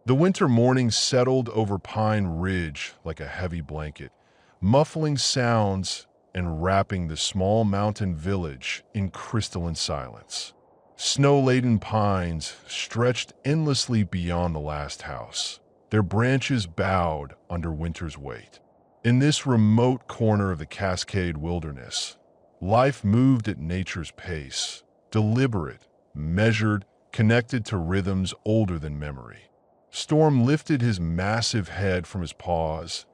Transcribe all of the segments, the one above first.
The winter morning settled over Pine Ridge like a heavy blanket, muffling sounds and wrapping the small mountain village in crystalline silence. Snow-laden pines stretched endlessly beyond the last house, their branches bowed under winter's weight. In this remote corner of the Cascade Wilderness, life moved at nature's pace, deliberate, measured, connected to rhythms older than memory. Storm lifted his massive head from his paws,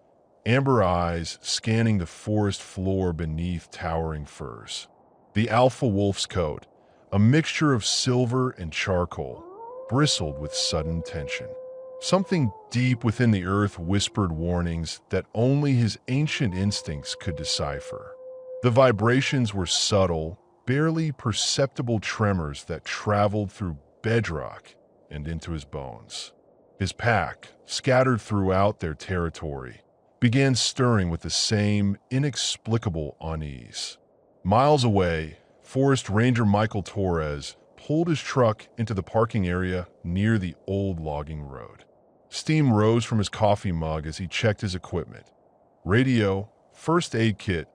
amber eyes scanning the forest floor beneath towering firs. The alpha wolf's coat, a mixture of silver and charcoal, bristled with sudden tension. Something deep within the earth whispered warnings that only his ancient instincts could decipher. The vibrations were subtle, barely perceptible tremors that traveled through bedrock and into his bones. His pack, scattered throughout their territory, began stirring with the same inexplicable unease. Miles away, Forest Ranger Michael Torres pulled his truck into the parking area near the old logging road. Steam rose from his coffee mug as he checked his equipment. Radio, first aid kit,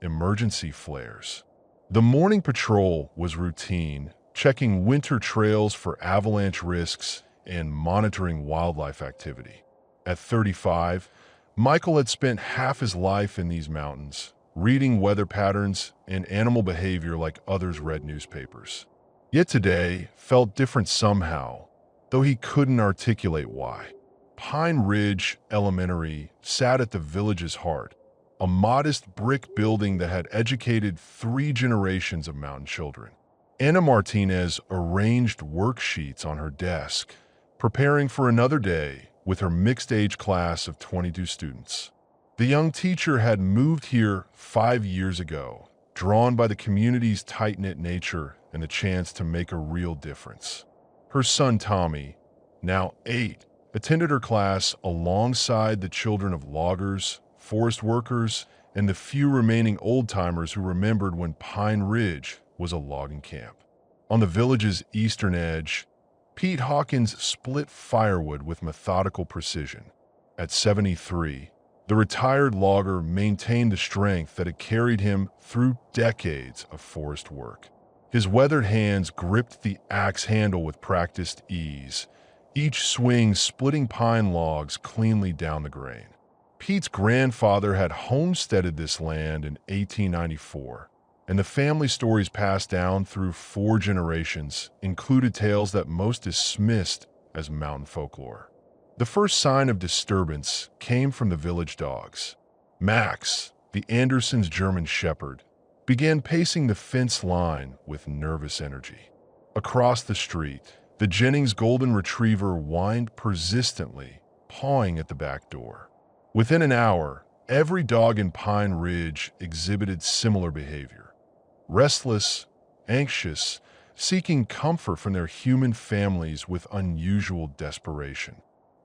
emergency flares. The morning patrol was routine, checking winter trails for avalanche risks and monitoring wildlife activity. At 35, Michael had spent half his life in these mountains, reading weather patterns and animal behavior like others read newspapers. Yet today felt different somehow, though he couldn't articulate why. Pine Ridge Elementary sat at the village's heart, a modest brick building that had educated 3 generations of mountain children. Anna Martinez arranged worksheets on her desk, preparing for another day with her mixed-age class of 22 students. The young teacher had moved here 5 years ago, drawn by the community's tight-knit nature and the chance to make a real difference. Her son Tommy, now 8, attended her class alongside the children of loggers, forest workers, and the few remaining old-timers who remembered when Pine Ridge was a logging camp. On the village's eastern edge, Pete Hawkins split firewood with methodical precision. At 73, the retired logger maintained the strength that had carried him through decades of forest work. His weathered hands gripped the axe handle with practiced ease, each swing splitting pine logs cleanly down the grain. Pete's grandfather had homesteaded this land in 1894, and the family stories passed down through 4 generations included tales that most dismissed as mountain folklore. The first sign of disturbance came from the village dogs. Max, the Andersons' German shepherd, began pacing the fence line with nervous energy. Across the street, the Jennings golden retriever whined persistently, pawing at the back door. Within an hour, every dog in Pine Ridge exhibited similar behavior. Restless, anxious, seeking comfort from their human families with unusual desperation.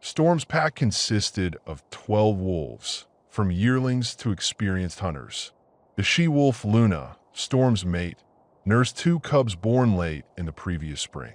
Storm's pack consisted of 12 wolves, from yearlings to experienced hunters. The she-wolf Luna, Storm's mate, nursed 2 cubs born late in the previous spring.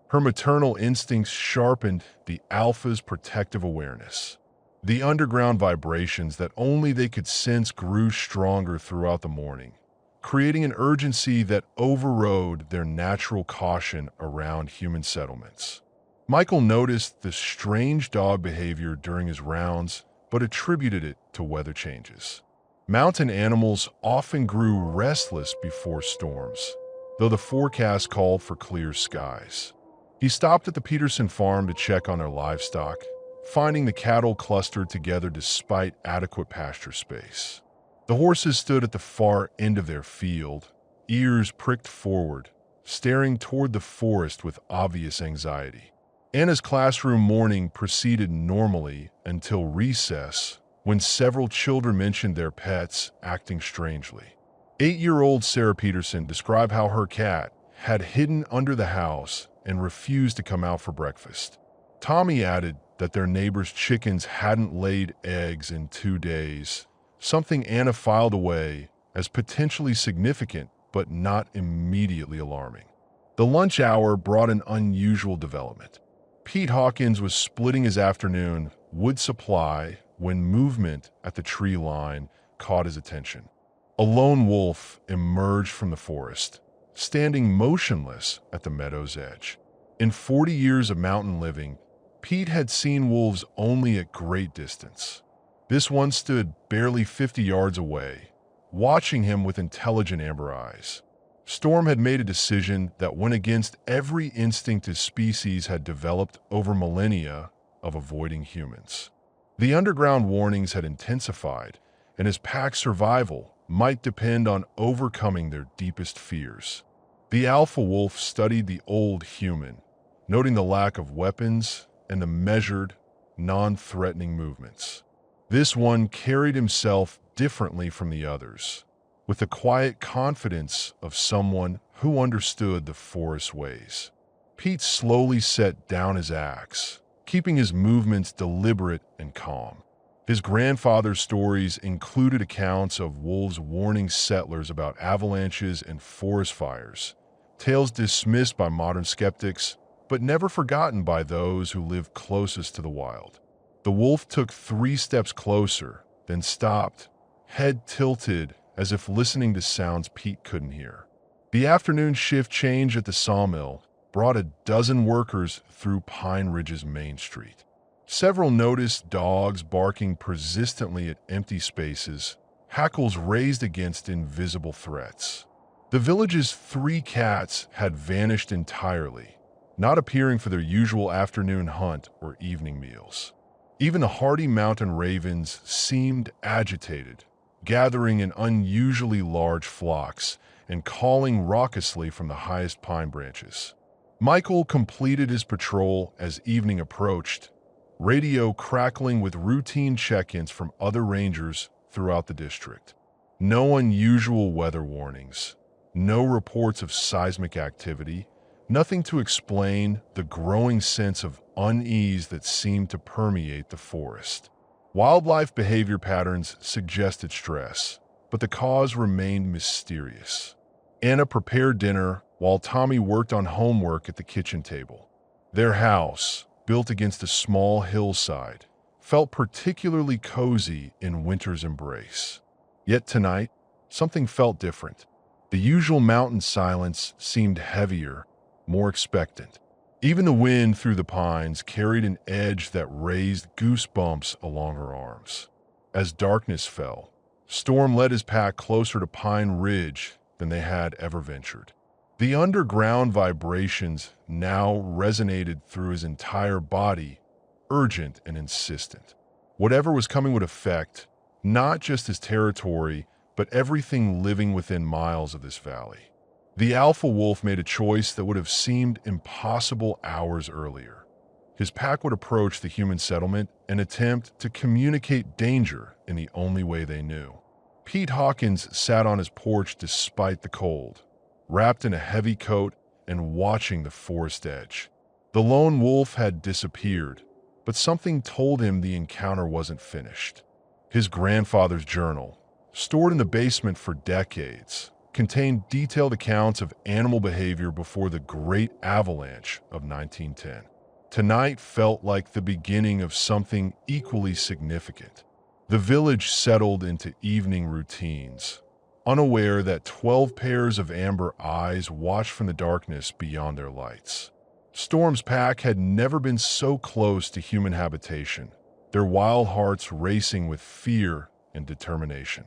Her maternal instincts sharpened the alpha's protective awareness. The underground vibrations that only they could sense grew stronger throughout the morning, creating an urgency that overrode their natural caution around human settlements. Michael noticed the strange dog behavior during his rounds, but attributed it to weather changes. Mountain animals often grew restless before storms, though the forecast called for clear skies. He stopped at the Peterson farm to check on their livestock, finding the cattle clustered together despite adequate pasture space. The horses stood at the far end of their field, ears pricked forward, staring toward the forest with obvious anxiety. Anna's classroom morning proceeded normally until recess, when several children mentioned their pets acting strangely. 8-year-old Sarah Peterson described how her cat had hidden under the house and refused to come out for breakfast. Tommy added that their neighbor's chickens hadn't laid eggs in 2 days, something Anna filed away as potentially significant but not immediately alarming. The lunch hour brought an unusual development. Pete Hawkins was splitting his afternoon wood supply when movement at the tree line caught his attention. A lone wolf emerged from the forest, standing motionless at the meadow's edge. In 40 years of mountain living, Pete had seen wolves only at great distance. This one stood barely 50 yards away, watching him with intelligent amber eyes. Storm had made a decision that went against every instinct his species had developed over millennia of avoiding humans. The underground warnings had intensified, and his pack's survival might depend on overcoming their deepest fears. The alpha wolf studied the old human, noting the lack of weapons and the measured, non-threatening movements. This one carried himself differently from the others, with the quiet confidence of someone who understood the forest's ways. Pete slowly set down his axe, keeping his movements deliberate and calm. His grandfather's stories included accounts of wolves warning settlers about avalanches and forest fires, tales dismissed by modern skeptics, but never forgotten by those who live closest to the wild. The wolf took 3 steps closer, then stopped, head tilted as if listening to sounds Pete couldn't hear. The afternoon shift change at the sawmill brought a dozen workers through Pine Ridge's main street. Several noticed dogs barking persistently at empty spaces, hackles raised against invisible threats. The village's 3 cats had vanished entirely, not appearing for their usual afternoon hunt or evening meals. Even the hardy mountain ravens seemed agitated, gathering in unusually large flocks and calling raucously from the highest pine branches. Michael completed his patrol as evening approached, radio crackling with routine check-ins from other rangers throughout the district. No unusual weather warnings, no reports of seismic activity, nothing to explain the growing sense of unease that seemed to permeate the forest. Wildlife behavior patterns suggested stress, but the cause remained mysterious. Anna prepared dinner while Tommy worked on homework at the kitchen table. Their house, built against a small hillside, felt particularly cozy in winter's embrace. Yet tonight, something felt different. The usual mountain silence seemed heavier, more expectant. Even the wind through the pines carried an edge that raised goosebumps along her arms. As darkness fell, Storm led his pack closer to Pine Ridge than they had ever ventured. The underground vibrations now resonated through his entire body, urgent and insistent. Whatever was coming would affect not just his territory, but everything living within miles of this valley. The alpha wolf made a choice that would have seemed impossible hours earlier. His pack would approach the human settlement and attempt to communicate danger in the only way they knew. Pete Hawkins sat on his porch despite the cold, wrapped in a heavy coat and watching the forest edge. The lone wolf had disappeared, but something told him the encounter wasn't finished. His grandfather's journal, stored in the basement for decades, contained detailed accounts of animal behavior before the Great Avalanche of 1910. Tonight felt like the beginning of something equally significant. The village settled into evening routines, unaware that 12 pairs of amber eyes watched from the darkness beyond their lights. Storm's pack had never been so close to human habitation, their wild hearts racing with fear and determination.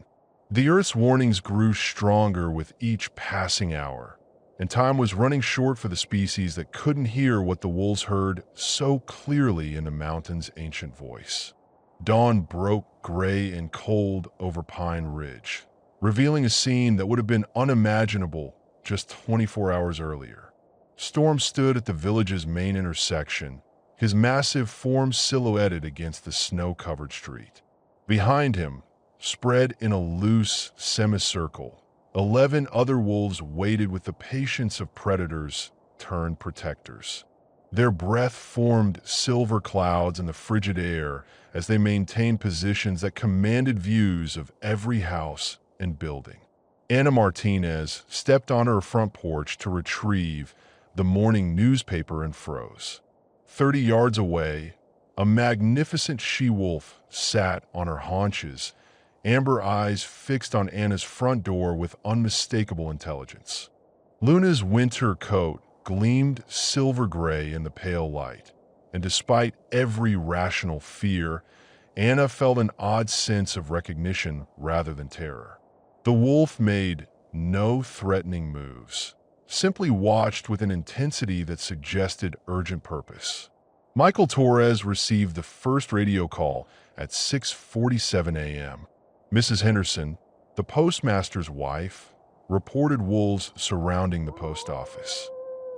The Earth's warnings grew stronger with each passing hour, and time was running short for the species that couldn't hear what the wolves heard so clearly in the mountain's ancient voice. Dawn broke gray and cold over Pine Ridge, revealing a scene that would have been unimaginable just 24 hours earlier. Storm stood at the village's main intersection, his massive form silhouetted against the snow-covered street. Behind him, spread in a loose semicircle, 11 other wolves waited with the patience of predators turned protectors. Their breath formed silver clouds in the frigid air as they maintained positions that commanded views of every house and building. Anna Martinez stepped on her front porch to retrieve the morning newspaper and froze. 30 yards away, a magnificent she-wolf sat on her haunches, amber eyes fixed on Anna's front door with unmistakable intelligence. Luna's winter coat gleamed silver gray in the pale light, and despite every rational fear, Anna felt an odd sense of recognition rather than terror. The wolf made no threatening moves, simply watched with an intensity that suggested urgent purpose. Michael Torres received the first radio call at 6:47 a.m. Mrs. Henderson, the postmaster's wife, reported wolves surrounding the post office.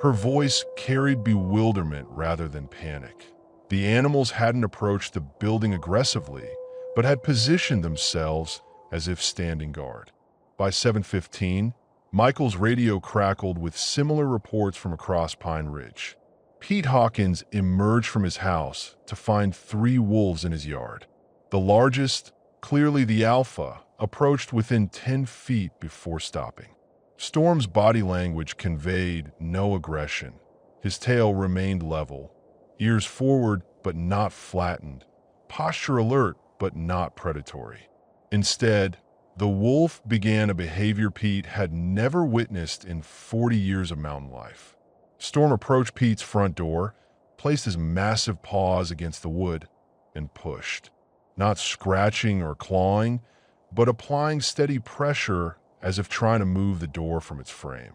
Her voice carried bewilderment rather than panic. The animals hadn't approached the building aggressively, but had positioned themselves as if standing guard. By 7:15, Michael's radio crackled with similar reports from across Pine Ridge. Pete Hawkins emerged from his house to find 3 wolves in his yard. The largest, clearly the alpha, approached within 10 feet before stopping. Storm's body language conveyed no aggression. His tail remained level, ears forward but not flattened, posture alert but not predatory. Instead, the wolf began a behavior Pete had never witnessed in 40 years of mountain life. Storm approached Pete's front door, placed his massive paws against the wood, and pushed. Not scratching or clawing, but applying steady pressure as if trying to move the door from its frame.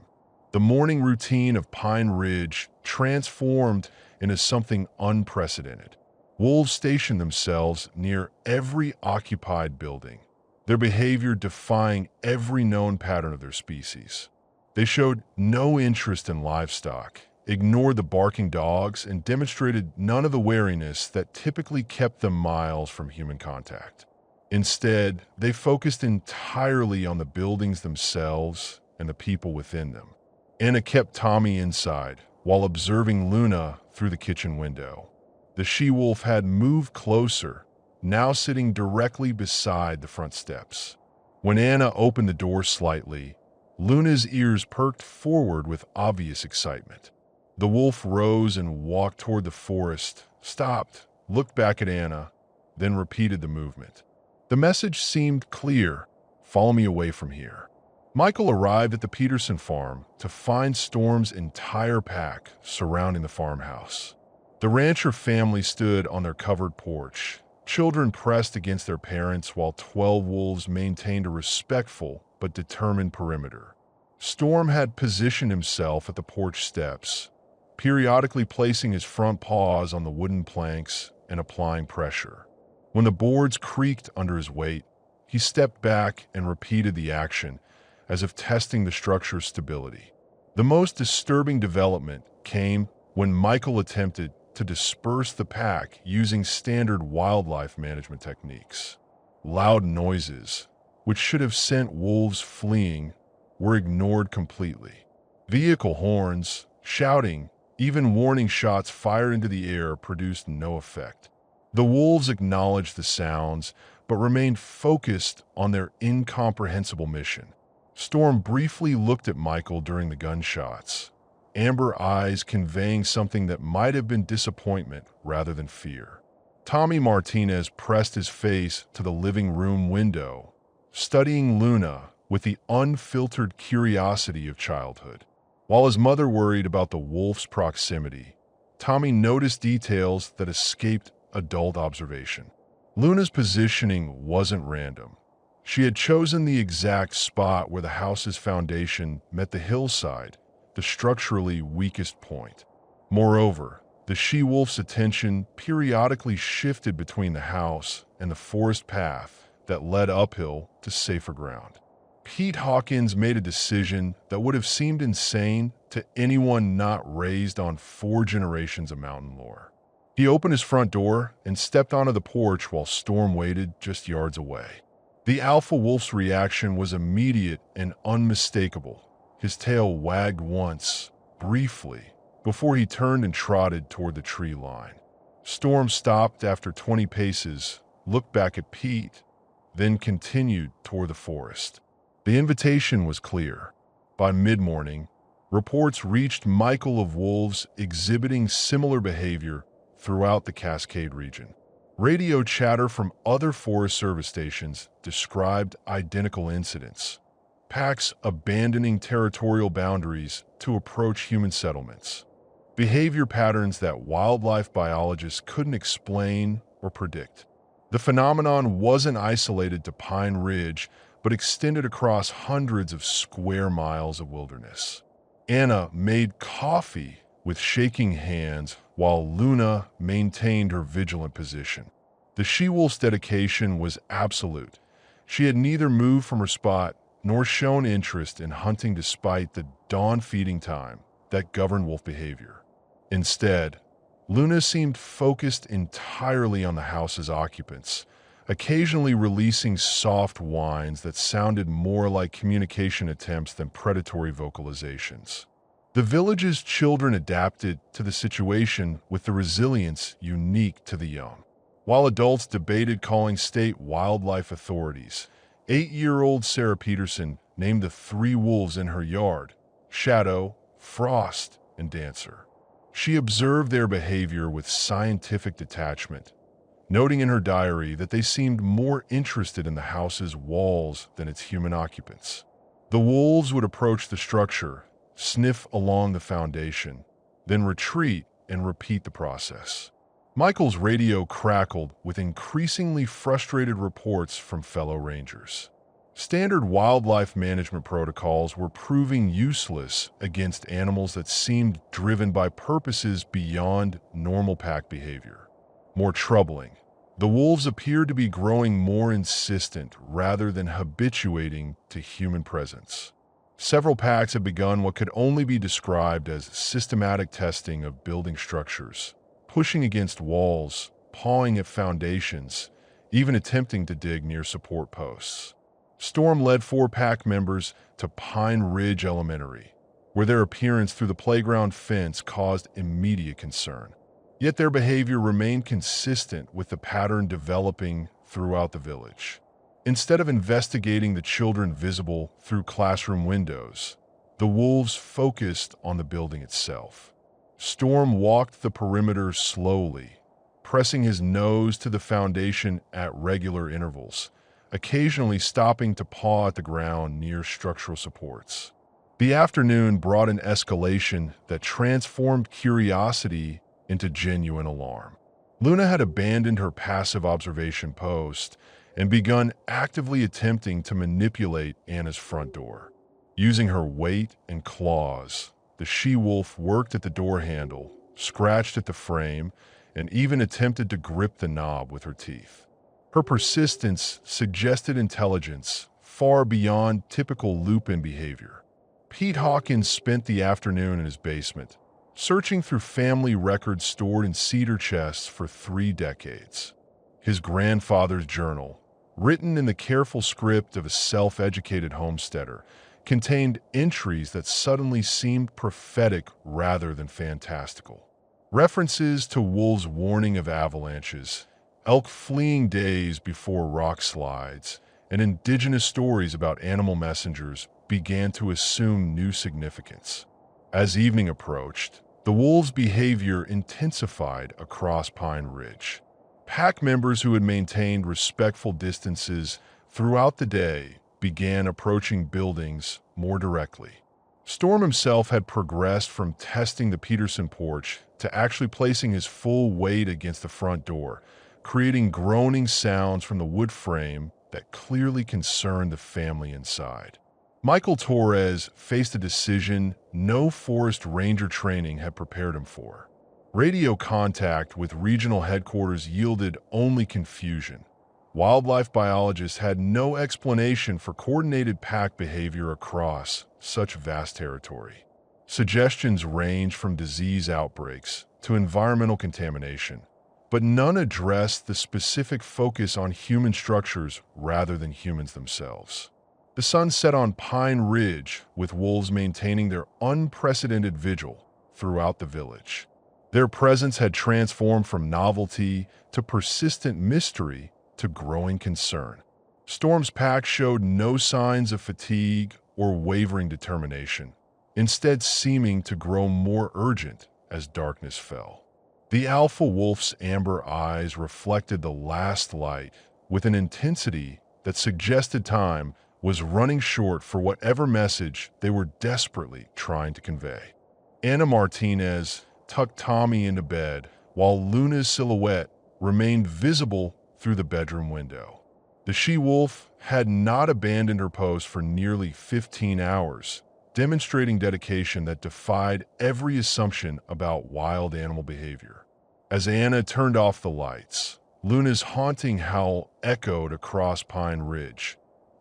The morning routine of Pine Ridge transformed into something unprecedented. Wolves stationed themselves near every occupied building, their behavior defying every known pattern of their species. They showed no interest in livestock, ignored the barking dogs, and demonstrated none of the wariness that typically kept them miles from human contact. Instead, they focused entirely on the buildings themselves and the people within them. Anna kept Tommy inside while observing Luna through the kitchen window. The she-wolf had moved closer, now sitting directly beside the front steps. When Anna opened the door slightly, Luna's ears perked forward with obvious excitement. The wolf rose and walked toward the forest, stopped, looked back at Anna, then repeated the movement. The message seemed clear: follow me away from here. Michael arrived at the Peterson farm to find Storm's entire pack surrounding the farmhouse. The rancher family stood on their covered porch, children pressed against their parents while 12 wolves maintained a respectful but determined perimeter. Storm had positioned himself at the porch steps, periodically placing his front paws on the wooden planks and applying pressure. When the boards creaked under his weight, he stepped back and repeated the action, as if testing the structure's stability. The most disturbing development came when Michael attempted to disperse the pack using standard wildlife management techniques. Loud noises, which should have sent wolves fleeing, were ignored completely. Vehicle horns, shouting, even warning shots fired into the air produced no effect. The wolves acknowledged the sounds, but remained focused on their incomprehensible mission. Storm briefly looked at Michael during the gunshots, amber eyes conveying something that might have been disappointment rather than fear. Tommy Martinez pressed his face to the living room window, studying Luna with the unfiltered curiosity of childhood. While his mother worried about the wolf's proximity, Tommy noticed details that escaped adult observation. Luna's positioning wasn't random. She had chosen the exact spot where the house's foundation met the hillside, the structurally weakest point. Moreover, the she-wolf's attention periodically shifted between the house and the forest path that led uphill to safer ground. Pete Hawkins made a decision that would have seemed insane to anyone not raised on 4 generations of mountain lore. He opened his front door and stepped onto the porch while Storm waited just yards away. The alpha wolf's reaction was immediate and unmistakable. His tail wagged once, briefly, before he turned and trotted toward the tree line. Storm stopped after 20 paces, looked back at Pete, then continued toward the forest. The invitation was clear. By mid-morning, Reports reached Michael of wolves exhibiting similar behavior throughout the Cascade region. Radio chatter from other Forest Service stations described identical incidents. Packs abandoning territorial boundaries to approach human settlements. Behavior patterns that wildlife biologists couldn't explain or predict. The phenomenon wasn't isolated to Pine Ridge, but extended across hundreds of square miles of wilderness. Anna made coffee with shaking hands while Luna maintained her vigilant position. The she-wolf's dedication was absolute. She had neither moved from her spot nor shown interest in hunting despite the dawn feeding time that governed wolf behavior. Instead, Luna seemed focused entirely on the house's occupants, occasionally releasing soft whines that sounded more like communication attempts than predatory vocalizations. The village's children adapted to the situation with the resilience unique to the young. While adults debated calling state wildlife authorities, 8-year-old Sarah Peterson named the 3 wolves in her yard, Shadow, Frost, and Dancer. She observed their behavior with scientific detachment, noting in her diary that they seemed more interested in the house's walls than its human occupants. The wolves would approach the structure, sniff along the foundation, then retreat and repeat the process. Michael's radio crackled with increasingly frustrated reports from fellow rangers. Standard wildlife management protocols were proving useless against animals that seemed driven by purposes beyond normal pack behavior. More troubling, the wolves appeared to be growing more insistent rather than habituating to human presence. Several packs had begun what could only be described as systematic testing of building structures, pushing against walls, pawing at foundations, even attempting to dig near support posts. Storm led 4 pack members to Pine Ridge Elementary, where their appearance through the playground fence caused immediate concern. Yet their behavior remained consistent with the pattern developing throughout the village. Instead of investigating the children visible through classroom windows, the wolves focused on the building itself. Storm walked the perimeter slowly, pressing his nose to the foundation at regular intervals, occasionally stopping to paw at the ground near structural supports. The afternoon brought an escalation that transformed curiosity into genuine alarm. Luna had abandoned her passive observation post and begun actively attempting to manipulate Anna's front door. Using her weight and claws, the she-wolf worked at the door handle, scratched at the frame, and even attempted to grip the knob with her teeth. Her persistence suggested intelligence far beyond typical lupin behavior. Pete Hawkins spent the afternoon in his basement, searching through family records stored in cedar chests for 3 decades. His grandfather's journal, written in the careful script of a self-educated homesteader, contained entries that suddenly seemed prophetic rather than fantastical. References to wolves' warning of avalanches, elk fleeing days before rock slides, and indigenous stories about animal messengers began to assume new significance. As evening approached, the wolves' behavior intensified across Pine Ridge. Pack members who had maintained respectful distances throughout the day began approaching buildings more directly. Storm himself had progressed from testing the Peterson porch to actually placing his full weight against the front door, creating groaning sounds from the wood frame that clearly concerned the family inside. Michael Torres faced a decision no forest ranger training had prepared him for. Radio contact with regional headquarters yielded only confusion. Wildlife biologists had no explanation for coordinated pack behavior across such vast territory. Suggestions ranged from disease outbreaks to environmental contamination, but none addressed the specific focus on human structures rather than humans themselves. The sun set on Pine Ridge, with wolves maintaining their unprecedented vigil throughout the village. Their presence had transformed from novelty to persistent mystery to growing concern. Storm's pack showed no signs of fatigue or wavering determination. instead seeming to grow more urgent as darkness fell. The alpha wolf's amber eyes reflected the last light with an intensity that suggested time was running short for whatever message they were desperately trying to convey. Anna Martinez tucked Tommy into bed while Luna's silhouette remained visible through the bedroom window. The she-wolf had not abandoned her post for nearly 15 hours, demonstrating dedication that defied every assumption about wild animal behavior. As Anna turned off the lights, Luna's haunting howl echoed across Pine Ridge.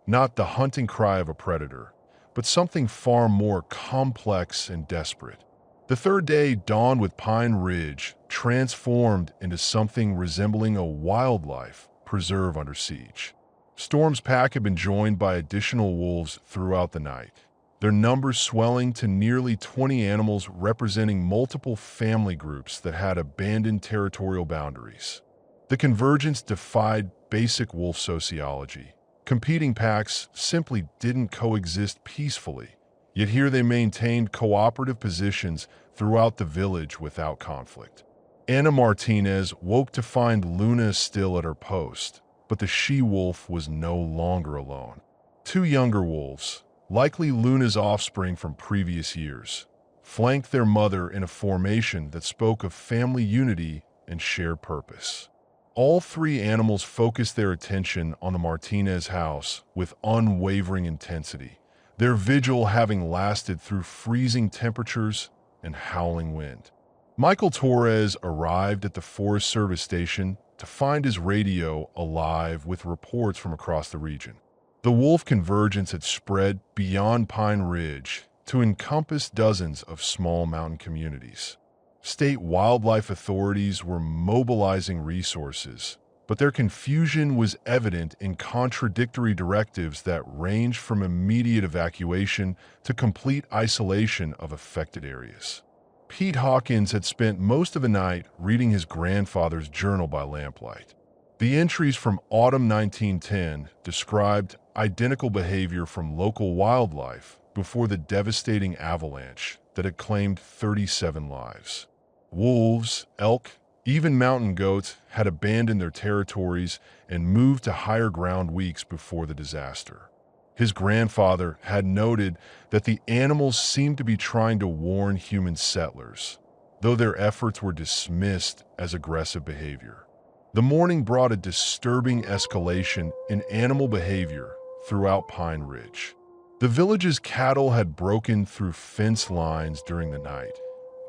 Not the hunting cry of a predator, but something far more complex and desperate. The third day dawned with Pine Ridge transformed into something resembling a wildlife preserve under siege. Storm's pack had been joined by additional wolves throughout the night, their numbers swelling to nearly 20 animals representing multiple family groups that had abandoned territorial boundaries. The convergence defied basic wolf sociology. Competing packs simply didn't coexist peacefully, yet here they maintained cooperative positions throughout the village without conflict. Anna Martinez woke to find Luna still at her post, but the she-wolf was no longer alone. Two younger wolves, likely Luna's offspring from previous years, flanked their mother in a formation that spoke of family unity and shared purpose. All three animals focused their attention on the Martinez house with unwavering intensity, their vigil having lasted through freezing temperatures and howling wind. Michael Torres arrived at the Forest Service station to find his radio alive with reports from across the region. The wolf convergence had spread beyond Pine Ridge to encompass dozens of small mountain communities. State wildlife authorities were mobilizing resources, but their confusion was evident in contradictory directives that ranged from immediate evacuation to complete isolation of affected areas. Pete Hawkins had spent most of the night reading his grandfather's journal by lamplight. The entries from autumn 1910 described identical behavior from local wildlife before the devastating avalanche that had claimed 37 lives. Wolves, elk, even mountain goats had abandoned their territories and moved to higher ground weeks before the disaster. His grandfather had noted that the animals seemed to be trying to warn human settlers, though their efforts were dismissed as aggressive behavior. The morning brought a disturbing escalation in animal behavior throughout Pine Ridge. The village's cattle had broken through fence lines during the night,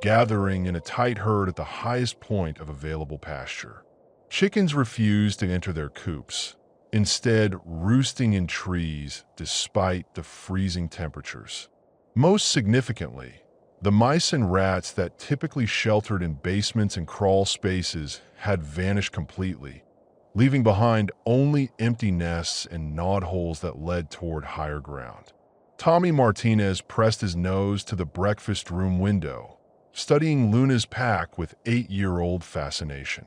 gathering in a tight herd at the highest point of available pasture. Chickens refused to enter their coops, instead roosting in trees despite the freezing temperatures. Most significantly, the mice and rats that typically sheltered in basements and crawl spaces had vanished completely, leaving behind only empty nests and gnawed holes that led toward higher ground. Tommy Martinez pressed his nose to the breakfast room window, studying Luna's pack with 8-year-old fascination.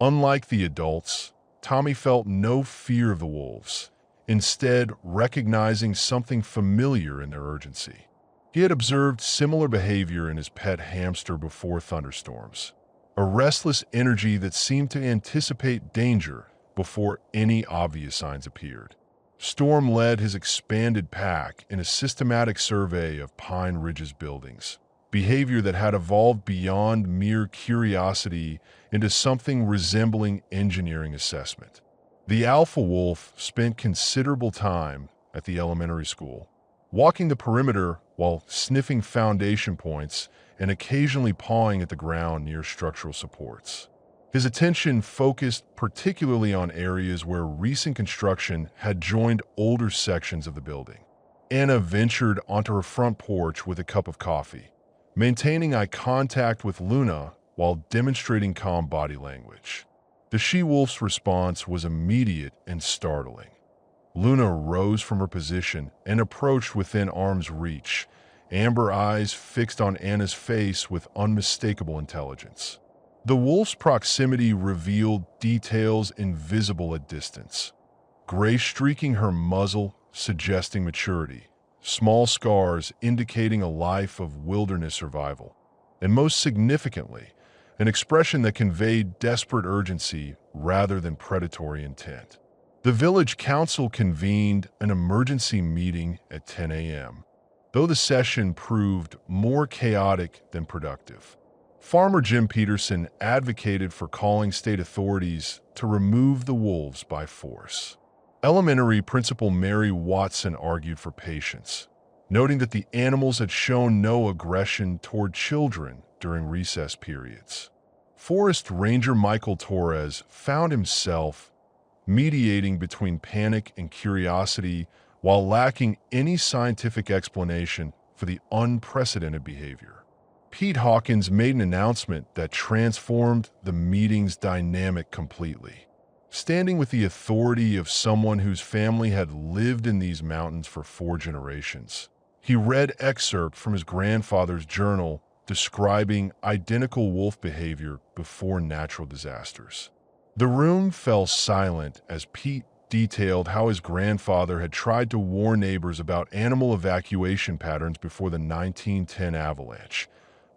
Unlike the adults, Tommy felt no fear of the wolves, instead recognizing something familiar in their urgency. He had observed similar behavior in his pet hamster before thunderstorms, a restless energy that seemed to anticipate danger before any obvious signs appeared. Storm led his expanded pack in a systematic survey of Pine Ridge's buildings, behavior that had evolved beyond mere curiosity into something resembling engineering assessment. The alpha wolf spent considerable time at the elementary school, walking the perimeter while sniffing foundation points and occasionally pawing at the ground near structural supports. His attention focused particularly on areas where recent construction had joined older sections of the building. Anna ventured onto her front porch with a cup of coffee, maintaining eye contact with Luna while demonstrating calm body language. The she-wolf's response was immediate and startling. Luna rose from her position and approached within arm's reach, amber eyes fixed on Anna's face with unmistakable intelligence. The wolf's proximity revealed details invisible at distance. Gray streaking her muzzle, suggesting maturity, small scars indicating a life of wilderness survival. And most significantly, an expression that conveyed desperate urgency rather than predatory intent. The village council convened an emergency meeting at 10 a.m., though the session proved more chaotic than productive. Farmer Jim Peterson advocated for calling state authorities to remove the wolves by force. Elementary Principal Mary Watson argued for patience, noting that the animals had shown no aggression toward children during recess periods. Forest Ranger Michael Torres found himself mediating between panic and curiosity while lacking any scientific explanation for the unprecedented behavior. Pete Hawkins made an announcement that transformed the meeting's dynamic completely. Standing with the authority of someone whose family had lived in these mountains for 4 generations, he read excerpt from his grandfather's journal describing identical wolf behavior before natural disasters. The room fell silent as Pete detailed how his grandfather had tried to warn neighbors about animal evacuation patterns before the 1910 avalanche,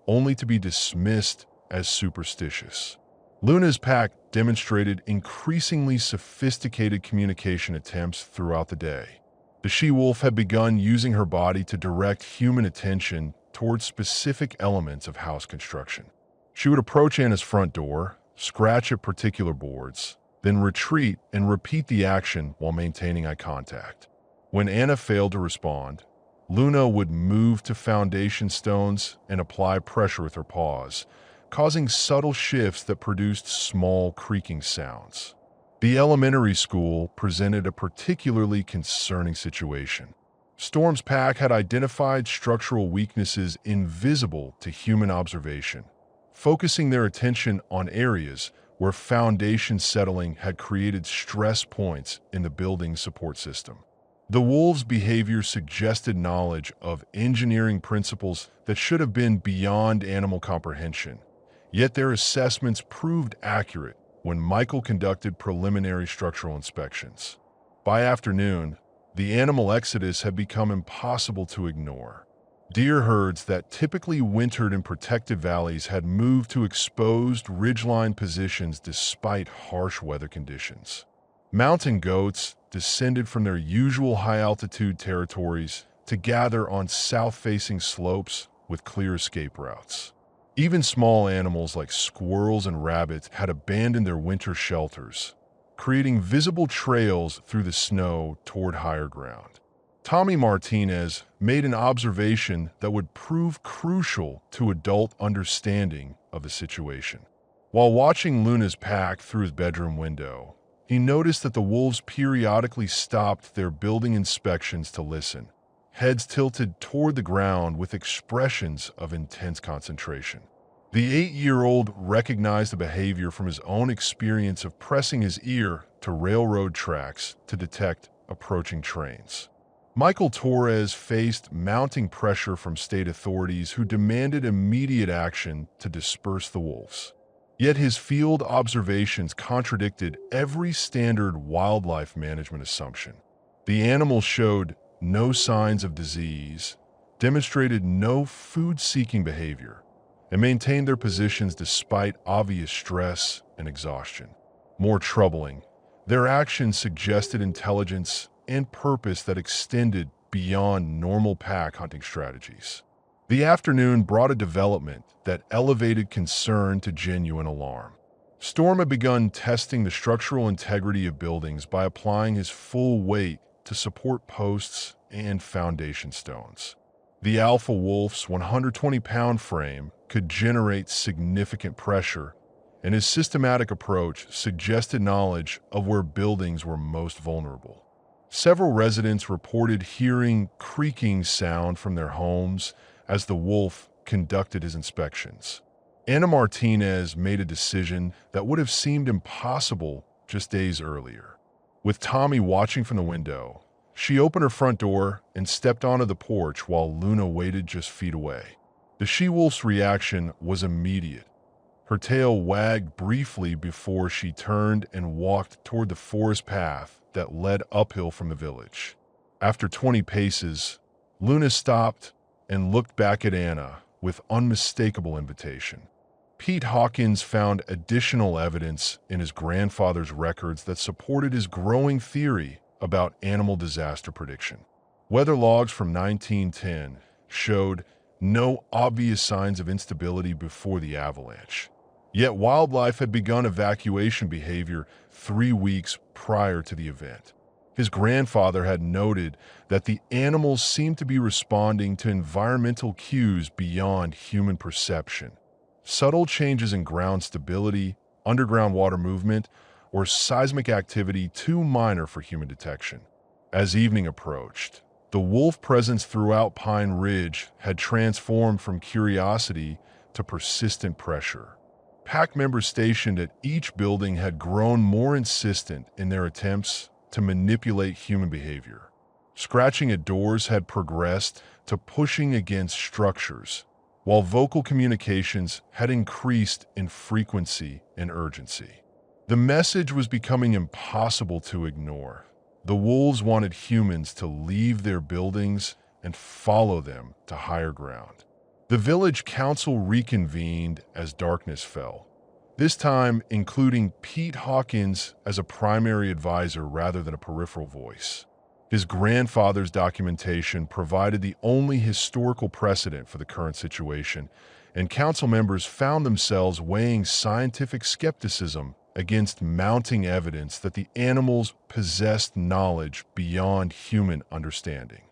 only to be dismissed as superstitious. Luna's pack demonstrated increasingly sophisticated communication attempts throughout the day. The she-wolf had begun using her body to direct human attention towards specific elements of house construction. She would approach Anna's front door, scratch at particular boards, then retreat and repeat the action while maintaining eye contact. When Anna failed to respond, Luna would move to foundation stones and apply pressure with her paws, causing subtle shifts that produced small creaking sounds. The elementary school presented a particularly concerning situation. Storm's pack had identified structural weaknesses invisible to human observation, focusing their attention on areas where foundation settling had created stress points in the building's support system. The wolves' behavior suggested knowledge of engineering principles that should have been beyond animal comprehension, yet their assessments proved accurate when Michael conducted preliminary structural inspections. By afternoon, the animal exodus had become impossible to ignore. Deer herds that typically wintered in protected valleys had moved to exposed ridgeline positions despite harsh weather conditions. Mountain goats descended from their usual high-altitude territories to gather on south-facing slopes with clear escape routes. Even small animals like squirrels and rabbits had abandoned their winter shelters, creating visible trails through the snow toward higher ground. Tommy Martinez made an observation that would prove crucial to adult understanding of the situation. While watching Luna's pack through his bedroom window, he noticed that the wolves periodically stopped their building inspections to listen, heads tilted toward the ground with expressions of intense concentration. The 8-year-old recognized the behavior from his own experience of pressing his ear to railroad tracks to detect approaching trains. Michael Torres faced mounting pressure from state authorities who demanded immediate action to disperse the wolves. Yet his field observations contradicted every standard wildlife management assumption. The animals showed no signs of disease, demonstrated no food-seeking behavior, and maintained their positions despite obvious stress and exhaustion. More troubling, their actions suggested intelligence and purpose that extended beyond normal pack hunting strategies. The afternoon brought a development that elevated concern to genuine alarm. Storm had begun testing the structural integrity of buildings by applying his full weight to support posts and foundation stones. The alpha wolf's 120-pound frame could generate significant pressure, and his systematic approach suggested knowledge of where buildings were most vulnerable. Several residents reported hearing creaking sound from their homes as the wolf conducted his inspections. Anna Martinez made a decision that would have seemed impossible just days earlier. With Tommy watching from the window, she opened her front door and stepped onto the porch while Luna waited just feet away. The she-wolf's reaction was immediate. Her tail wagged briefly before she turned and walked toward the forest path that led uphill from the village. After 20 paces, Luna stopped and looked back at Anna with unmistakable invitation. Pete Hawkins found additional evidence in his grandfather's records that supported his growing theory about animal disaster prediction. Weather logs from 1910 showed no obvious signs of instability before the avalanche. Yet wildlife had begun evacuation behavior 3 weeks prior to the event. His grandfather had noted that the animals seemed to be responding to environmental cues beyond human perception. Subtle changes in ground stability, underground water movement, or seismic activity too minor for human detection. As evening approached, the wolf presence throughout Pine Ridge had transformed from curiosity to persistent pressure. Pack members stationed at each building had grown more insistent in their attempts to manipulate human behavior. Scratching at doors had progressed to pushing against structures, while vocal communications had increased in frequency and urgency. The message was becoming impossible to ignore. The wolves wanted humans to leave their buildings and follow them to higher ground. The village council reconvened as darkness fell, this time including Pete Hawkins as a primary advisor rather than a peripheral voice. His grandfather's documentation provided the only historical precedent for the current situation, and council members found themselves weighing scientific skepticism against mounting evidence that the animals possessed knowledge beyond human understanding.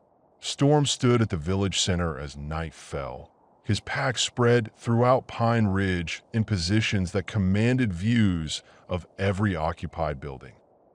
Storm stood at the village center as night fell. His pack spread throughout Pine Ridge in positions that commanded views of every occupied building.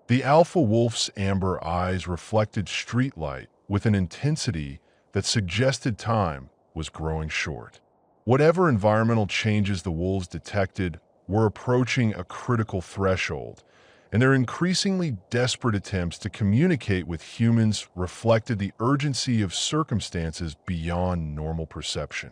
The alpha wolf's amber eyes reflected streetlight with an intensity that suggested time was growing short. Whatever environmental changes the wolves detected were approaching a critical threshold, and their increasingly desperate attempts to communicate with humans reflected the urgency of circumstances beyond normal perception.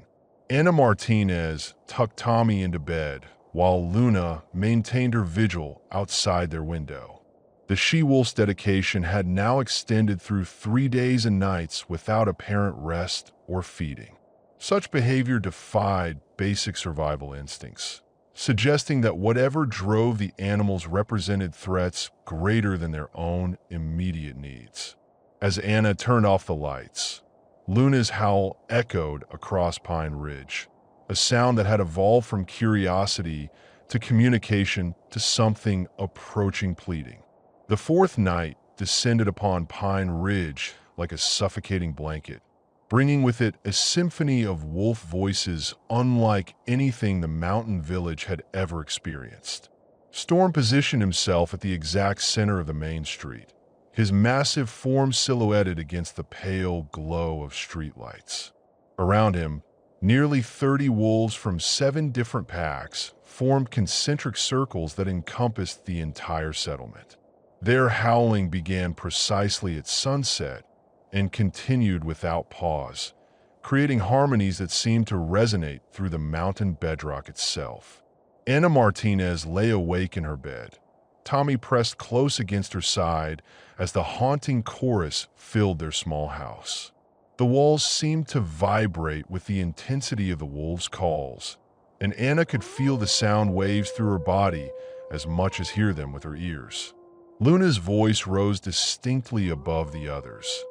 Anna Martinez tucked Tommy into bed, while Luna maintained her vigil outside their window. The she-wolf's dedication had now extended through 3 days and nights without apparent rest or feeding. Such behavior defied basic survival instincts, suggesting that whatever drove the animals represented threats greater than their own immediate needs. As Anna turned off the lights, Luna's howl echoed across Pine Ridge, a sound that had evolved from curiosity to communication to something approaching pleading. The fourth night descended upon Pine Ridge like a suffocating blanket, bringing with it a symphony of wolf voices unlike anything the mountain village had ever experienced. Storm positioned himself at the exact center of the main street, his massive form silhouetted against the pale glow of streetlights. Around him, nearly 30 wolves from 7 different packs formed concentric circles that encompassed the entire settlement. Their howling began precisely at sunset and continued without pause, creating harmonies that seemed to resonate through the mountain bedrock itself. Anna Martinez lay awake in her bed. Tommy pressed close against her side as the haunting chorus filled their small house. The walls seemed to vibrate with the intensity of the wolves' calls, and Anna could feel the sound waves through her body as much as hear them with her ears. Luna's voice rose distinctly above the others.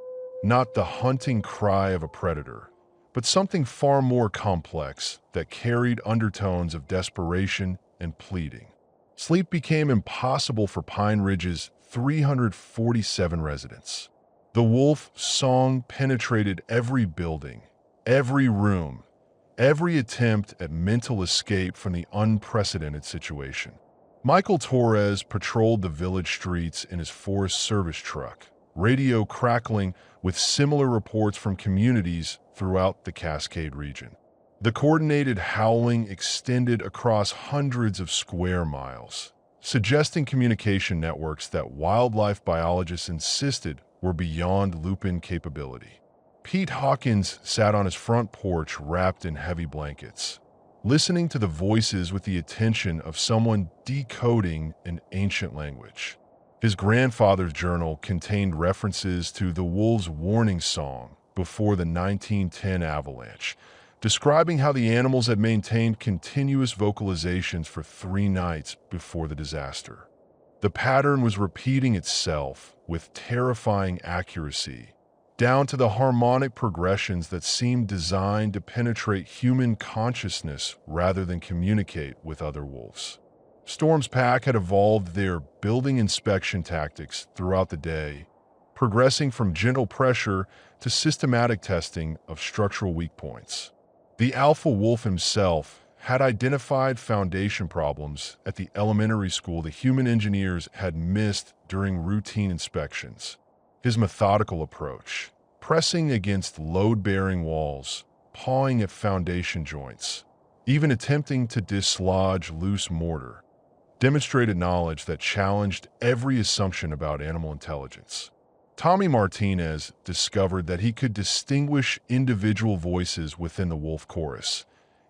Not the hunting cry of a predator, but something far more complex that carried undertones of desperation and pleading. Sleep became impossible for Pine Ridge's 347 residents. The wolf song penetrated every building, every room, every attempt at mental escape from the unprecedented situation. Michael Torres patrolled the village streets in his Forest Service truck, radio crackling with similar reports from communities throughout the Cascade region. The coordinated howling extended across hundreds of square miles, suggesting communication networks that wildlife biologists insisted were beyond lupin capability. Pete Hawkins sat on his front porch wrapped in heavy blankets, listening to the voices with the attention of someone decoding an ancient language. His grandfather's journal contained references to the wolves' warning song before the 1910 avalanche, describing how the animals had maintained continuous vocalizations for 3 nights before the disaster. The pattern was repeating itself with terrifying accuracy, down to the harmonic progressions that seemed designed to penetrate human consciousness rather than communicate with other wolves. Storm's pack had evolved their building inspection tactics throughout the day, progressing from gentle pressure to systematic testing of structural weak points. The alpha wolf himself had identified foundation problems at the elementary school the human engineers had missed during routine inspections. His methodical approach, pressing against load-bearing walls, pawing at foundation joints, even attempting to dislodge loose mortar, demonstrated knowledge that challenged every assumption about animal intelligence. Tommy Martinez discovered that he could distinguish individual voices within the wolf chorus,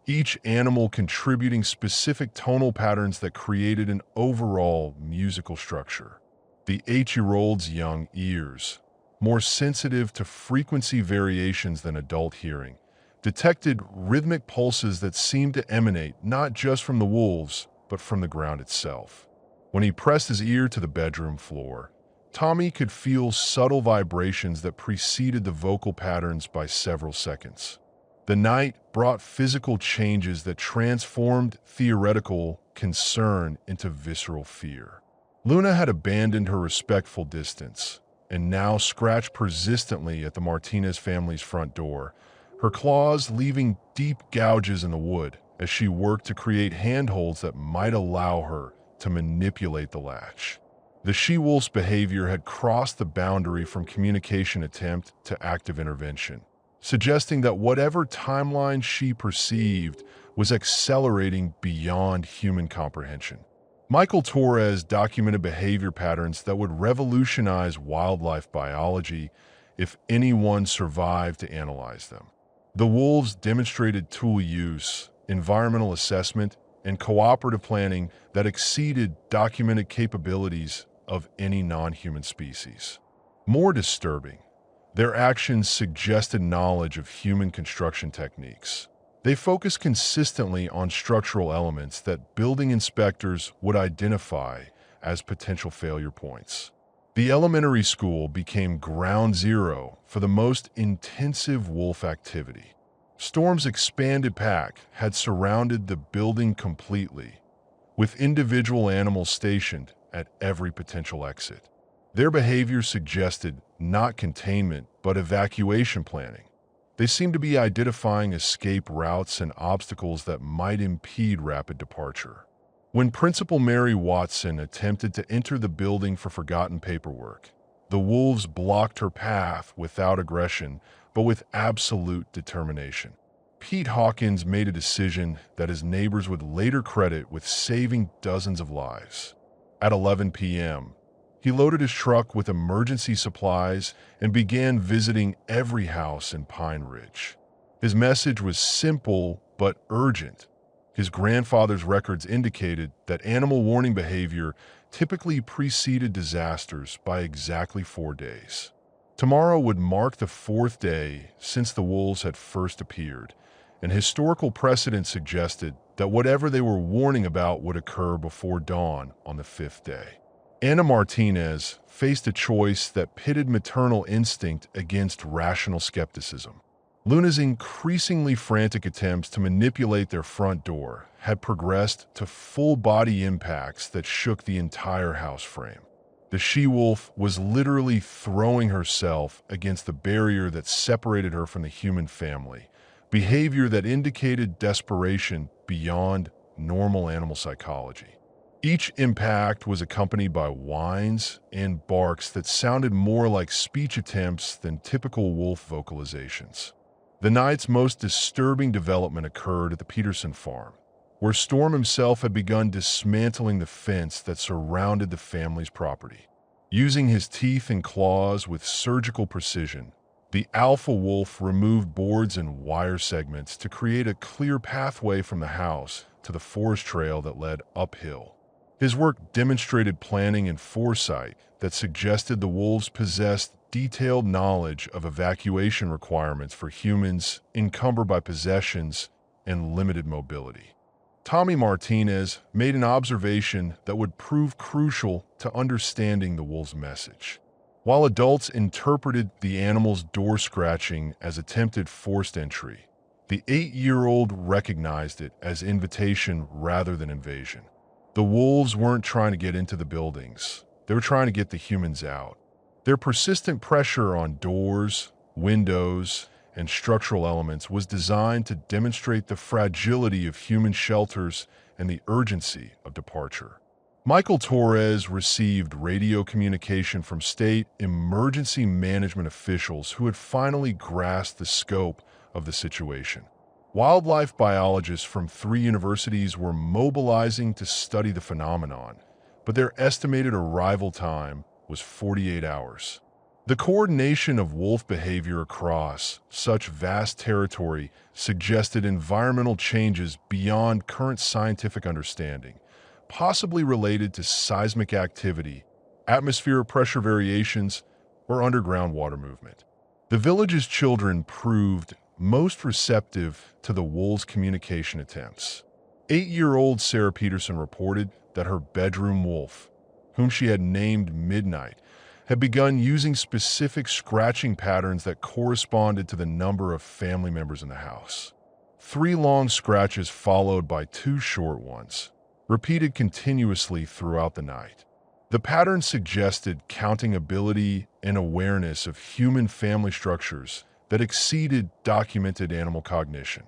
each animal contributing specific tonal patterns that created an overall musical structure. The 8-year-old's young ears, more sensitive to frequency variations than adult hearing, detected rhythmic pulses that seemed to emanate not just from the wolves, but from the ground itself. When he pressed his ear to the bedroom floor, Tommy could feel subtle vibrations that preceded the vocal patterns by several seconds. The night brought physical changes that transformed theoretical concern into visceral fear. Luna had abandoned her respectful distance and now scratched persistently at the Martinez family's front door, her claws leaving deep gouges in the wood as she worked to create handholds that might allow her to manipulate the latch. The she-wolf's behavior had crossed the boundary from communication attempt to active intervention, suggesting that whatever timeline she perceived was accelerating beyond human comprehension. Michael Torres documented behavior patterns that would revolutionize wildlife biology if anyone survived to analyze them. The wolves demonstrated tool use, environmental assessment, and cooperative planning that exceeded documented capabilities of any non-human species. More disturbing, their actions suggested knowledge of human construction techniques. They focused consistently on structural elements that building inspectors would identify as potential failure points. The elementary school became ground zero for the most intensive wolf activity. Storm's expanded pack had surrounded the building completely, with individual animals stationed at every potential exit. Their behavior suggested not containment, but evacuation planning. They seemed to be identifying escape routes and obstacles that might impede rapid departure. When Principal Mary Watson attempted to enter the building for forgotten paperwork, the wolves blocked her path without aggression, but with absolute determination. Pete Hawkins made a decision that his neighbors would later credit with saving dozens of lives. At 11 p.m., he loaded his truck with emergency supplies and began visiting every house in Pine Ridge. His message was simple but urgent. His grandfather's records indicated that animal warning behavior typically preceded disasters by exactly 4 days. Tomorrow would mark the 4th day since the wolves had first appeared, and historical precedent suggested that whatever they were warning about would occur before dawn on the 5th day. Anna Martinez faced a choice that pitted maternal instinct against rational skepticism. Luna's increasingly frantic attempts to manipulate their front door had progressed to full-body impacts that shook the entire house frame. The she-wolf was literally throwing herself against the barrier that separated her from the human family, behavior that indicated desperation beyond normal animal psychology. Each impact was accompanied by whines and barks that sounded more like speech attempts than typical wolf vocalizations. The night's most disturbing development occurred at the Peterson farm, where Storm himself had begun dismantling the fence that surrounded the family's property. Using his teeth and claws with surgical precision, the alpha wolf removed boards and wire segments to create a clear pathway from the house to the forest trail that led uphill. His work demonstrated planning and foresight that suggested the wolves possessed detailed knowledge of evacuation requirements for humans encumbered by possessions and limited mobility. Tommy Martinez made an observation that would prove crucial to understanding the wolves' message. While adults interpreted the animal's door scratching as attempted forced entry, the 8-year-old recognized it as invitation rather than invasion. The wolves weren't trying to get into the buildings. They were trying to get the humans out. Their persistent pressure on doors, windows, and structural elements was designed to demonstrate the fragility of human shelters and the urgency of departure. Michael Torres received radio communication from state emergency management officials who had finally grasped the scope of the situation. Wildlife biologists from 3 universities were mobilizing to study the phenomenon, but their estimated arrival time was 48 hours. The coordination of wolf behavior across such vast territory suggested environmental changes beyond current scientific understanding, possibly related to seismic activity, atmospheric pressure variations, or underground water movement. The village's children proved most receptive to the wolves' communication attempts. 8-year-old Sarah Peterson reported that her bedroom wolf, whom she had named Midnight, had begun using specific scratching patterns that corresponded to the number of family members in the house. 3 long scratches followed by 2 short ones, repeated continuously throughout the night. The pattern suggested counting ability and awareness of human family structures that exceeded documented animal cognition.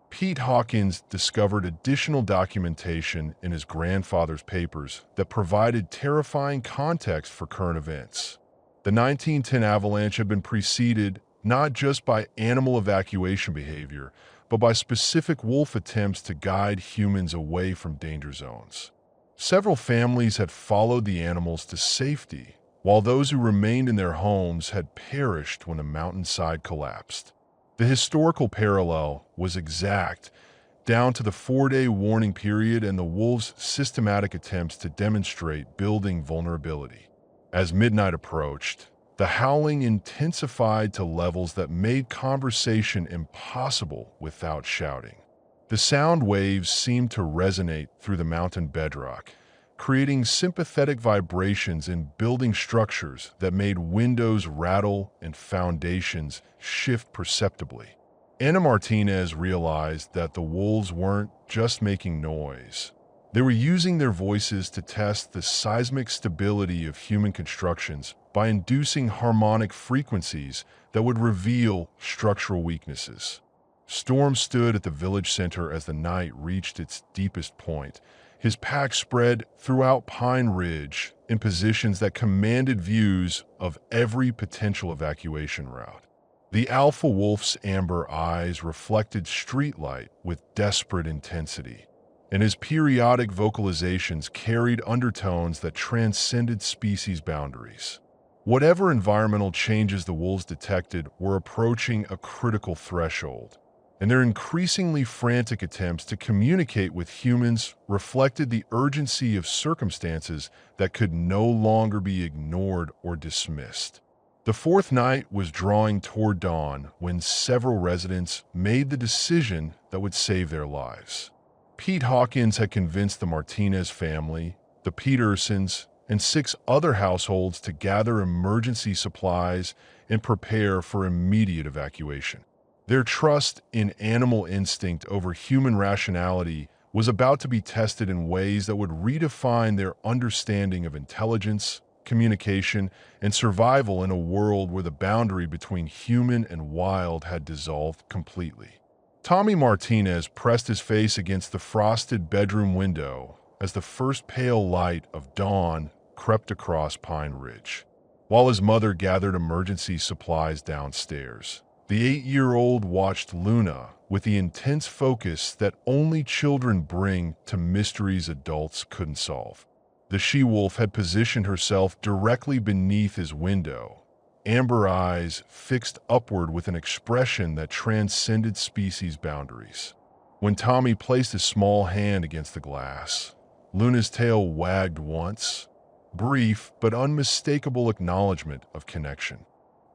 Pete Hawkins discovered additional documentation in his grandfather's papers that provided terrifying context for current events. The 1910 avalanche had been preceded not just by animal evacuation behavior, but by specific wolf attempts to guide humans away from danger zones. Several families had followed the animals to safety, while those who remained in their homes had perished when the mountainside collapsed. The historical parallel was exact, down to the 4-day warning period and the wolves' systematic attempts to demonstrate building vulnerability. As midnight approached, the howling intensified to levels that made conversation impossible without shouting. The sound waves seemed to resonate through the mountain bedrock, creating sympathetic vibrations in building structures that made windows rattle and foundations shift perceptibly. Anna Martinez realized that the wolves weren't just making noise. They were using their voices to test the seismic stability of human constructions by inducing harmonic frequencies that would reveal structural weaknesses. Storm stood at the village center as the night reached its deepest point. His pack spread throughout Pine Ridge in positions that commanded views of every potential evacuation route. The alpha wolf's amber eyes reflected streetlight with desperate intensity, and his periodic vocalizations carried undertones that transcended species boundaries. Whatever environmental changes the wolves detected were approaching a critical threshold, and their increasingly frantic attempts to communicate with humans reflected the urgency of circumstances that could no longer be ignored or dismissed. The 4th night was drawing toward dawn when several residents made the decision that would save their lives. Pete Hawkins had convinced the Martinez family, the Petersons, and 6 other households to gather emergency supplies and prepare for immediate evacuation. Their trust in animal instinct over human rationality was about to be tested in ways that would redefine their understanding of intelligence, communication, and survival in a world where the boundary between human and wild had dissolved completely. Tommy Martinez pressed his face against the frosted bedroom window as the first pale light of dawn crept across Pine Ridge, while his mother gathered emergency supplies downstairs. The 8-year-old watched Luna with the intense focus that only children bring to mysteries adults couldn't solve. The she-wolf had positioned herself directly beneath his window, amber eyes fixed upward with an expression that transcended species boundaries. When Tommy placed his small hand against the glass, Luna's tail wagged once, brief but unmistakable acknowledgement of connection.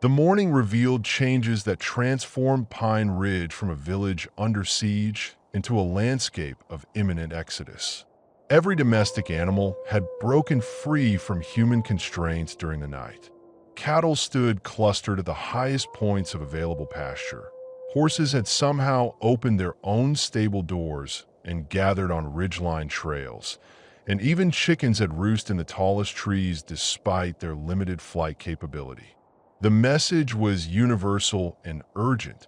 The morning revealed changes that transformed Pine Ridge from a village under siege into a landscape of imminent exodus. Every domestic animal had broken free from human constraints during the night. Cattle stood clustered at the highest points of available pasture. Horses had somehow opened their own stable doors and gathered on ridgeline trails, and even chickens had roosted in the tallest trees despite their limited flight capability. The message was universal and urgent.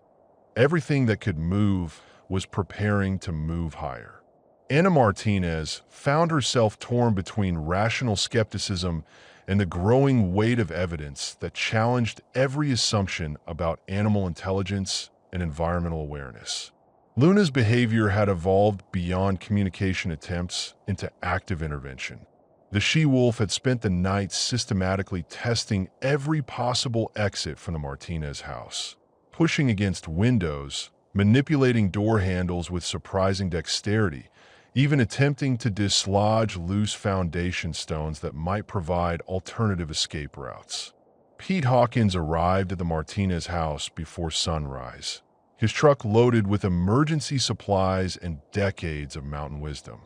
Everything that could move was preparing to move higher. Anna Martinez found herself torn between rational skepticism and the growing weight of evidence that challenged every assumption about animal intelligence and environmental awareness. Luna's behavior had evolved beyond communication attempts into active intervention. The she-wolf had spent the night systematically testing every possible exit from the Martinez house, pushing against windows, manipulating door handles with surprising dexterity, even attempting to dislodge loose foundation stones that might provide alternative escape routes. Pete Hawkins arrived at the Martinez house before sunrise, his truck loaded with emergency supplies and decades of mountain wisdom.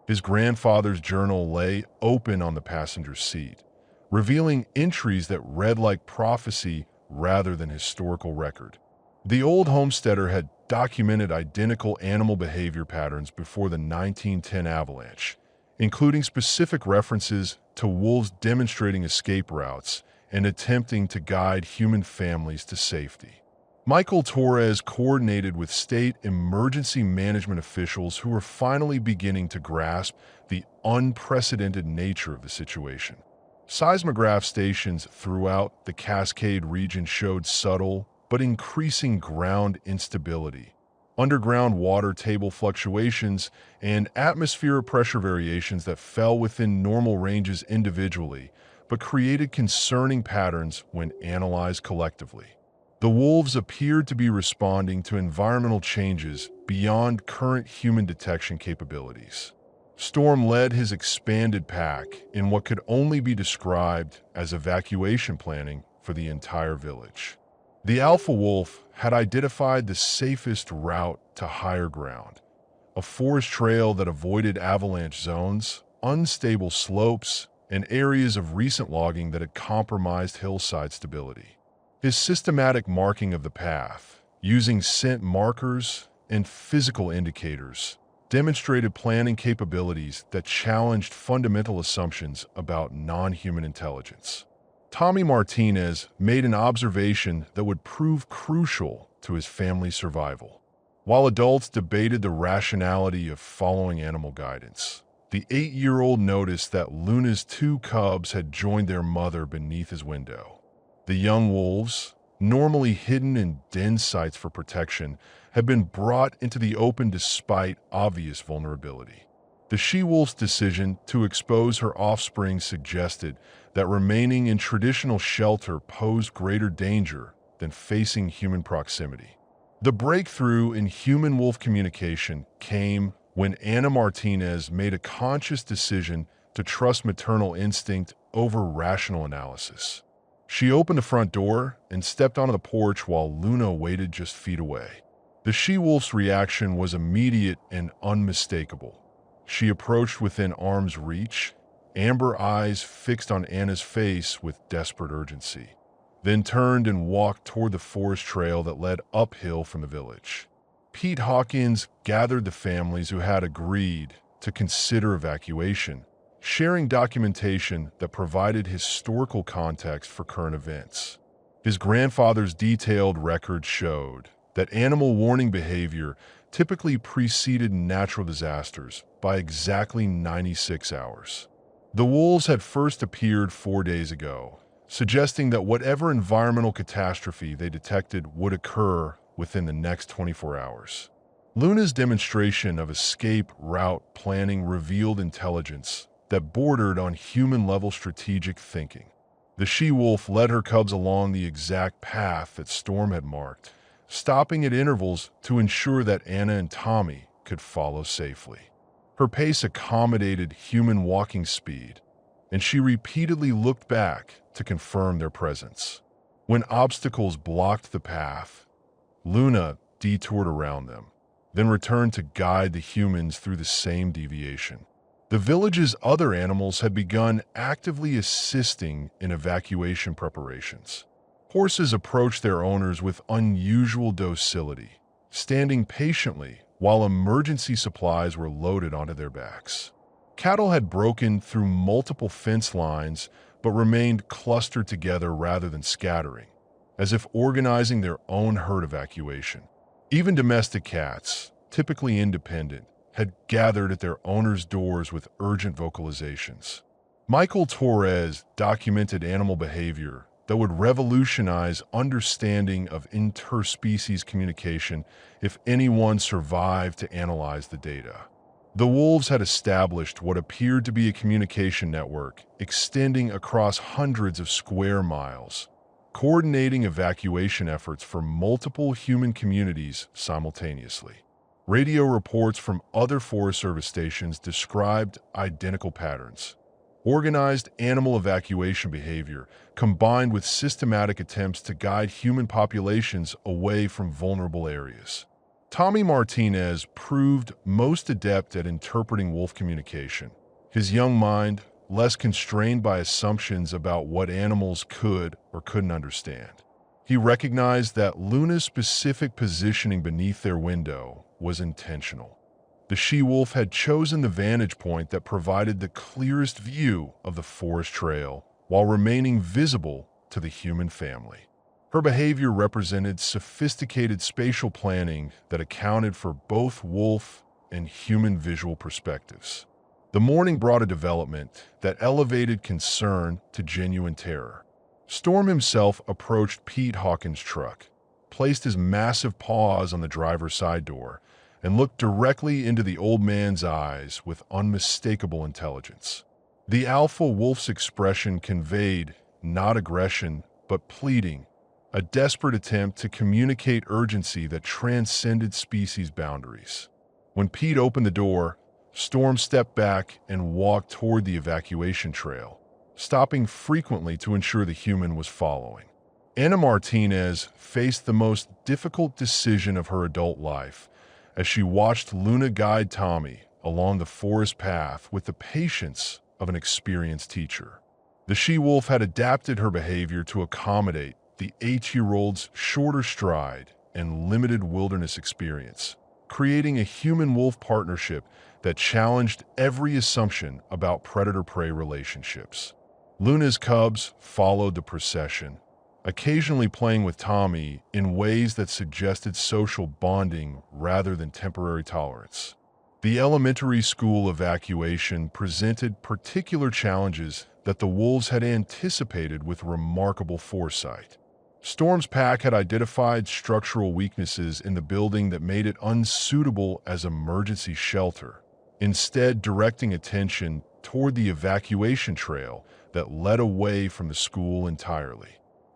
His grandfather's journal lay open on the passenger seat, revealing entries that read like prophecy rather than historical record. The old homesteader had documented identical animal behavior patterns before the 1910 avalanche, including specific references to wolves demonstrating escape routes and attempting to guide human families to safety. Michael Torres coordinated with state emergency management officials who were finally beginning to grasp the unprecedented nature of the situation. Seismograph stations throughout the Cascade region showed subtle but increasing ground instability, underground water table fluctuations, and atmospheric pressure variations that fell within normal ranges individually, but created concerning patterns when analyzed collectively. The wolves appeared to be responding to environmental changes beyond current human detection capabilities. Storm led his expanded pack in what could only be described as evacuation planning for the entire village. The alpha wolf had identified the safest route to higher ground, a forest trail that avoided avalanche zones, unstable slopes, and areas of recent logging that had compromised hillside stability. His systematic marking of the path, using scent markers and physical indicators, demonstrated planning capabilities that challenged fundamental assumptions about non-human intelligence. Tommy Martinez made an observation that would prove crucial to his family's survival. While adults debated the rationality of following animal guidance, the 8-year-old noticed that Luna's 2 cubs had joined their mother beneath his window. The young wolves, normally hidden in den sites for protection, had been brought into the open despite obvious vulnerability. The she-wolf's decision to expose her offspring suggested that remaining in traditional shelter posed greater danger than facing human proximity. The breakthrough in human-wolf communication came when Anna Martinez made a conscious decision to trust maternal instinct over rational analysis. She opened the front door and stepped onto the porch while Luna waited just feet away. The she-wolf's reaction was immediate and unmistakable. She approached within arm's reach, amber eyes fixed on Anna's face with desperate urgency, then turned and walked toward the forest trail that led uphill from the village. Pete Hawkins gathered the families who had agreed to consider evacuation, sharing documentation that provided historical context for current events. His grandfather's detailed record showed that animal warning behavior typically preceded natural disasters by exactly 96 hours. The wolves had first appeared 4 days ago, suggesting that whatever environmental catastrophe they detected would occur within the next 24 hours. Luna's demonstration of escape route planning revealed intelligence that bordered on human-level strategic thinking. The she-wolf led her cubs along the exact path that Storm had marked, stopping at intervals to ensure that Anna and Tommy could follow safely. Her pace accommodated human walking speed, and she repeatedly looked back to confirm their presence. When obstacles blocked the path, Luna detoured around them, then returned to guide the humans through the same deviation. The village's other animals had begun actively assisting in evacuation preparations. Horses approached their owners with unusual docility, standing patiently while emergency supplies were loaded onto their backs. Cattle had broken through multiple fence lines but remained clustered together rather than scattering, as if organizing their own herd evacuation. Even domestic cats, typically independent, had gathered at their owners' doors with urgent vocalizations. Michael Torres documented animal behavior that would revolutionize understanding of interspecies communication if anyone survived to analyze the data. The wolves had established what appeared to be a communication network extending across hundreds of square miles, coordinating evacuation efforts for multiple human communities simultaneously. Radio reports from other Forest Service stations described identical patterns. Organized animal evacuation behavior combined with systematic attempts to guide human populations away from vulnerable areas. Tommy Martinez proved most adept at interpreting wolf communication, his young mind less constrained by assumptions about what animals could or couldn't understand. He recognized that Luna's specific positioning beneath their window was intentional. The she-wolf had chosen the vantage point that provided the clearest view of the forest trail while remaining visible to the human family. Her behavior represented sophisticated spatial planning that accounted for both wolf and human visual perspectives. The morning brought a development that elevated concern to genuine terror. Storm himself approached Pete Hawkins' truck, placed his massive paws on the driver's side door, and looked directly into the old man's eyes with unmistakable intelligence. The alpha wolf's expression conveyed not aggression, but pleading, a desperate attempt to communicate urgency that transcended species boundaries. When Pete opened the door, Storm stepped back and walked toward the evacuation trail, stopping frequently to ensure the human was following. Anna Martinez faced the most difficult decision of her adult life as she watched Luna guide Tommy along the forest path with the patience of an experienced teacher. The she-wolf had adapted her behavior to accommodate the 8-year-old's shorter stride and limited wilderness experience, creating a human-wolf partnership that challenged every assumption about predator-prey relationships. Luna's cubs followed the procession, occasionally playing with Tommy in ways that suggested social bonding rather than temporary tolerance. The elementary school evacuation presented particular challenges that the wolves had anticipated with remarkable foresight. Storm's pack had identified structural weaknesses in the building that made it unsuitable as emergency shelter, instead directing attention toward the evacuation trail that led away from the school entirely.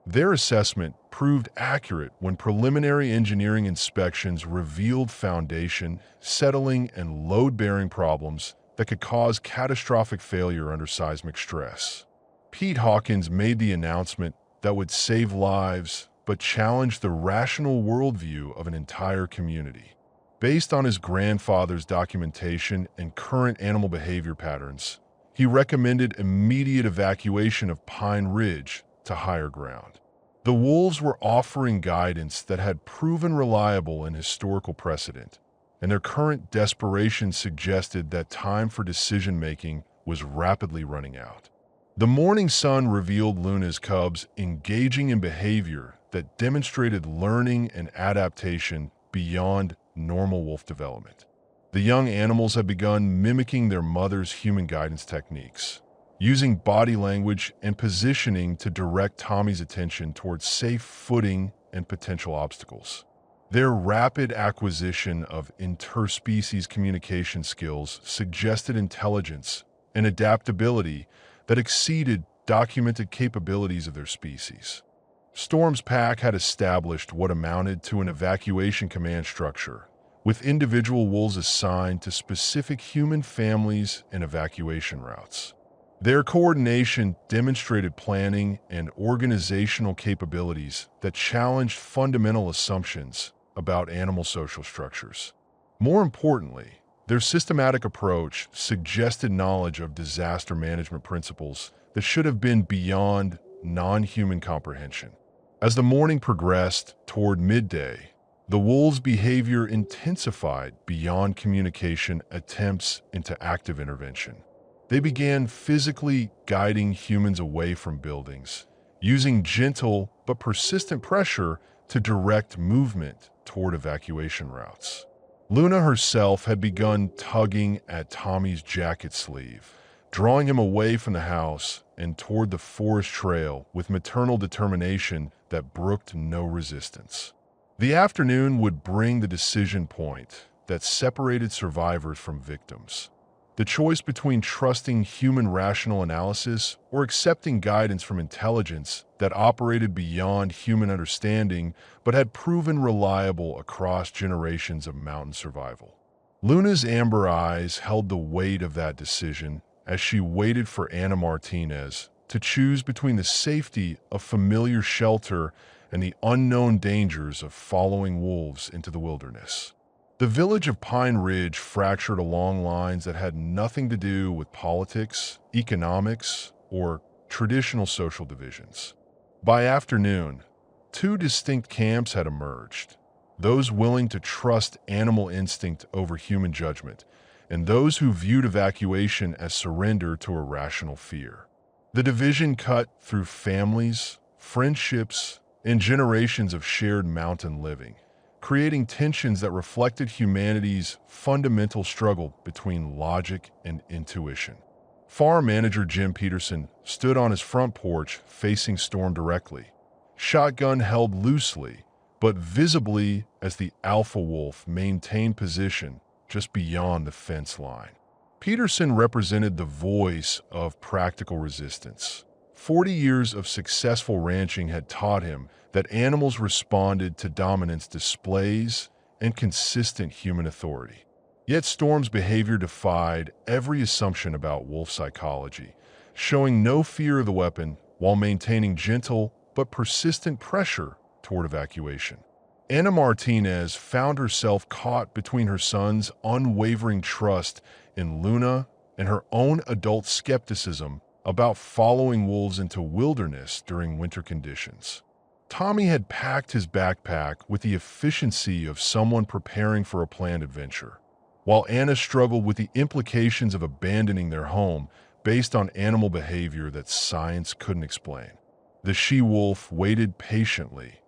Their assessment proved accurate when preliminary engineering inspections revealed foundation, settling, and load-bearing problems that could cause catastrophic failure under seismic stress. Pete Hawkins made the announcement that would save lives but challenge the rational worldview of an entire community. Based on his grandfather's documentation and current animal behavior patterns, he recommended immediate evacuation of Pine Ridge to higher ground. The wolves were offering guidance that had proven reliable in historical precedent, and their current desperation suggested that time for decision-making was rapidly running out. The morning sun revealed Luna's cubs engaging in behavior that demonstrated learning and adaptation beyond normal wolf development. The young animals had begun mimicking their mother's human guidance techniques, using body language and positioning to direct Tommy's attention towards safe footing and potential obstacles. Their rapid acquisition of interspecies communication skills suggested intelligence and adaptability that exceeded documented capabilities of their species. Storm's pack had established what amounted to an evacuation command structure, with individual wolves assigned to specific human families and evacuation routes. Their coordination demonstrated planning and organizational capabilities that challenged fundamental assumptions about animal social structures. More importantly, their systematic approach suggested knowledge of disaster management principles that should have been beyond non-human comprehension. As the morning progressed toward midday, the wolves' behavior intensified beyond communication attempts into active intervention. They began physically guiding humans away from buildings, using gentle but persistent pressure to direct movement toward evacuation routes. Luna herself had begun tugging at Tommy's jacket sleeve, drawing him away from the house and toward the forest trail with maternal determination that brooked no resistance. The afternoon would bring the decision point that separated survivors from victims. The choice between trusting human rational analysis or accepting guidance from intelligence that operated beyond human understanding but had proven reliable across generations of mountain survival. Luna's amber eyes held the weight of that decision as she waited for Ana Martinez to choose between the safety of familiar shelter and the unknown dangers of following wolves into the wilderness. The village of Pine Ridge fractured along lines that had nothing to do with politics, economics, or traditional social divisions. By afternoon, two distinct camps had emerged: those willing to trust animal instinct over human judgment, and those who viewed evacuation as surrender to irrational fear. The division cut through families, friendships, and generations of shared mountain living, creating tensions that reflected humanity's fundamental struggle between logic and intuition. Farm manager Jim Peterson stood on his front porch facing storm directly, shotgun held loosely, but visibly as the alpha wolf maintained position just beyond the fence line. Peterson represented the voice of practical resistance. 40 years of successful ranching had taught him that animals responded to dominance displays and consistent human authority. Yet Storm's behavior defied every assumption about wolf psychology, showing no fear of the weapon while maintaining gentle but persistent pressure toward evacuation. Ana Martinez found herself caught between her son's unwavering trust in Luna and her own adult skepticism about following wolves into wilderness during winter conditions. Tommy had packed his backpack with the efficiency of someone preparing for a planned adventure, while Anna struggled with the implications of abandoning their home based on animal behavior that science couldn't explain. The she-wolf waited patiently,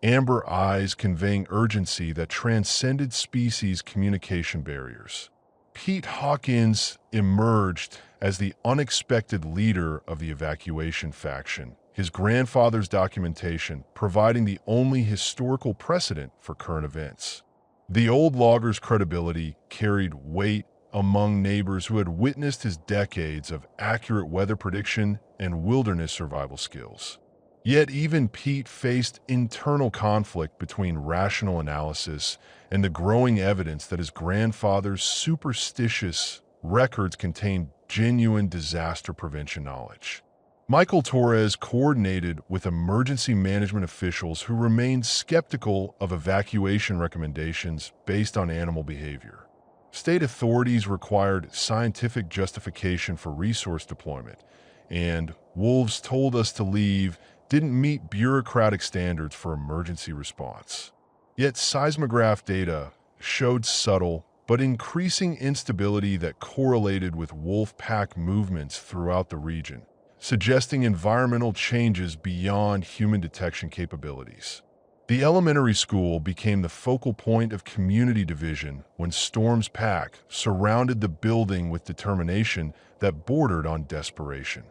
amber eyes conveying urgency that transcended species communication barriers. Pete Hawkins emerged as the unexpected leader of the evacuation faction, his grandfather's documentation providing the only historical precedent for current events. The old logger's credibility carried weight among neighbors who had witnessed his decades of accurate weather prediction and wilderness survival skills. Yet even Pete faced internal conflict between rational analysis and the growing evidence that his grandfather's superstitious records contained genuine disaster prevention knowledge. Michael Torres coordinated with emergency management officials who remained skeptical of evacuation recommendations based on animal behavior. State authorities required scientific justification for resource deployment, and wolves told us to leave didn't meet bureaucratic standards for emergency response. Yet seismograph data showed subtle but increasing instability that correlated with wolf pack movements throughout the region, suggesting environmental changes beyond human detection capabilities. The elementary school became the focal point of community division when Storm's pack surrounded the building with determination that bordered on desperation.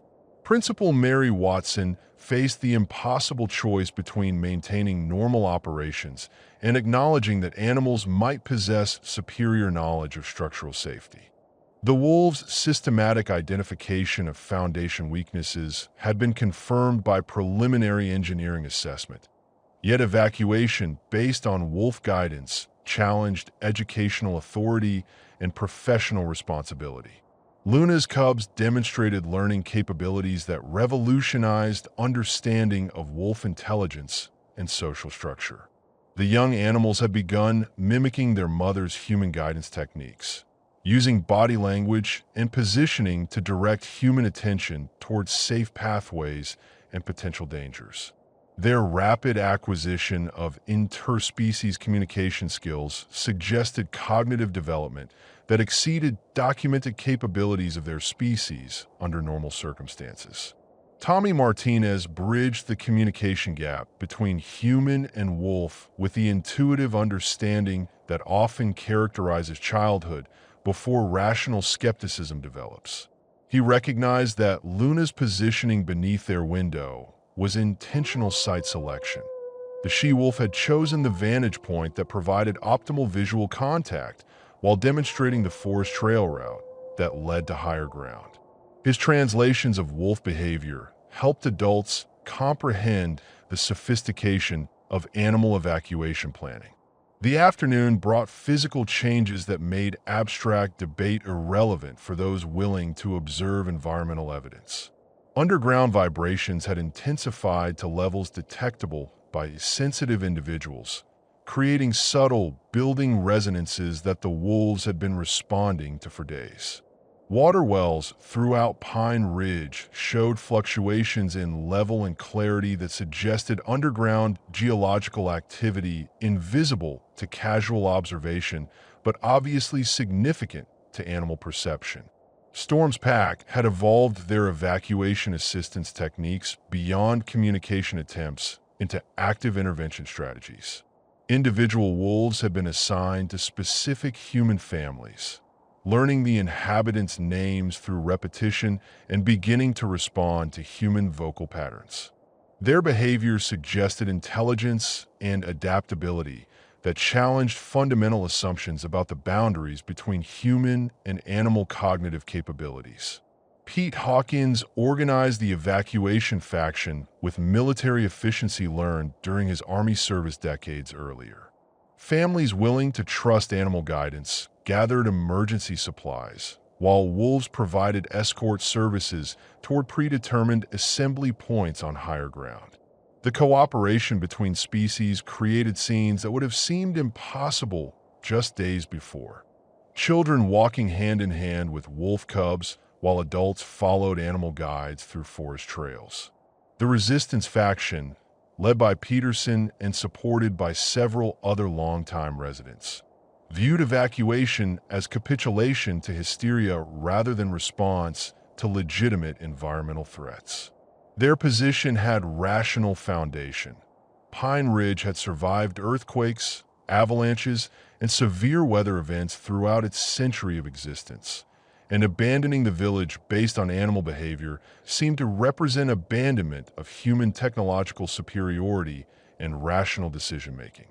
Principal Mary Watson faced the impossible choice between maintaining normal operations and acknowledging that animals might possess superior knowledge of structural safety. The wolves' systematic identification of foundation weaknesses had been confirmed by preliminary engineering assessment. Yet evacuation based on wolf guidance challenged educational authority and professional responsibility. Luna's cubs demonstrated learning capabilities that revolutionized understanding of wolf intelligence and social structure. The young animals had begun mimicking their mother's human guidance techniques, using body language and positioning to direct human attention towards safe pathways and potential dangers. Their rapid acquisition of interspecies communication skills suggested cognitive development that exceeded documented capabilities of their species under normal circumstances. Tommy Martinez bridged the communication gap between human and wolf with the intuitive understanding that often characterizes childhood before rational skepticism develops. He recognized that Luna's positioning beneath their window was intentional site selection. The she-wolf had chosen the vantage point that provided optimal visual contact while demonstrating the forest trail route that led to higher ground. His translations of wolf behavior helped adults comprehend the sophistication of animal evacuation planning. The afternoon brought physical changes that made abstract debate irrelevant for those willing to observe environmental evidence. Underground vibrations had intensified to levels detectable by sensitive individuals, creating subtle, building resonances that the wolves had been responding to for days. Water wells throughout Pine Ridge showed fluctuations in level and clarity that suggested underground geological activity invisible to casual observation, but obviously significant to animal perception. Storm's pack had evolved their evacuation assistance techniques beyond communication attempts into active intervention strategies. Individual wolves had been assigned to specific human families, learning the inhabitants' names through repetition and beginning to respond to human vocal patterns. Their behavior suggested intelligence and adaptability that challenged fundamental assumptions about the boundaries between human and animal cognitive capabilities. Pete Hawkins organized the evacuation faction with military efficiency learned during his Army service decades earlier. Families willing to trust animal guidance gathered emergency supplies, while wolves provided escort services toward predetermined assembly points on higher ground. The cooperation between species created scenes that would have seemed impossible just days before. Children walking hand in hand with wolf cubs, while adults followed animal guides through forest trails. The resistance faction, led by Peterson and supported by several other longtime residents, viewed evacuation as capitulation to hysteria rather than response to legitimate environmental threats. Their position had rational foundation. Pine Ridge had survived earthquakes, avalanches, and severe weather events throughout its century of existence, and abandoning the village based on animal behavior seemed to represent abandonment of human technological superiority and rational decision-making.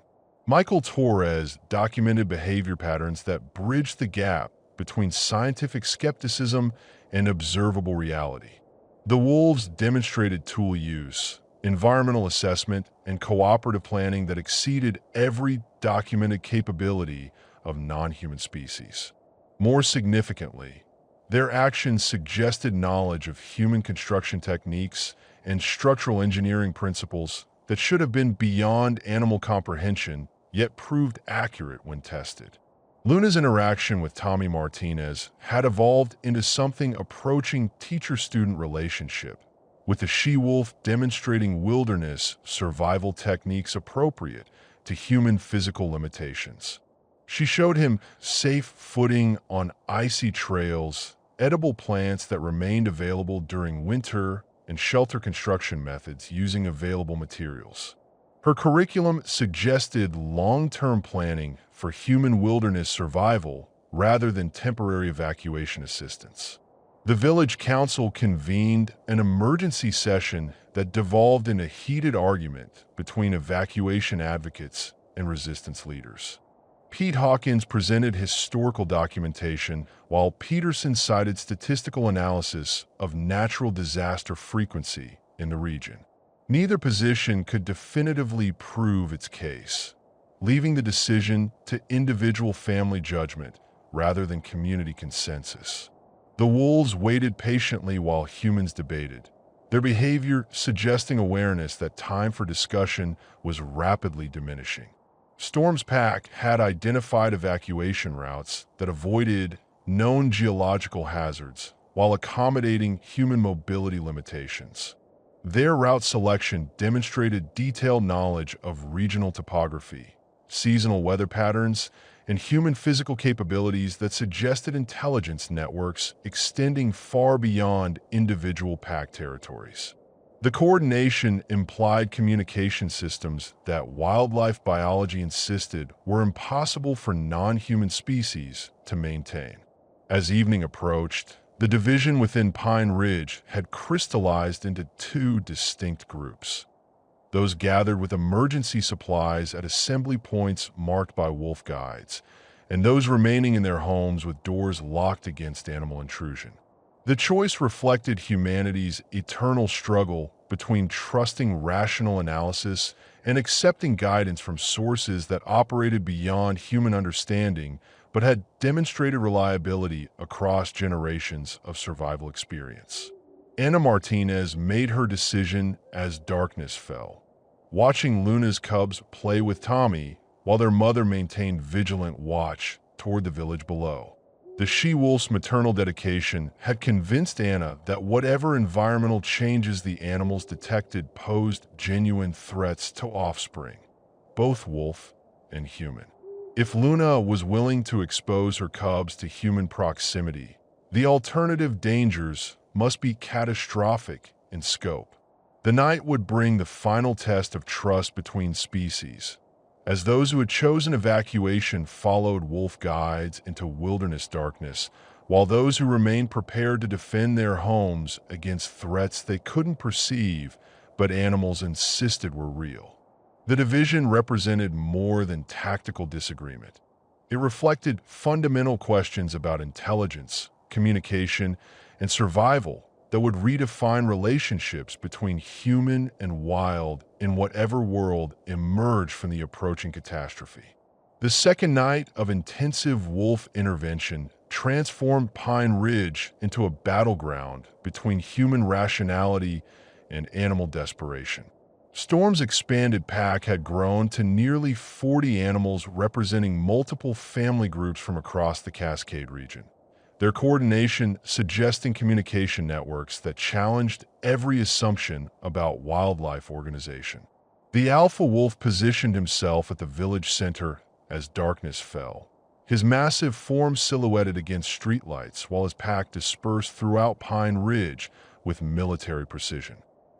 Michael Torres documented behavior patterns that bridged the gap between scientific skepticism and observable reality. The wolves demonstrated tool use, environmental assessment, and cooperative planning that exceeded every documented capability of non-human species. More significantly, their actions suggested knowledge of human construction techniques and structural engineering principles that should have been beyond animal comprehension, yet proved accurate when tested. Luna's interaction with Tommy Martinez had evolved into something approaching teacher-student relationship, with the she-wolf demonstrating wilderness survival techniques appropriate to human physical limitations. She showed him safe footing on icy trails, edible plants that remained available during winter, and shelter construction methods using available materials. Her curriculum suggested long-term planning for human wilderness survival rather than temporary evacuation assistance. The village council convened an emergency session that devolved in a heated argument between evacuation advocates and resistance leaders. Pete Hawkins presented historical documentation, while Peterson cited statistical analysis of natural disaster frequency in the region. Neither position could definitively prove its case, leaving the decision to individual family judgment rather than community consensus. The wolves waited patiently while humans debated, their behavior suggesting awareness that time for discussion was rapidly diminishing. Storm's pack had identified evacuation routes that avoided known geological hazards while accommodating human mobility limitations. Their route selection demonstrated detailed knowledge of regional topography, seasonal weather patterns, and human physical capabilities that suggested intelligence networks extending far beyond individual pack territories. The coordination implied communication systems that wildlife biology insisted were impossible for non-human species to maintain. As evening approached, the division within Pine Ridge had crystallized into two distinct groups. Those gathered with emergency supplies at assembly points marked by wolf guides, and those remaining in their homes with doors locked against animal intrusion. The choice reflected humanity's eternal struggle between trusting rational analysis and accepting guidance from sources that operated beyond human understanding but had demonstrated reliability across generations of survival experience. Anna Martinez made her decision as darkness fell, watching Luna's cubs play with Tommy while their mother maintained vigilant watch toward the village below. The she-wolf's maternal dedication had convinced Anna that whatever environmental changes the animals detected posed genuine threats to offspring, both wolf and human. If Luna was willing to expose her cubs to human proximity, the alternative dangers must be catastrophic in scope. The night would bring the final test of trust between species, as those who had chosen evacuation followed wolf guides into wilderness darkness, while those who remained prepared to defend their homes against threats they couldn't perceive but animals insisted were real. The division represented more than tactical disagreement. It reflected fundamental questions about intelligence, communication, and survival that would redefine relationships between human and wild in whatever world emerged from the approaching catastrophe. The second night of intensive wolf intervention transformed Pine Ridge into a battleground between human rationality and animal desperation. Storm's expanded pack had grown to nearly 40 animals representing multiple family groups from across the Cascade region. Their coordination suggesting communication networks that challenged every assumption about wildlife organization. The alpha wolf positioned himself at the village center as darkness fell, his massive form silhouetted against streetlights while his pack dispersed throughout Pine Ridge with military precision.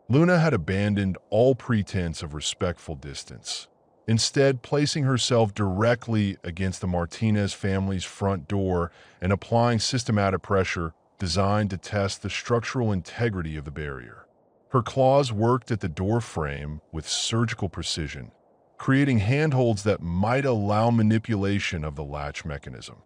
Luna had abandoned all pretense of respectful distance, instead placing herself directly against the Martinez family's front door and applying systematic pressure designed to test the structural integrity of the barrier. Her claws worked at the door frame with surgical precision, creating handholds that might allow manipulation of the latch mechanism.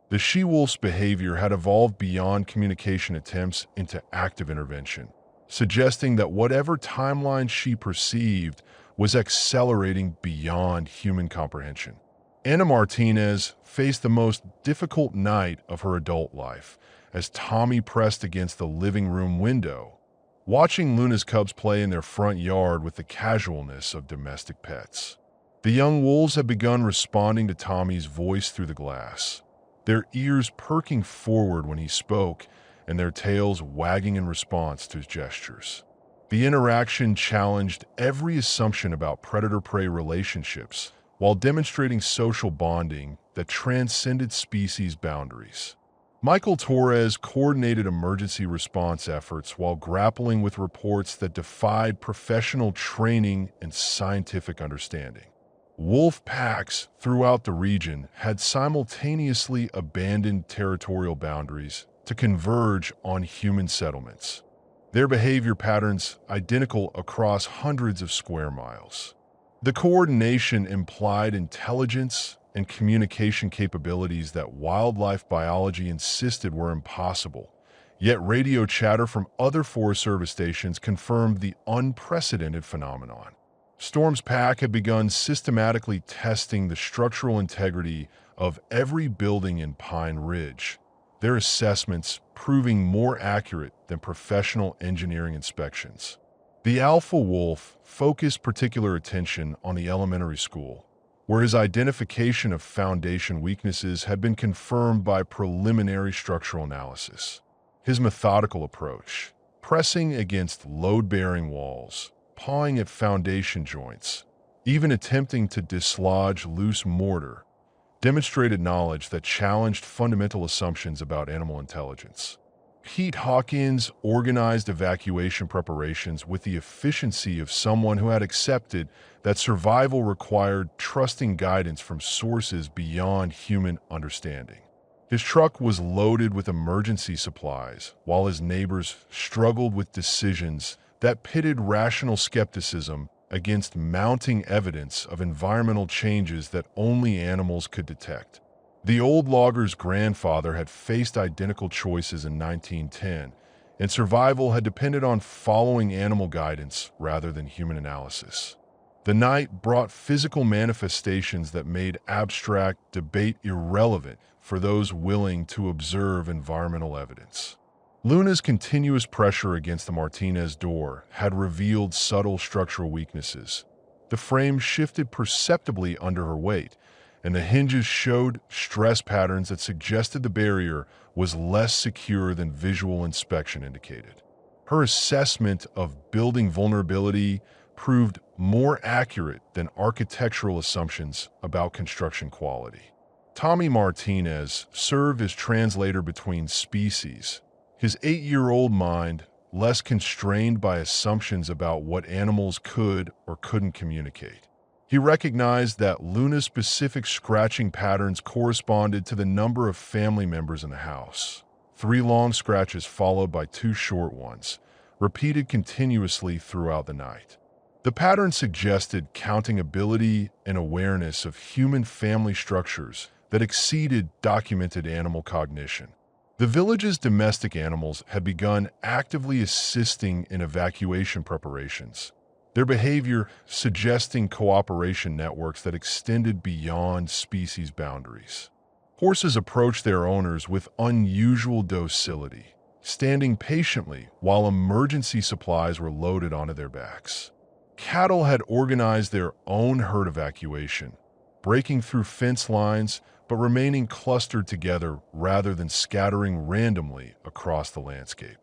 The she-wolf's behavior had evolved beyond communication attempts into active intervention, suggesting that whatever timeline she perceived was accelerating beyond human comprehension. Anna Martinez faced the most difficult night of her adult life as Tommy pressed against the living room window, watching Luna's cubs play in their front yard with the casualness of domestic pets. The young wolves had begun responding to Tommy's voice through the glass, their ears perking forward when he spoke and their tails wagging in response to his gestures. The interaction challenged every assumption about predator-prey relationships while demonstrating social bonding that transcended species boundaries. Michael Torres coordinated emergency response efforts while grappling with reports that defied professional training and scientific understanding. Wolf packs throughout the region had simultaneously abandoned territorial boundaries to converge on human settlements, their behavior patterns identical across hundreds of square miles. The coordination implied intelligence and communication capabilities that wildlife biology insisted were impossible, yet radio chatter from other Forest Service stations confirmed the unprecedented phenomenon. Storm's pack had begun systematically testing the structural integrity of every building in Pine Ridge, their assessments proving more accurate than professional engineering inspections. The alpha wolf focused particular attention on the elementary school, where his identification of foundation weaknesses had been confirmed by preliminary structural analysis. His methodical approach, pressing against load-bearing walls, pawing at foundation joints, even attempting to dislodge loose mortar, demonstrated knowledge that challenged fundamental assumptions about animal intelligence. Pete Hawkins organized evacuation preparations with the efficiency of someone who had accepted that survival required trusting guidance from sources beyond human understanding. His truck was loaded with emergency supplies, while his neighbors struggled with decisions that pitted rational skepticism against mounting evidence of environmental changes that only animals could detect. The old logger's grandfather had faced identical choices in 1910, and survival had depended on following animal guidance rather than human analysis. The night brought physical manifestations that made abstract debate irrelevant for those willing to observe environmental evidence. Luna's continuous pressure against the Martinez door had revealed subtle structural weaknesses. The frame shifted perceptibly under her weight, and the hinges showed stress patterns that suggested the barrier was less secure than visual inspection indicated. Her assessment of building vulnerability proved more accurate than architectural assumptions about construction quality. Tommy Martinez served as translator between species, his 8-year-old mind less constrained by assumptions about what animals could or couldn't communicate. He recognized that Luna's specific scratching patterns corresponded to the number of family members in the house. 3 long scratches followed by 2 short ones, repeated continuously throughout the night. The pattern suggested counting ability and awareness of human family structures that exceeded documented animal cognition. The village's domestic animals had begun actively assisting in evacuation preparations, their behavior suggesting cooperation networks that extended beyond species boundaries. Horses approached their owners with unusual docility, standing patiently while emergency supplies were loaded onto their backs. Cattle had organized their own herd evacuation, breaking through fence lines but remaining clustered together rather than scattering randomly across the landscape.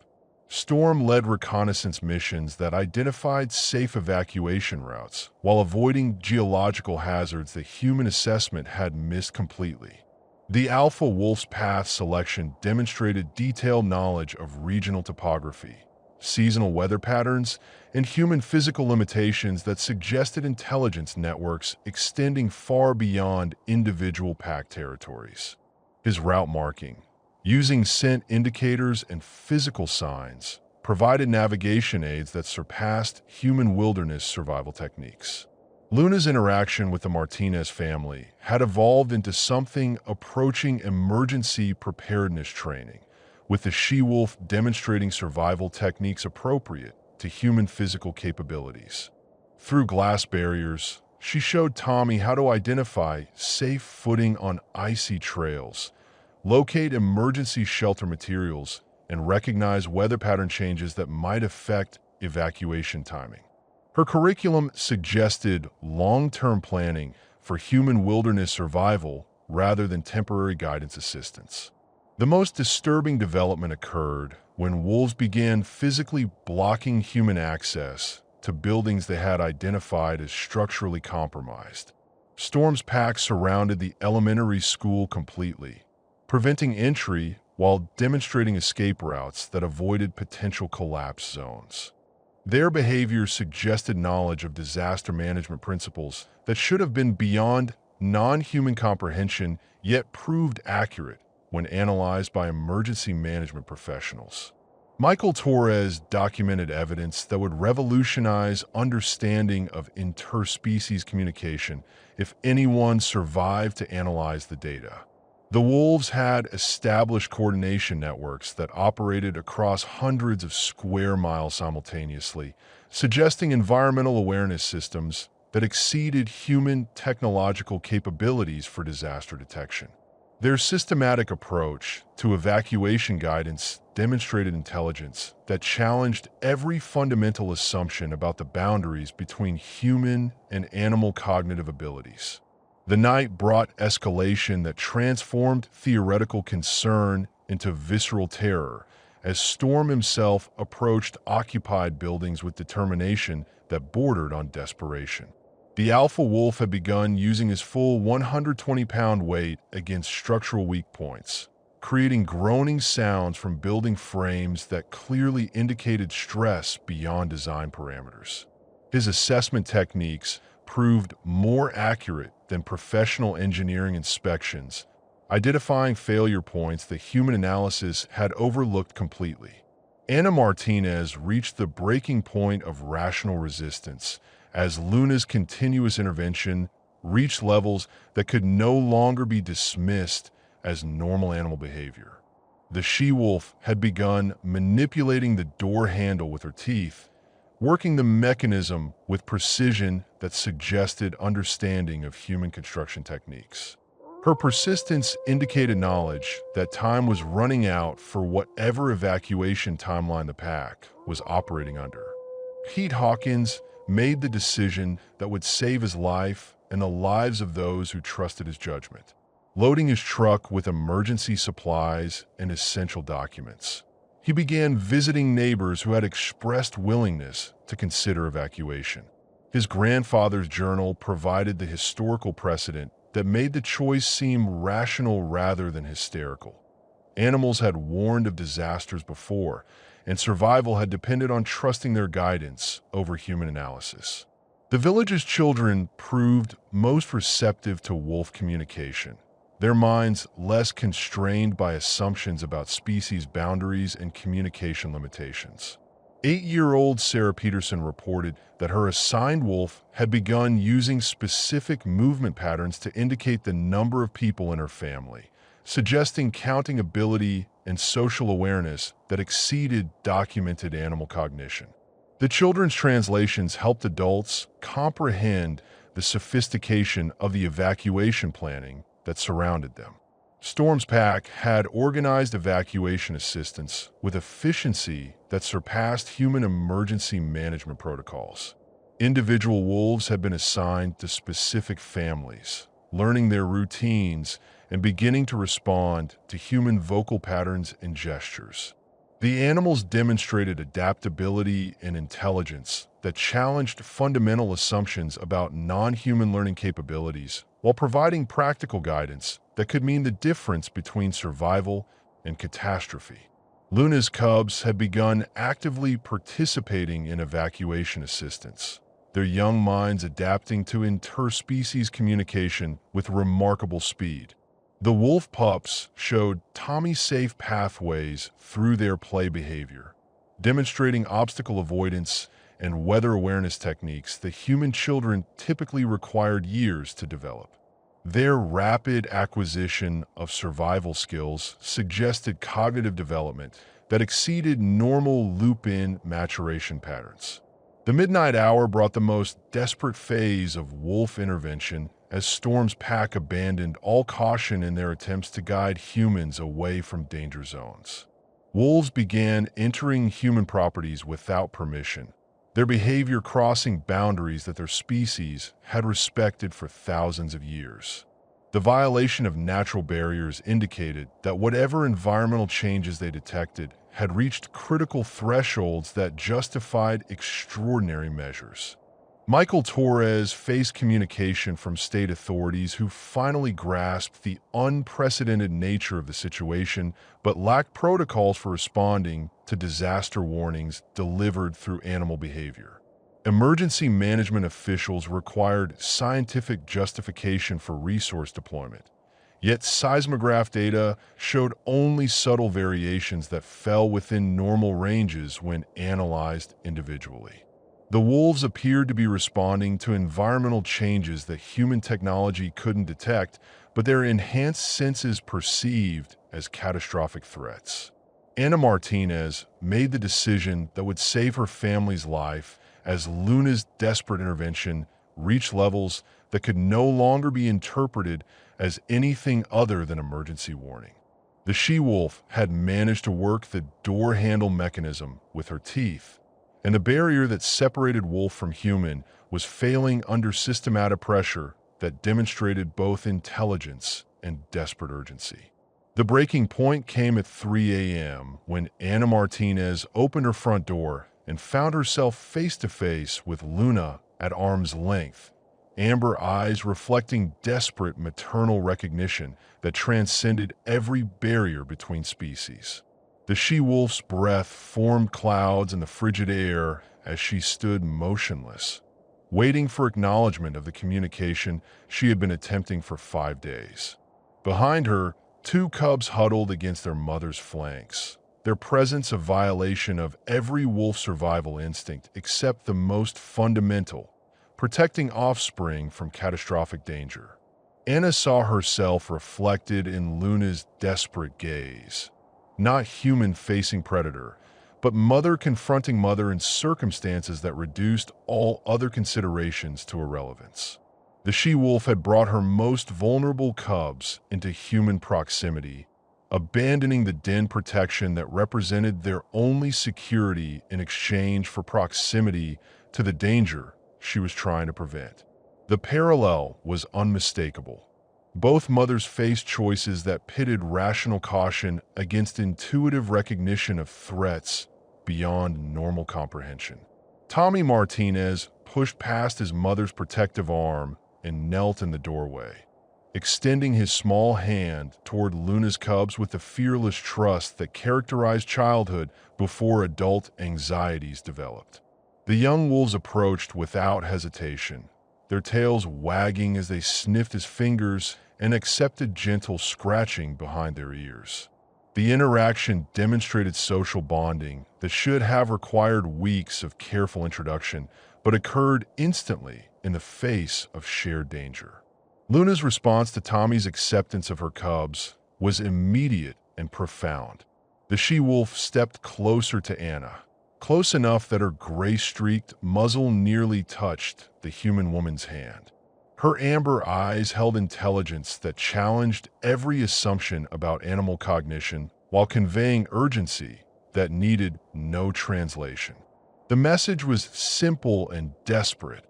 Storm led reconnaissance missions that identified safe evacuation routes while avoiding geological hazards that human assessment had missed completely. The Alpha Wolf's path selection demonstrated detailed knowledge of regional topography, seasonal weather patterns, and human physical limitations that suggested intelligence networks extending far beyond individual pack territories. His route marking, using scent indicators and physical signs, provided navigation aids that surpassed human wilderness survival techniques. Luna's interaction with the Martinez family had evolved into something approaching emergency preparedness training, with the she-wolf demonstrating survival techniques appropriate to human physical capabilities. Through glass barriers, she showed Tommy how to identify safe footing on icy trails, locate emergency shelter materials, and recognize weather pattern changes that might affect evacuation timing. Her curriculum suggested long-term planning for human wilderness survival rather than temporary guidance assistance. The most disturbing development occurred when wolves began physically blocking human access to buildings they had identified as structurally compromised. Storm's pack surrounded the elementary school completely, preventing entry while demonstrating escape routes that avoided potential collapse zones. Their behavior suggested knowledge of disaster management principles that should have been beyond non-human comprehension, yet proved accurate when analyzed by emergency management professionals. Michael Torres documented evidence that would revolutionize understanding of interspecies communication if anyone survived to analyze the data. The wolves had established coordination networks that operated across hundreds of square miles simultaneously, suggesting environmental awareness systems that exceeded human technological capabilities for disaster detection. Their systematic approach to evacuation guidance demonstrated intelligence that challenged every fundamental assumption about the boundaries between human and animal cognitive abilities. The night brought escalation that transformed theoretical concern into visceral terror as Storm himself approached occupied buildings with determination that bordered on desperation. The alpha wolf had begun using his full 120-pound weight against structural weak points, creating groaning sounds from building frames that clearly indicated stress beyond design parameters. His assessment techniques proved more accurate than professional engineering inspections, identifying failure points that human analysis had overlooked completely. Anna Martinez reached the breaking point of rational resistance as Luna's continuous intervention reached levels that could no longer be dismissed as normal animal behavior. The she-wolf had begun manipulating the door handle with her teeth, working the mechanism with precision that suggested understanding of human construction techniques. Her persistence indicated knowledge that time was running out for whatever evacuation timeline the pack was operating under. Pete Hawkins made the decision that would save his life and the lives of those who trusted his judgment, loading his truck with emergency supplies and essential documents. He began visiting neighbors who had expressed willingness to consider evacuation. His grandfather's journal provided the historical precedent that made the choice seem rational rather than hysterical. Animals had warned of disasters before, and survival had depended on trusting their guidance over human analysis. The village's children proved most receptive to wolf communication, their minds less constrained by assumptions about species boundaries and communication limitations. 8-year-old Sarah Peterson reported that her assigned wolf had begun using specific movement patterns to indicate the number of people in her family, suggesting counting ability and social awareness that exceeded documented animal cognition. The children's translations helped adults comprehend the sophistication of the evacuation planning that surrounded them. Storm's pack had organized evacuation assistance with efficiency that surpassed human emergency management protocols. Individual wolves had been assigned to specific families, learning their routines and beginning to respond to human vocal patterns and gestures. The animals demonstrated adaptability and intelligence that challenged fundamental assumptions about non-human learning capabilities while providing practical guidance that could mean the difference between survival and catastrophe. Luna's cubs had begun actively participating in evacuation assistance, their young minds adapting to interspecies communication with remarkable speed. The wolf pups showed Tommy-safe pathways through their play behavior, demonstrating obstacle avoidance and weather awareness techniques that human children typically required years to develop. Their rapid acquisition of survival skills suggested cognitive development that exceeded normal loop-in maturation patterns. The midnight hour brought the most desperate phase of wolf intervention as Storm's pack abandoned all caution in their attempts to guide humans away from danger zones. Wolves began entering human properties without permission, their behavior crossing boundaries that their species had respected for thousands of years. The violation of natural barriers indicated that whatever environmental changes they detected had reached critical thresholds that justified extraordinary measures. Michael Torres faced communication from state authorities who finally grasped the unprecedented nature of the situation but lacked protocols for responding to disaster warnings delivered through animal behavior. Emergency management officials required scientific justification for resource deployment, yet seismograph data showed only subtle variations that fell within normal ranges when analyzed individually. The wolves appeared to be responding to environmental changes that human technology couldn't detect, but their enhanced senses perceived as catastrophic threats. Anna Martinez made the decision that would save her family's life as Luna's desperate intervention reached levels that could no longer be interpreted as anything other than emergency warning. The she-wolf had managed to work the door handle mechanism with her teeth, and the barrier that separated wolf from human was failing under systematic pressure that demonstrated both intelligence and desperate urgency. The breaking point came at 3 a.m. when Anna Martinez opened her front door and found herself face-to-face with Luna at arm's length, amber eyes reflecting desperate maternal recognition that transcended every barrier between species. The she-wolf's breath formed clouds in the frigid air as she stood motionless, waiting for acknowledgement of the communication she had been attempting for 5 days. Behind her, 2 cubs huddled against their mother's flanks, their presence a violation of every wolf survival instinct except the most fundamental, protecting offspring from catastrophic danger. Anna saw herself reflected in Luna's desperate gaze. Not human-facing predator, but mother confronting mother in circumstances that reduced all other considerations to irrelevance. The she-wolf had brought her most vulnerable cubs into human proximity, abandoning the den protection that represented their only security in exchange for proximity to the danger she was trying to prevent. The parallel was unmistakable. Both mothers faced choices that pitted rational caution against intuitive recognition of threats beyond normal comprehension. Tommy Martinez pushed past his mother's protective arm and knelt in the doorway, extending his small hand toward Luna's cubs with the fearless trust that characterized childhood before adult anxieties developed. The young wolves approached without hesitation, their tails wagging as they sniffed his fingers and accepted gentle scratching behind their ears. The interaction demonstrated social bonding that should have required weeks of careful introduction, but occurred instantly in the face of shared danger. Luna's response to Tommy's acceptance of her cubs was immediate and profound. The she-wolf stepped closer to Anna, close enough that her gray-streaked muzzle nearly touched the human woman's hand. Her amber eyes held intelligence that challenged every assumption about animal cognition while conveying urgency that needed no translation. The message was simple and desperate.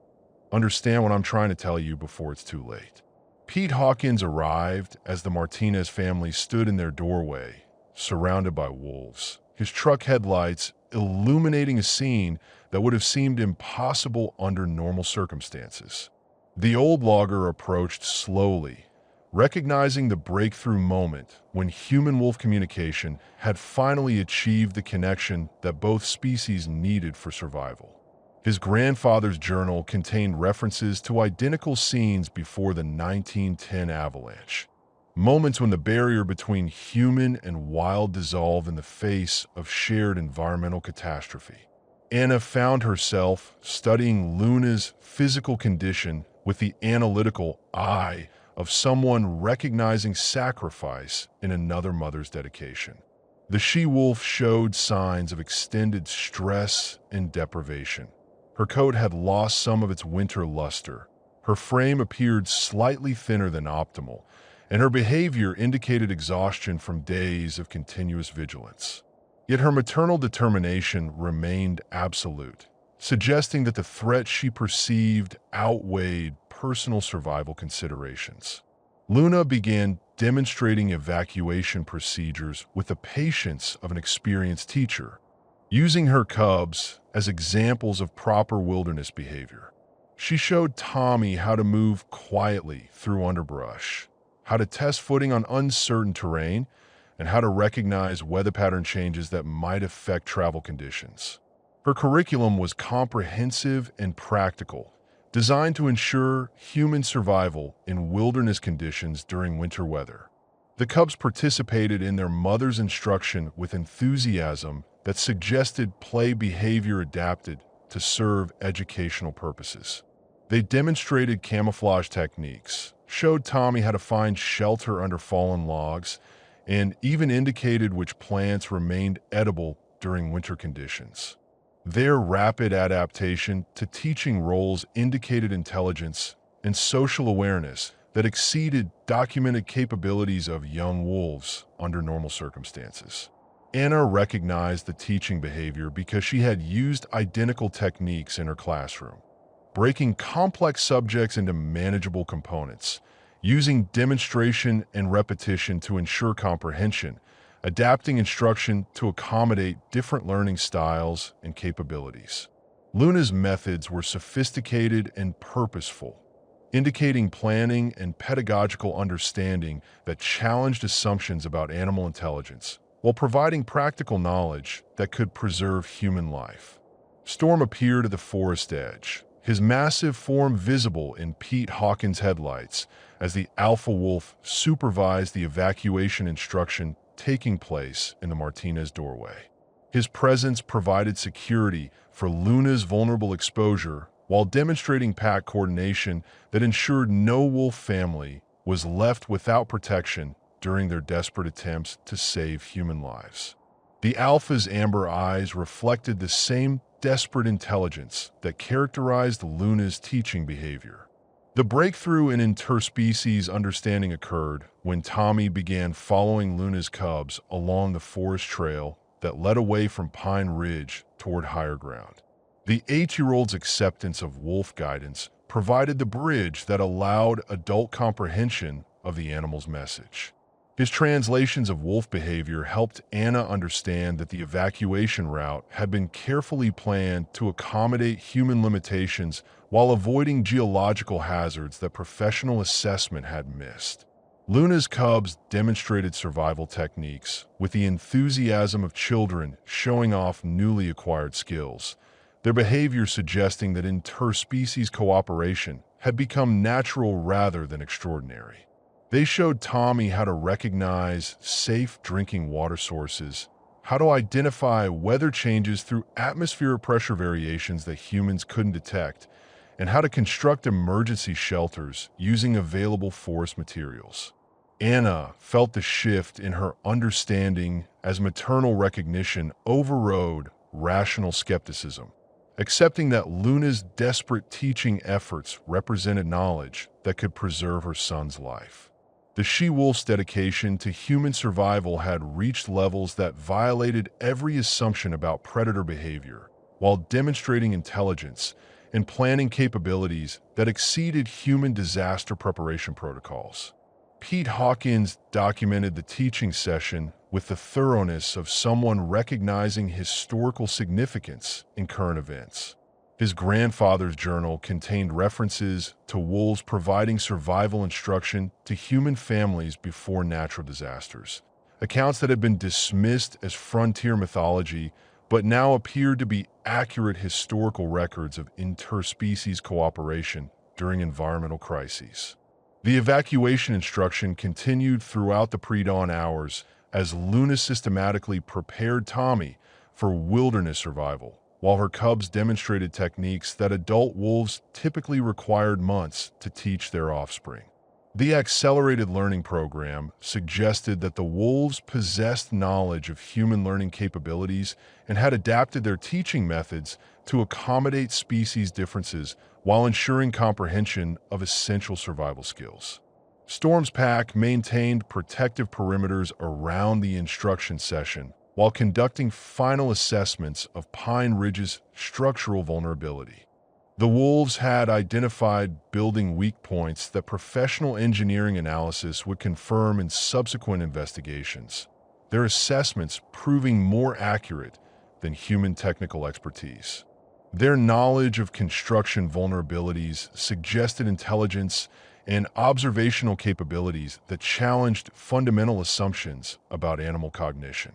Understand what I'm trying to tell you before it's too late. Pete Hawkins arrived as the Martinez family stood in their doorway, surrounded by wolves, his truck headlights illuminating a scene that would have seemed impossible under normal circumstances. The old logger approached slowly, recognizing the breakthrough moment when human-wolf communication had finally achieved the connection that both species needed for survival. His grandfather's journal contained references to identical scenes before the 1910 avalanche, moments when the barrier between human and wild dissolved in the face of shared environmental catastrophe. Anna found herself studying Luna's physical condition with the analytical eye of someone recognizing sacrifice in another mother's dedication. The she-wolf showed signs of extended stress and deprivation. Her coat had lost some of its winter luster. Her frame appeared slightly thinner than optimal, and her behavior indicated exhaustion from days of continuous vigilance. Yet her maternal determination remained absolute, suggesting that the threat she perceived outweighed personal survival considerations. Luna began demonstrating evacuation procedures with the patience of an experienced teacher, using her cubs as examples of proper wilderness behavior. She showed Tommy how to move quietly through underbrush, how to test footing on uncertain terrain, and how to recognize weather pattern changes that might affect travel conditions. Her curriculum was comprehensive and practical, designed to ensure human survival in wilderness conditions during winter weather. The cubs participated in their mother's instruction with enthusiasm that suggested play behavior adapted to serve educational purposes. They demonstrated camouflage techniques, showed Tommy how to find shelter under fallen logs, and even indicated which plants remained edible during winter conditions. Their rapid adaptation to teaching roles indicated intelligence and social awareness that exceeded documented capabilities of young wolves under normal circumstances. Anna recognized the teaching behavior because she had used identical techniques in her classroom, breaking complex subjects into manageable components, using demonstration and repetition to ensure comprehension, adapting instruction to accommodate different learning styles and capabilities. Luna's methods were sophisticated and purposeful, indicating planning and pedagogical understanding that challenged assumptions about animal intelligence, while providing practical knowledge that could preserve human life. Storm appeared at the forest edge, his massive form visible in Pete Hawkins' headlights as the alpha wolf supervised the evacuation instruction taking place in the Martinez doorway. His presence provided security for Luna's vulnerable exposure while demonstrating pack coordination that ensured no wolf family was left without protection during their desperate attempts to save human lives. The alpha's amber eyes reflected the same desperate intelligence that characterized Luna's teaching behavior. The breakthrough in interspecies understanding occurred when Tommy began following Luna's cubs along the forest trail that led away from Pine Ridge toward higher ground. The 8-year-old's acceptance of wolf guidance provided the bridge that allowed adult comprehension of the animal's message. His translations of wolf behavior helped Anna understand that the evacuation route had been carefully planned to accommodate human limitations while avoiding geological hazards that professional assessment had missed. Luna's cubs demonstrated survival techniques with the enthusiasm of children showing off newly acquired skills, their behavior suggesting that interspecies cooperation had become natural rather than extraordinary. They showed Tommy how to recognize safe drinking water sources, how to identify weather changes through atmospheric pressure variations that humans couldn't detect, and how to construct emergency shelters using available forest materials. Anna felt the shift in her understanding as maternal recognition overrode rational skepticism, accepting that Luna's desperate teaching efforts represented knowledge that could preserve her son's life. The she-wolf's dedication to human survival had reached levels that violated every assumption about predator behavior, while demonstrating intelligence and planning capabilities that exceeded human disaster preparation protocols. Pete Hawkins documented the teaching session with the thoroughness of someone recognizing historical significance in current events. His grandfather's journal contained references to wolves providing survival instruction to human families before natural disasters, accounts that had been dismissed as frontier mythology but now appeared to be accurate historical records of interspecies cooperation during environmental crises. The evacuation instruction continued throughout the pre-dawn hours as Luna systematically prepared Tommy for wilderness survival, while her cubs demonstrated techniques that adult wolves typically required months to teach their offspring. The accelerated learning program suggested that the wolves possessed knowledge of human learning capabilities and had adapted their teaching methods to accommodate species differences while ensuring comprehension of essential survival skills. Storm's pack maintained protective perimeters around the instruction session while conducting final assessments of Pine Ridge's structural vulnerability. The wolves had identified building weak points that professional engineering analysis would confirm in subsequent investigations, their assessments proving more accurate than human technical expertise. Their knowledge of construction vulnerabilities suggested intelligence and observational capabilities that challenged fundamental assumptions about animal cognition.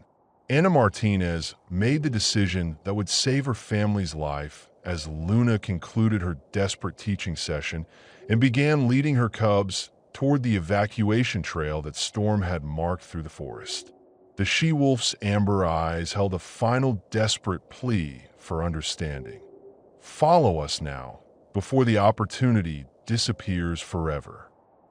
Anna Martinez made the decision that would save her family's life as Luna concluded her desperate teaching session and began leading her cubs toward the evacuation trail that Storm had marked through the forest. The she-wolf's amber eyes held a final desperate plea for understanding. "Follow us now," before the opportunity disappears forever.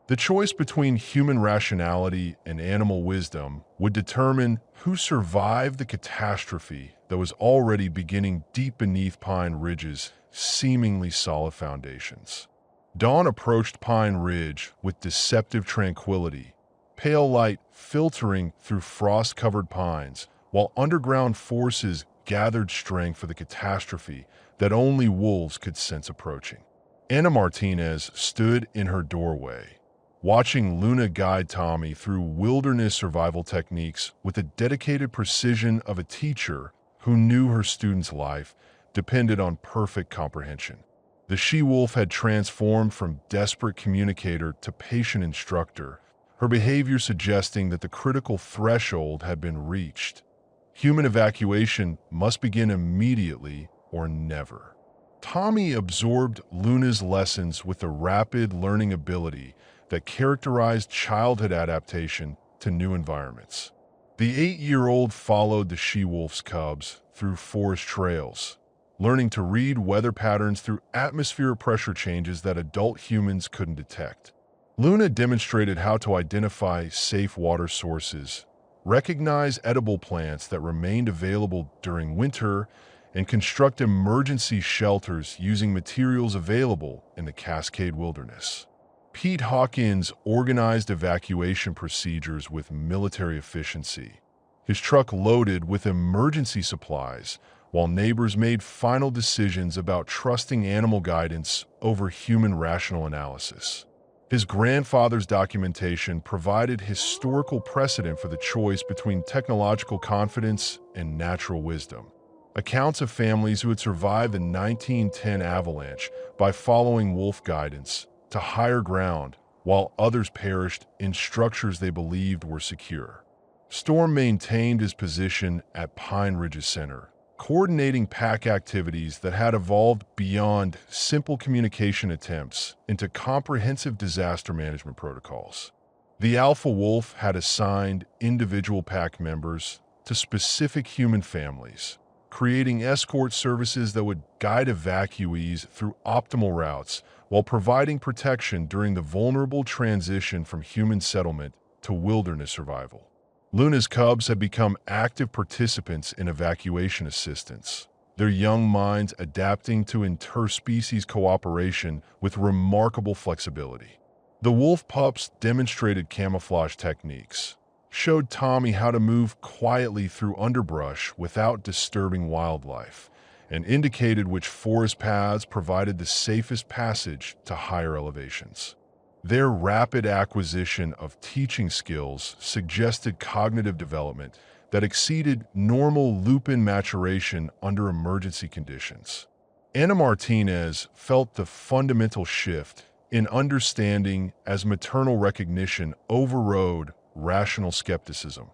The choice between human rationality and animal wisdom would determine who survived the catastrophe that was already beginning deep beneath Pine Ridge's seemingly solid foundations. Dawn approached Pine Ridge with deceptive tranquility, pale light filtering through frost-covered pines, while underground forces gathered strength for the catastrophe that only wolves could sense approaching. Anna Martinez stood in her doorway, watching Luna guide Tommy through wilderness survival techniques with the dedicated precision of a teacher who knew her student's life depended on perfect comprehension. The she-wolf had transformed from desperate communicator to patient instructor, her behavior suggesting that the critical threshold had been reached. Human evacuation must begin immediately or never. Tommy absorbed Luna's lessons with a rapid learning ability that characterized childhood adaptation to new environments. The 8-year-old followed the she-wolf's cubs through forest trails, learning to read weather patterns through atmospheric pressure changes that adult humans couldn't detect. Luna demonstrated how to identify safe water sources, recognize edible plants that remained available during winter, and construct emergency shelters using materials available in the Cascade Wilderness. Pete Hawkins organized evacuation procedures with military efficiency, his truck loaded with emergency supplies, while neighbors made final decisions about trusting animal guidance over human rational analysis. His grandfather's documentation provided historical precedent for the choice between technological confidence and natural wisdom. Accounts of families who had survived the 1910 avalanche by following wolf guidance to higher ground, while others perished in structures they believed were secure. Storm maintained his position at Pine Ridge's center, coordinating pack activities that had evolved beyond simple communication attempts into comprehensive disaster management protocols. The alpha wolf had assigned individual pack members to specific human families, creating escort services that would guide evacuees through optimal routes while providing protection during the vulnerable transition from human settlement to wilderness survival. Luna's cubs had become active participants in evacuation assistance, their young minds adapting to interspecies cooperation with remarkable flexibility. The wolf pups demonstrated camouflage techniques, showed Tommy how to move quietly through underbrush without disturbing wildlife, and indicated which forest paths provided the safest passage to higher elevations. Their rapid acquisition of teaching skills suggested cognitive development that exceeded normal lupin maturation under emergency conditions. Anna Martinez felt the fundamental shift in understanding as maternal recognition overrode rational skepticism,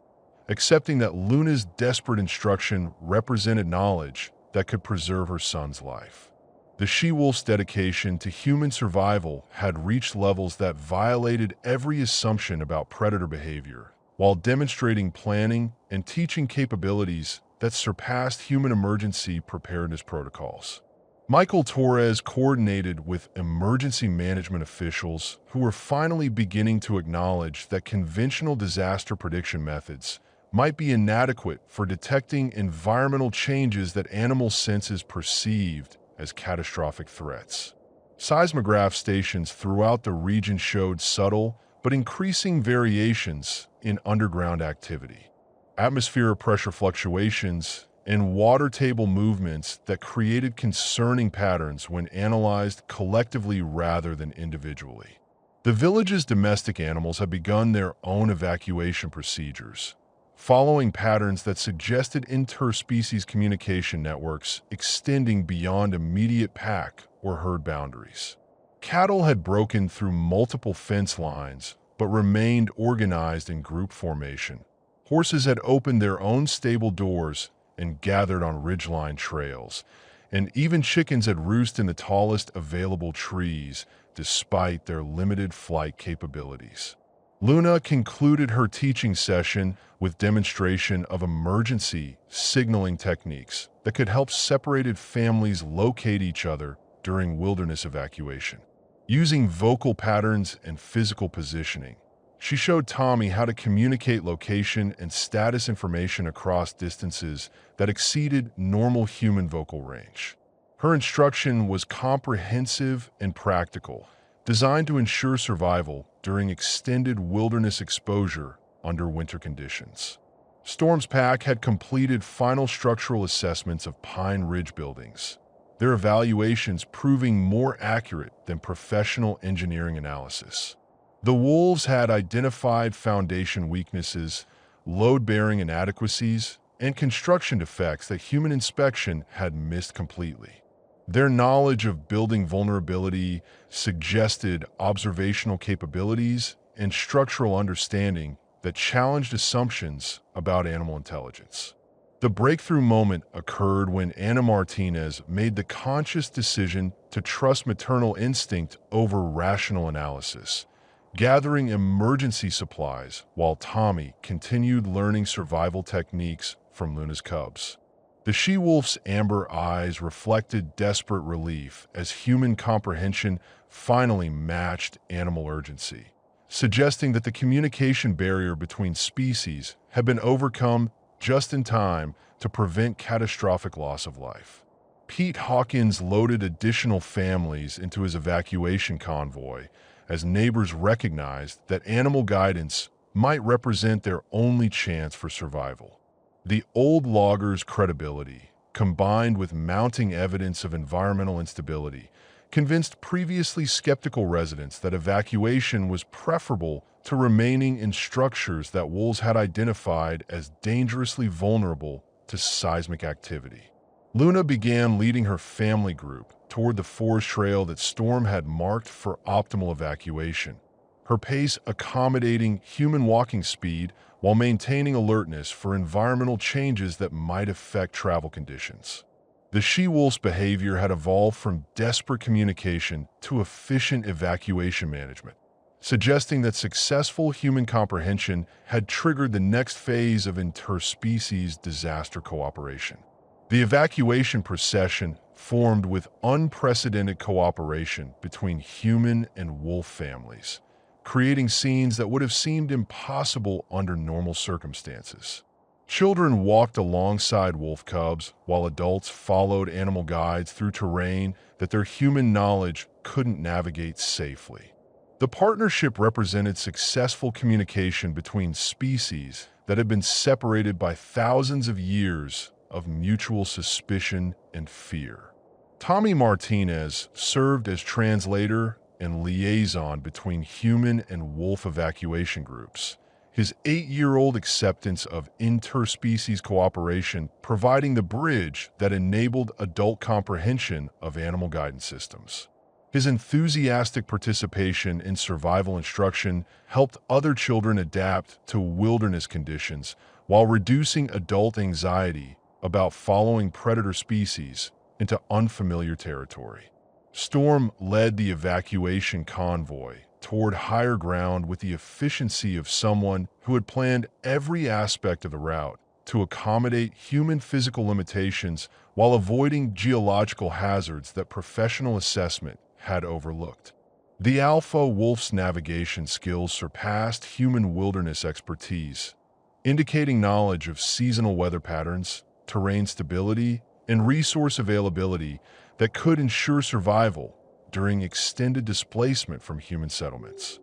accepting that Luna's desperate instruction represented knowledge that could preserve her son's life. The she-wolf's dedication to human survival had reached levels that violated every assumption about predator behavior, while demonstrating planning and teaching capabilities that surpassed human emergency preparedness protocols. Michael Torres coordinated with emergency management officials who were finally beginning to acknowledge that conventional disaster prediction methods might be inadequate for detecting environmental changes that animal senses perceived as catastrophic threats. Seismograph stations throughout the region showed subtle but increasing variations in underground activity, atmospheric pressure fluctuations, and water table movements that created concerning patterns when analyzed collectively rather than individually. The village's domestic animals had begun their own evacuation procedures, following patterns that suggested interspecies communication networks extending beyond immediate pack or herd boundaries. Cattle had broken through multiple fence lines but remained organized in group formation. Horses had opened their own stable doors and gathered on ridgeline trails, and even chickens had roosted in the tallest available trees despite their limited flight capabilities. Luna concluded her teaching session with demonstration of emergency signaling techniques that could help separated families locate each other during wilderness evacuation. Using vocal patterns and physical positioning, she showed Tommy how to communicate location and status information across distances that exceeded normal human vocal range. Her instruction was comprehensive and practical, designed to ensure survival during extended wilderness exposure under winter conditions. Storm's pack had completed final structural assessments of Pine Ridge buildings, their evaluations proving more accurate than professional engineering analysis. The wolves had identified foundation weaknesses, load-bearing inadequacies, and construction defects that human inspection had missed completely. Their knowledge of building vulnerability suggested observational capabilities and structural understanding that challenged assumptions about animal intelligence. The breakthrough moment occurred when Anna Martinez made the conscious decision to trust maternal instinct over rational analysis, gathering emergency supplies while Tommy continued learning survival techniques from Luna's cubs. The she-wolf's amber eyes reflected desperate relief as human comprehension finally matched animal urgency, suggesting that the communication barrier between species had been overcome just in time to prevent catastrophic loss of life. Pete Hawkins loaded additional families into his evacuation convoy as neighbors recognized that animal guidance might represent their only chance for survival. The old logger's credibility, combined with mounting evidence of environmental instability, convinced previously skeptical residents that evacuation was preferable to remaining in structures that wolves had identified as dangerously vulnerable to seismic activity. Luna began leading her family group toward the forest trail that Storm had marked for optimal evacuation, her pace accommodating human walking speed while maintaining alertness for environmental changes that might affect travel conditions. The she-wolf's behavior had evolved from desperate communication to efficient evacuation management, suggesting that successful human comprehension had triggered the next phase of interspecies disaster cooperation. The evacuation procession formed with unprecedented cooperation between human and wolf families, creating scenes that would have seemed impossible under normal circumstances. Children walked alongside wolf cubs, while adults followed animal guides through terrain that their human knowledge couldn't navigate safely. The partnership represented successful communication between species that had been separated by thousands of years of mutual suspicion and fear. Tommy Martinez served as translator and liaison between human and wolf evacuation groups, his 8-year-old acceptance of interspecies cooperation providing the bridge that enabled adult comprehension of animal guidance systems. His enthusiastic participation in survival instruction helped other children adapt to wilderness conditions while reducing adult anxiety about following predator species into unfamiliar territory. Storm led the evacuation convoy toward higher ground with the efficiency of someone who had planned every aspect of the route to accommodate human physical limitations while avoiding geological hazards that professional assessment had overlooked. The alpha wolf's navigation skills surpassed human wilderness expertise, indicating knowledge of seasonal weather patterns, terrain stability, and resource availability that could ensure survival during extended displacement from human settlements.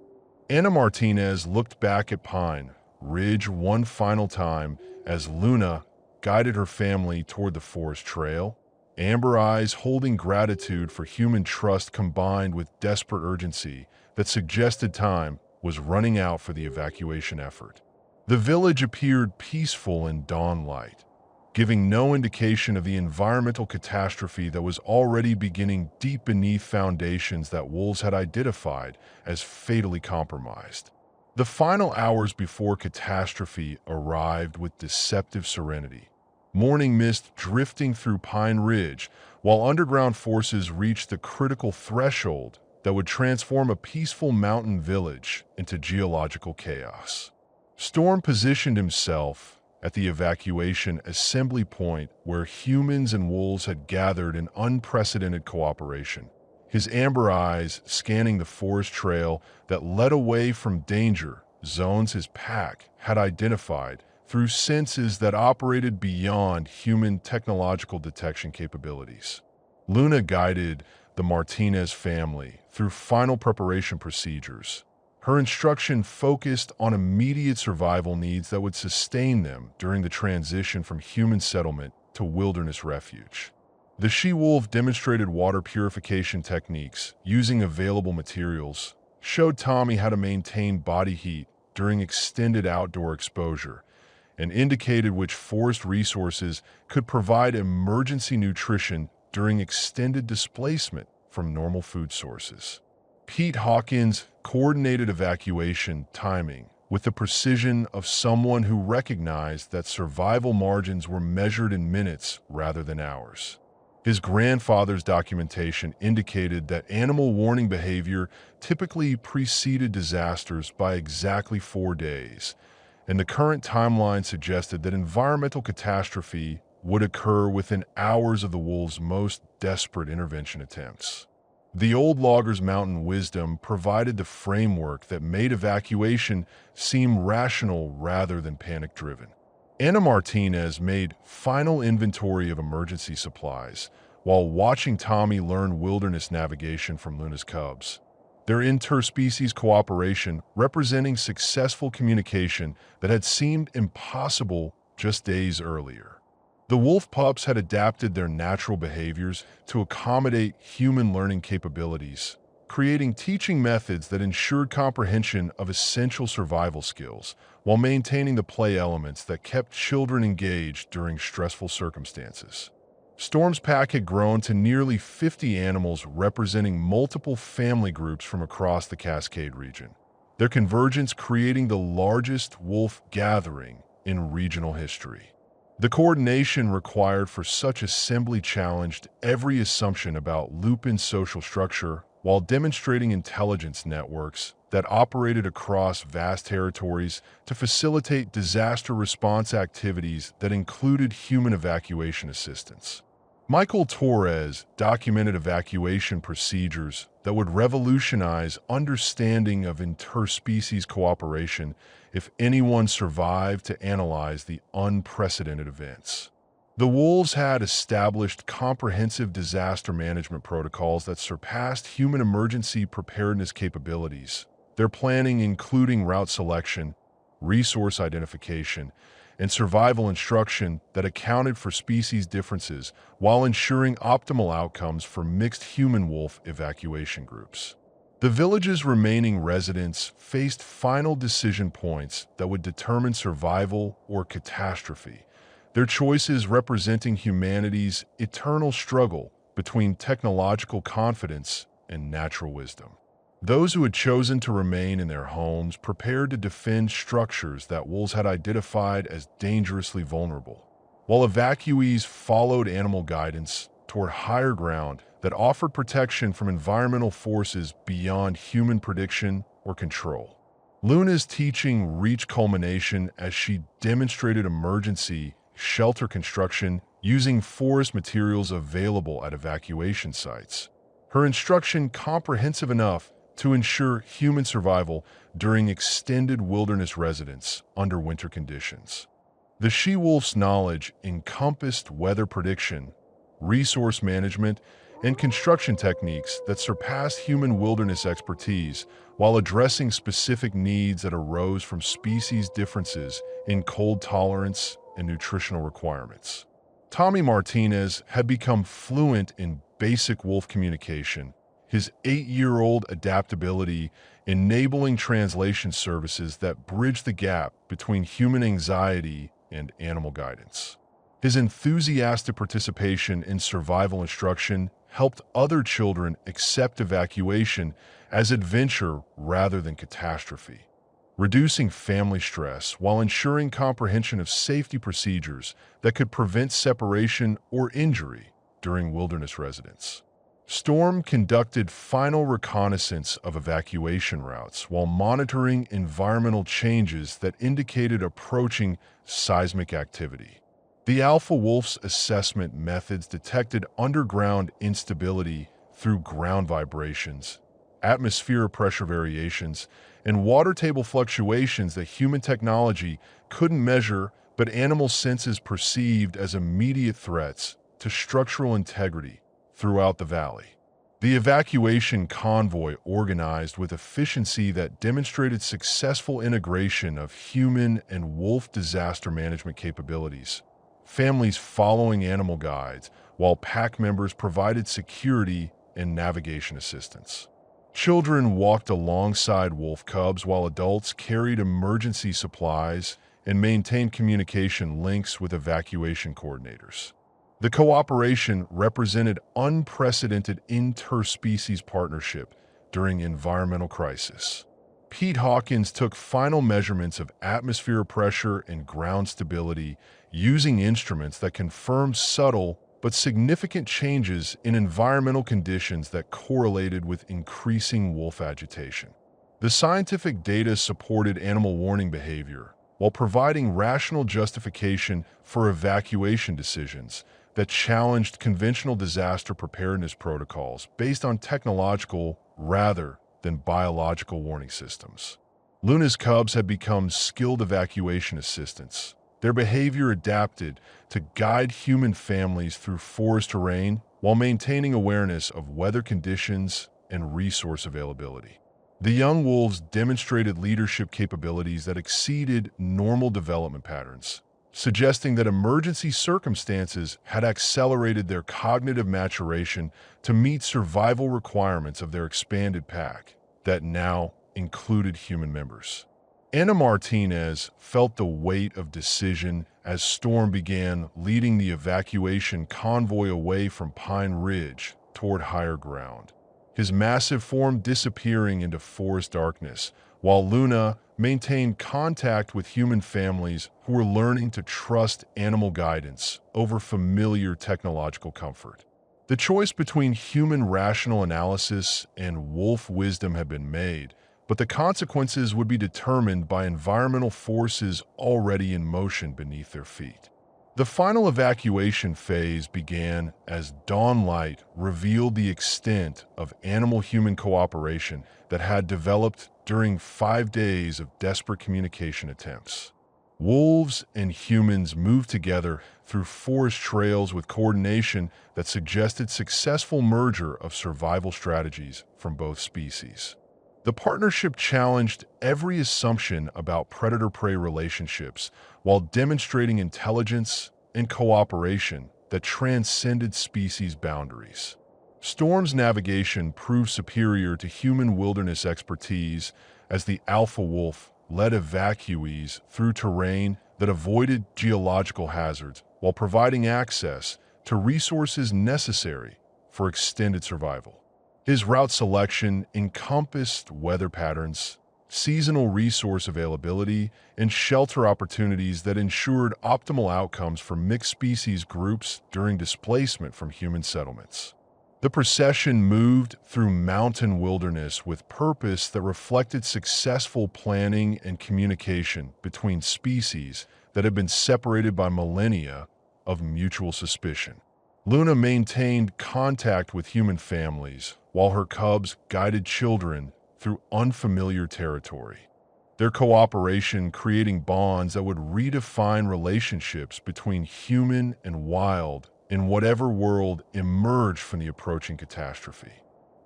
Anna Martinez looked back at Pine Ridge one final time as Luna guided her family toward the forest trail, amber eyes holding gratitude for human trust combined with desperate urgency that suggested time was running out for the evacuation effort. The village appeared peaceful in dawn light, giving no indication of the environmental catastrophe that was already beginning deep beneath foundations that wolves had identified as fatally compromised. The final hours before catastrophe arrived with deceptive serenity. Morning mist drifting through Pine Ridge, while underground forces reached the critical threshold that would transform a peaceful mountain village into geological chaos. Storm positioned himself at the evacuation assembly point where humans and wolves had gathered in unprecedented cooperation. His amber eyes scanning the forest trail that led away from danger zones his pack had identified through senses that operated beyond human technological detection capabilities. Luna guided the Martinez family through final preparation procedures. Her instruction focused on immediate survival needs that would sustain them during the transition from human settlement to wilderness refuge. The she-wolf demonstrated water purification techniques using available materials, showed Tommy how to maintain body heat during extended outdoor exposure, and indicated which forest resources could provide emergency nutrition during extended displacement from normal food sources. Pete Hawkins coordinated evacuation timing with the precision of someone who recognized that survival margins were measured in minutes rather than hours. His grandfather's documentation indicated that animal warning behavior typically preceded disasters by exactly 4 days, and the current timeline suggested that environmental catastrophe would occur within hours of the wolves' most desperate intervention attempts. The old logger's mountain wisdom provided the framework that made evacuation seem rational rather than panic-driven. Anna Martinez made final inventory of emergency supplies while watching Tommy learn wilderness navigation from Luna's cubs. Their interspecies cooperation representing successful communication that had seemed impossible just days earlier. The wolf pups had adapted their natural behaviors to accommodate human learning capabilities, creating teaching methods that ensured comprehension of essential survival skills while maintaining the play elements that kept children engaged during stressful circumstances. Storm's pack had grown to nearly 50 animals representing multiple family groups from across the Cascade region, their convergence creating the largest wolf gathering in regional history. The coordination required for such assembly challenged every assumption about Lupin's social structure while demonstrating intelligence networks that operated across vast territories to facilitate disaster response activities that included human evacuation assistance. Michael Torres documented evacuation procedures that would revolutionize understanding of interspecies cooperation if anyone survived to analyze the unprecedented events. The wolves had established comprehensive disaster management protocols that surpassed human emergency preparedness capabilities, their planning including route selection, resource identification, and survival instruction that accounted for species differences while ensuring optimal outcomes for mixed human-wolf evacuation groups. The village's remaining residents faced final decision points that would determine survival or catastrophe, their choices representing humanity's eternal struggle between technological confidence and natural wisdom. Those who had chosen to remain in their homes prepared to defend structures that wolves had identified as dangerously vulnerable, while evacuees followed animal guidance toward higher ground that offered protection from environmental forces beyond human prediction or control. Luna's teaching reached culmination as she demonstrated emergency shelter construction using forest materials available at evacuation sites. Her instruction comprehensive enough to ensure human survival during extended wilderness residence under winter conditions. The she-wolf's knowledge encompassed weather prediction, resource management, and construction techniques that surpassed human wilderness expertise while addressing specific needs that arose from species differences in cold tolerance and nutritional requirements. Tommy Martinez had become fluent in basic wolf communication, his 8-year-old adaptability enabling translation services that bridge the gap between human anxiety and animal guidance. His enthusiastic participation in survival instruction helped other children accept evacuation as adventure rather than catastrophe, reducing family stress while ensuring comprehension of safety procedures that could prevent separation or injury during wilderness residence. Storm conducted final reconnaissance of evacuation routes while monitoring environmental changes that indicated approaching seismic activity. The Alpha Wolf's assessment methods detected underground instability through ground vibrations, atmosphere pressure variations, and water table fluctuations that human technology couldn't measure, but animal senses perceived as immediate threats to structural integrity throughout the valley. The evacuation convoy organized with efficiency that demonstrated successful integration of human and wolf disaster management capabilities. Families following animal guides, while pack members provided security and navigation assistance. Children walked alongside wolf cubs while adults carried emergency supplies and maintained communication links with evacuation coordinators. The cooperation represented unprecedented interspecies partnership during environmental crisis. Pete Hawkins took final measurements of atmosphere pressure and ground stability using instruments that confirmed subtle but significant changes in environmental conditions that correlated with increasing wolf agitation. The scientific data supported animal warning behavior while providing rational justification for evacuation decisions that challenged conventional disaster preparedness protocols based on technological rather than biological warning systems. Luna's cubs had become skilled evacuation assistants. Their behavior adapted to guide human families through forest terrain while maintaining awareness of weather conditions and resource availability. The young wolves demonstrated leadership capabilities that exceeded normal development patterns, suggesting that emergency circumstances had accelerated their cognitive maturation to meet survival requirements of their expanded pack that now included human members. Anna Martinez felt the weight of decision as Storm began leading the evacuation convoy away from Pine Ridge toward higher ground, his massive form disappearing into forest darkness, while Luna maintained contact with human families who were learning to trust animal guidance over familiar technological comfort. The choice between human rational analysis and wolf wisdom had been made, but the consequences would be determined by environmental forces already in motion beneath their feet. The final evacuation phase began as dawn light revealed the extent of animal-human cooperation that had developed during 5 days of desperate communication attempts. Wolves and humans moved together through forest trails with coordination that suggested successful merger of survival strategies from both species. The partnership challenged every assumption about predator-prey relationships while demonstrating intelligence and cooperation that transcended species boundaries. Storm's navigation proved superior to human wilderness expertise as the alpha wolf led evacuees through terrain that avoided geological hazards while providing access to resources necessary for extended survival. His route selection encompassed weather patterns, seasonal resource availability, and shelter opportunities that ensured optimal outcomes for mixed species groups during displacement from human settlements. The procession moved through mountain wilderness with purpose that reflected successful planning and communication between species that had been separated by millennia of mutual suspicion. Luna maintained contact with human families, while her cubs guided children through unfamiliar territory. Their cooperation creating bonds that would redefine relationships between human and wild in whatever world emerged from the approaching catastrophe.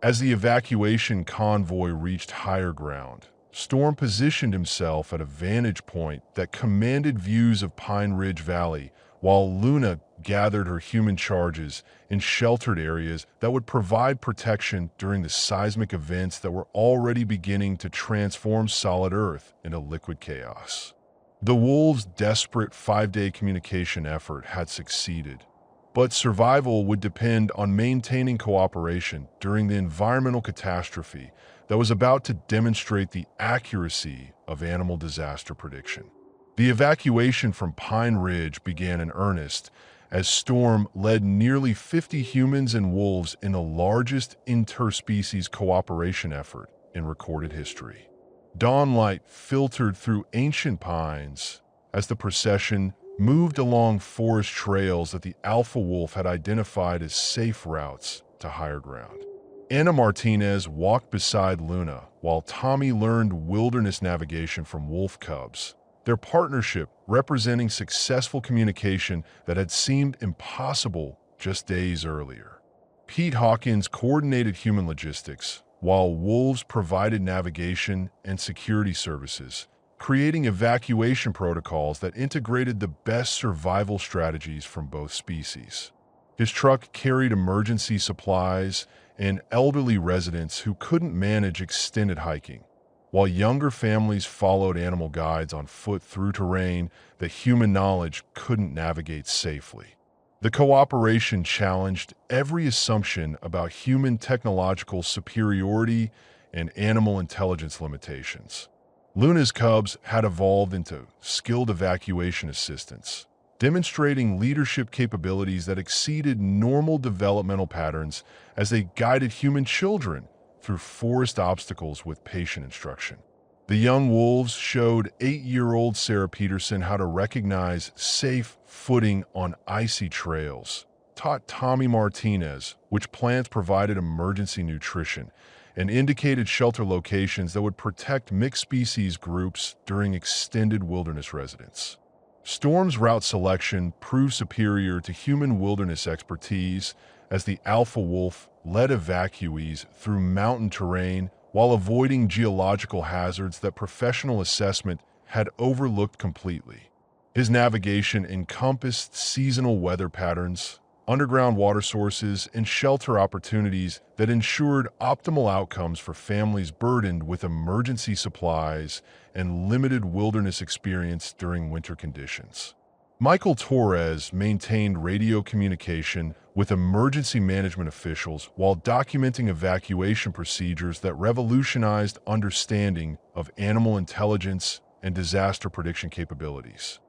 As the evacuation convoy reached higher ground, Storm positioned himself at a vantage point that commanded views of Pine Ridge Valley, while Luna gathered her human charges in sheltered areas that would provide protection during the seismic events that were already beginning to transform solid Earth into liquid chaos. The wolves' desperate 5-day communication effort had succeeded, but survival would depend on maintaining cooperation during the environmental catastrophe that was about to demonstrate the accuracy of animal disaster prediction. The evacuation from Pine Ridge began in earnest as Storm led nearly 50 humans and wolves in the largest interspecies cooperation effort in recorded history. Dawnlight filtered through ancient pines as the procession moved along forest trails that the alpha wolf had identified as safe routes to higher ground. Anna Martinez walked beside Luna while Tommy learned wilderness navigation from wolf cubs, their partnership representing successful communication that had seemed impossible just days earlier. Pete Hawkins coordinated human logistics, while wolves provided navigation and security services, creating evacuation protocols that integrated the best survival strategies from both species. His truck carried emergency supplies and elderly residents who couldn't manage extended hiking, while younger families followed animal guides on foot through terrain that human knowledge couldn't navigate safely. The cooperation challenged every assumption about human technological superiority and animal intelligence limitations. Luna's cubs had evolved into skilled evacuation assistants, demonstrating leadership capabilities that exceeded normal developmental patterns as they guided human children through forest obstacles with patient instruction. The young wolves showed 8-year-old Sarah Peterson how to recognize safe footing on icy trails, taught Tommy Martinez which plants provided emergency nutrition, and indicated shelter locations that would protect mixed species groups during extended wilderness residence. Storm's route selection proved superior to human wilderness expertise as the alpha wolf led evacuees through mountain terrain while avoiding geological hazards that professional assessment had overlooked completely. His navigation encompassed seasonal weather patterns, underground water sources, and shelter opportunities that ensured optimal outcomes for families burdened with emergency supplies and limited wilderness experience during winter conditions. Michael Torres maintained radio communication with emergency management officials while documenting evacuation procedures that revolutionized understanding of animal intelligence and disaster prediction capabilities.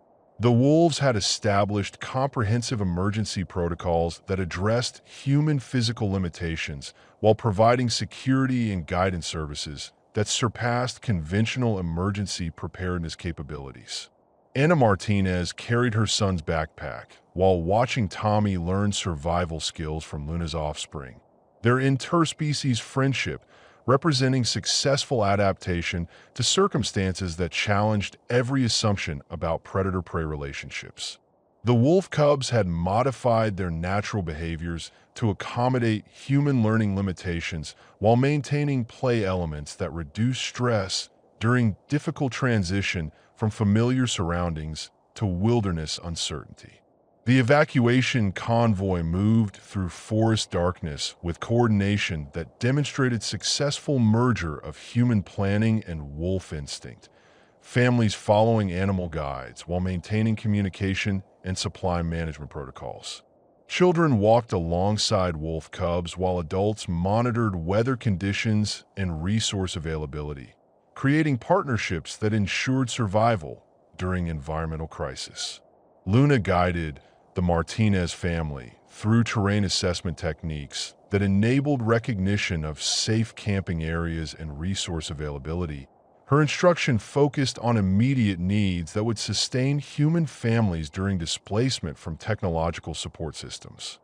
The wolves had established comprehensive emergency protocols that addressed human physical limitations while providing security and guidance services that surpassed conventional emergency preparedness capabilities. Anna Martinez carried her son's backpack while watching Tommy learn survival skills from Luna's offspring. Their interspecies friendship representing successful adaptation to circumstances that challenged every assumption about predator-prey relationships. The wolf cubs had modified their natural behaviors to accommodate human learning limitations while maintaining play elements that reduce stress during difficult transition from familiar surroundings to wilderness uncertainty. The evacuation convoy moved through forest darkness with coordination that demonstrated successful merger of human planning and wolf instinct, families following animal guides while maintaining communication and supply management protocols. Children walked alongside wolf cubs while adults monitored weather conditions and resource availability, creating partnerships that ensured survival during environmental crisis. Luna guided the Martinez family through terrain assessment techniques that enabled recognition of safe camping areas and resource availability. Her instruction focused on immediate needs that would sustain human families during displacement from technological support systems.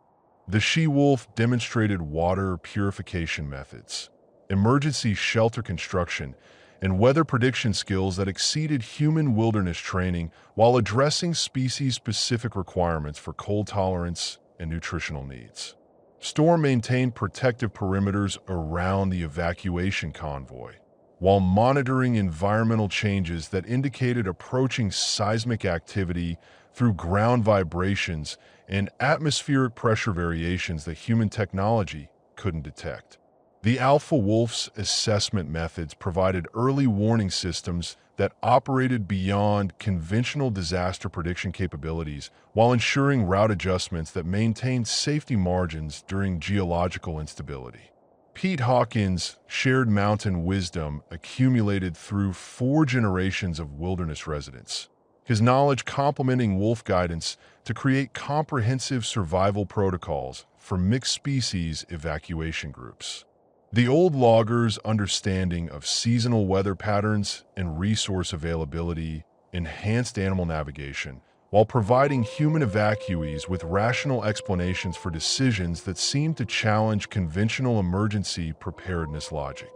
The she-wolf demonstrated water purification methods, emergency shelter construction, and weather prediction skills that exceeded human wilderness training while addressing species-specific requirements for cold tolerance and nutritional needs. Storm maintained protective perimeters around the evacuation convoy, while monitoring environmental changes that indicated approaching seismic activity through ground vibrations and atmospheric pressure variations that human technology couldn't detect. The alpha wolf's assessment methods provided early warning systems that operated beyond conventional disaster prediction capabilities while ensuring route adjustments that maintained safety margins during geological instability. Pete Hawkins shared mountain wisdom accumulated through 4 generations of wilderness residents, his knowledge complementing wolf guidance to create comprehensive survival protocols for mixed-species evacuation groups. The old loggers' understanding of seasonal weather patterns and resource availability enhanced animal navigation, while providing human evacuees with rational explanations for decisions that seemed to challenge conventional emergency preparedness logic.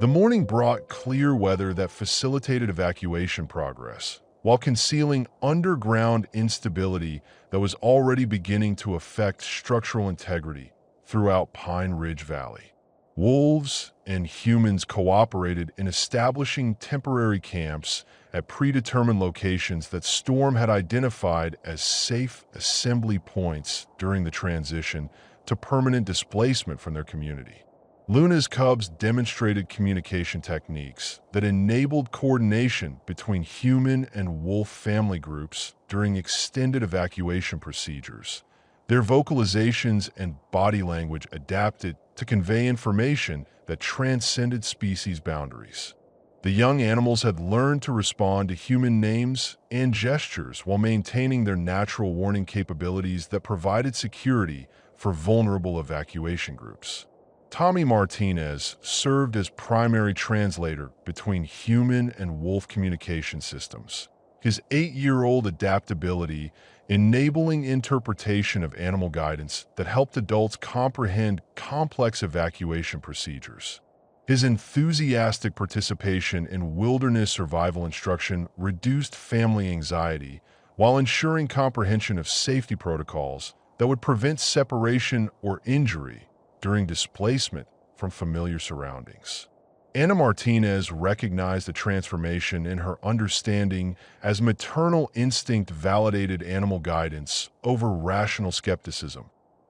The morning brought clear weather that facilitated evacuation progress, while concealing underground instability that was already beginning to affect structural integrity throughout Pine Ridge Valley. Wolves and humans cooperated in establishing temporary camps at predetermined locations that Storm had identified as safe assembly points during the transition to permanent displacement from their community. Luna's cubs demonstrated communication techniques that enabled coordination between human and wolf family groups during extended evacuation procedures. Their vocalizations and body language adapted to convey information that transcended species boundaries. The young animals had learned to respond to human names and gestures while maintaining their natural warning capabilities that provided security for vulnerable evacuation groups. Tommy Martinez served as primary translator between human and wolf communication systems. His 8-year-old adaptability enabling interpretation of animal guidance that helped adults comprehend complex evacuation procedures. His enthusiastic participation in wilderness survival instruction reduced family anxiety while ensuring comprehension of safety protocols that would prevent separation or injury during displacement from familiar surroundings. Anna Martinez recognized the transformation in her understanding as maternal instinct validated animal guidance over rational skepticism,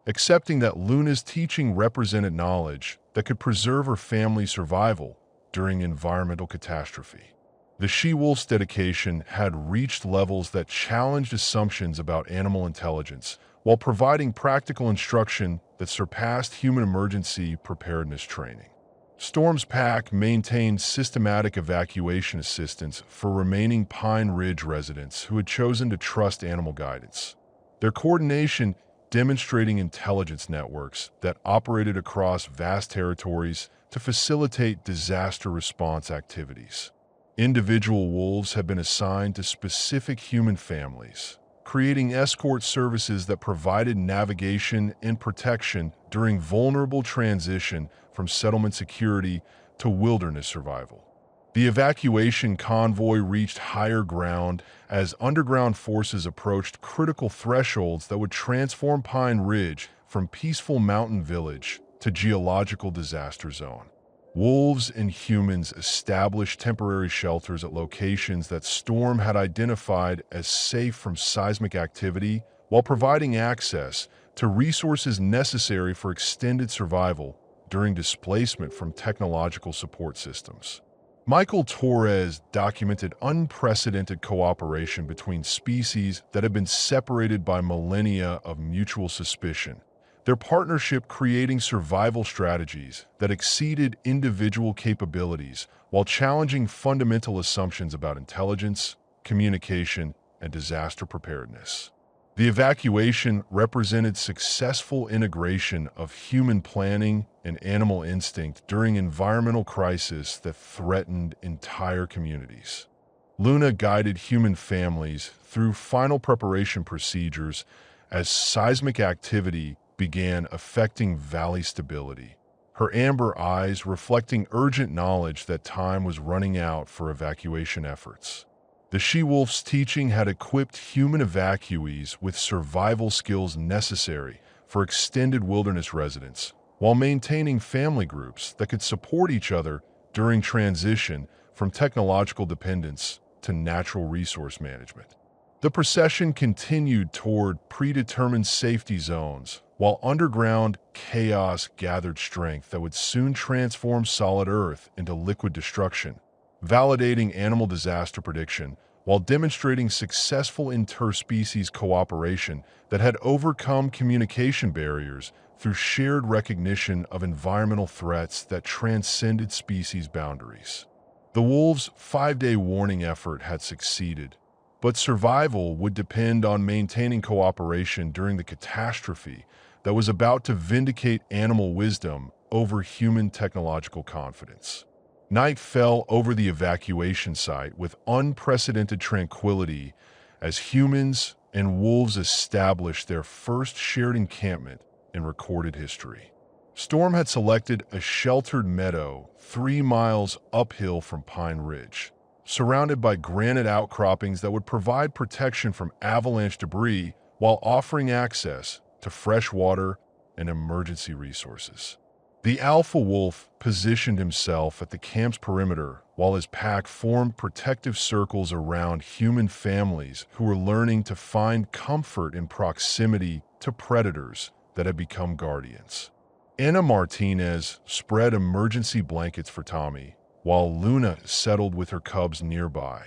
accepting that Luna's teaching represented knowledge that could preserve her family's survival during environmental catastrophe. The she-wolf's dedication had reached levels that challenged assumptions about animal intelligence while providing practical instruction that surpassed human emergency preparedness training. Storm's pack maintained systematic evacuation assistance for remaining Pine Ridge residents who had chosen to trust animal guidance. Their coordination demonstrating intelligence networks that operated across vast territories to facilitate disaster response activities. Individual wolves have been assigned to specific human families, creating escort services that provided navigation and protection during vulnerable transition from settlement security to wilderness survival. The evacuation convoy reached higher ground as underground forces approached critical thresholds that would transform Pine Ridge from peaceful mountain village to geological disaster zone. Wolves and humans established temporary shelters at locations that Storm had identified as safe from seismic activity while providing access to resources necessary for extended survival during displacement from technological support systems. Michael Torres documented unprecedented cooperation between species that had been separated by millennia of mutual suspicion, their partnership creating survival strategies that exceeded individual capabilities while challenging fundamental assumptions about intelligence, communication, and disaster preparedness. The evacuation represented successful integration of human planning and animal instinct during environmental crises that threatened entire communities. Luna guided human families through final preparation procedures as seismic activity began affecting valley stability, her amber eyes reflecting urgent knowledge that time was running out for evacuation efforts. The she-wolf's teaching had equipped human evacuees with survival skills necessary for extended wilderness residence, while maintaining family groups that could support each other during transition from technological dependence to natural resource management. The procession continued toward predetermined safety zones, while underground chaos gathered strength that would soon transform solid earth into liquid destruction, validating animal disaster prediction while demonstrating successful interspecies cooperation that had overcome communication barriers through shared recognition of environmental threats that transcended species boundaries. The wolves' 5-day warning effort had succeeded, but survival would depend on maintaining cooperation during the catastrophe that was about to vindicate animal wisdom over human technological confidence. Night fell over the evacuation site with unprecedented tranquility as humans and wolves established their first shared encampment in recorded history. Storm had selected a sheltered meadow 3 miles uphill from Pine Ridge, surrounded by granite outcroppings that would provide protection from avalanche debris while offering access to fresh water and emergency resources. The alpha wolf positioned himself at the camp's perimeter while his pack formed protective circles around human families who were learning to find comfort in proximity to predators that had become guardians. Anna Martinez spread emergency blankets for Tommy, while Luna settled with her cubs nearby,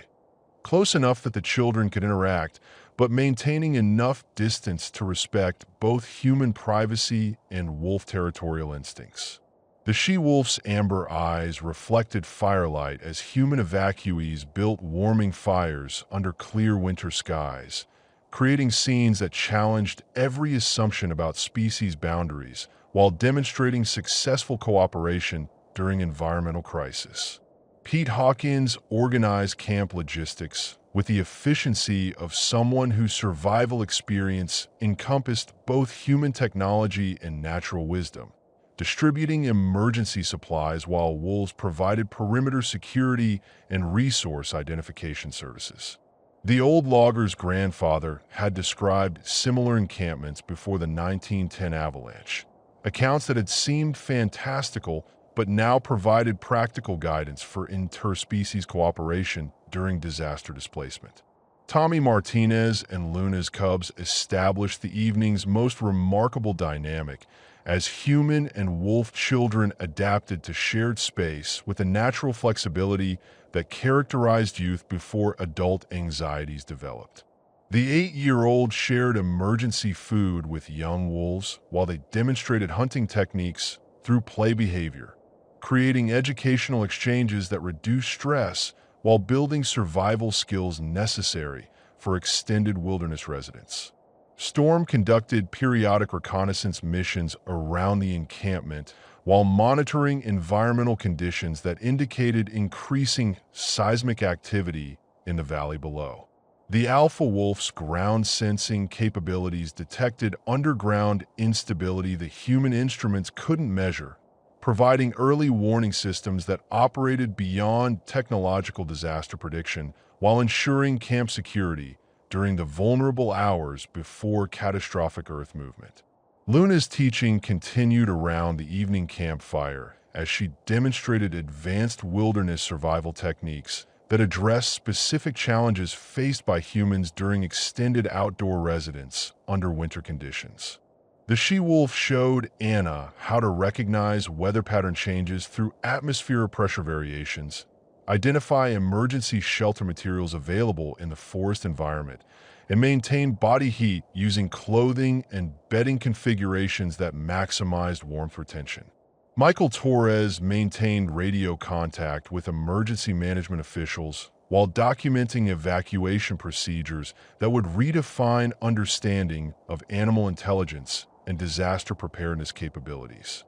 close enough that the children could interact, but maintaining enough distance to respect both human privacy and wolf territorial instincts. The she-wolf's amber eyes reflected firelight as human evacuees built warming fires under clear winter skies, creating scenes that challenged every assumption about species boundaries while demonstrating successful cooperation during environmental crisis. Pete Hawkins organized camp logistics with the efficiency of someone whose survival experience encompassed both human technology and natural wisdom, distributing emergency supplies while wolves provided perimeter security and resource identification services. The old logger's grandfather had described similar encampments before the 1910 avalanche, accounts that had seemed fantastical but now provided practical guidance for interspecies cooperation during disaster displacement. Tommy Martinez and Luna's cubs established the evening's most remarkable dynamic as human and wolf children adapted to shared space with a natural flexibility that characterized youth before adult anxieties developed. The 8-year-old shared emergency food with young wolves while they demonstrated hunting techniques through play behavior, creating educational exchanges that reduce stress while building survival skills necessary for extended wilderness residence. Storm conducted periodic reconnaissance missions around the encampment while monitoring environmental conditions that indicated increasing seismic activity in the valley below. The alpha wolf's ground sensing capabilities detected underground instability that human instruments couldn't measure, providing early warning systems that operated beyond technological disaster prediction while ensuring camp security during the vulnerable hours before catastrophic earth movement. Luna's teaching continued around the evening campfire as she demonstrated advanced wilderness survival techniques that address specific challenges faced by humans during extended outdoor residence under winter conditions. The she-wolf showed Anna how to recognize weather pattern changes through atmospheric pressure variations, identify emergency shelter materials available in the forest environment, and maintain body heat using clothing and bedding configurations that maximized warmth retention. Michael Torres maintained radio contact with emergency management officials while documenting evacuation procedures that would redefine understanding of animal intelligence and disaster preparedness capabilities.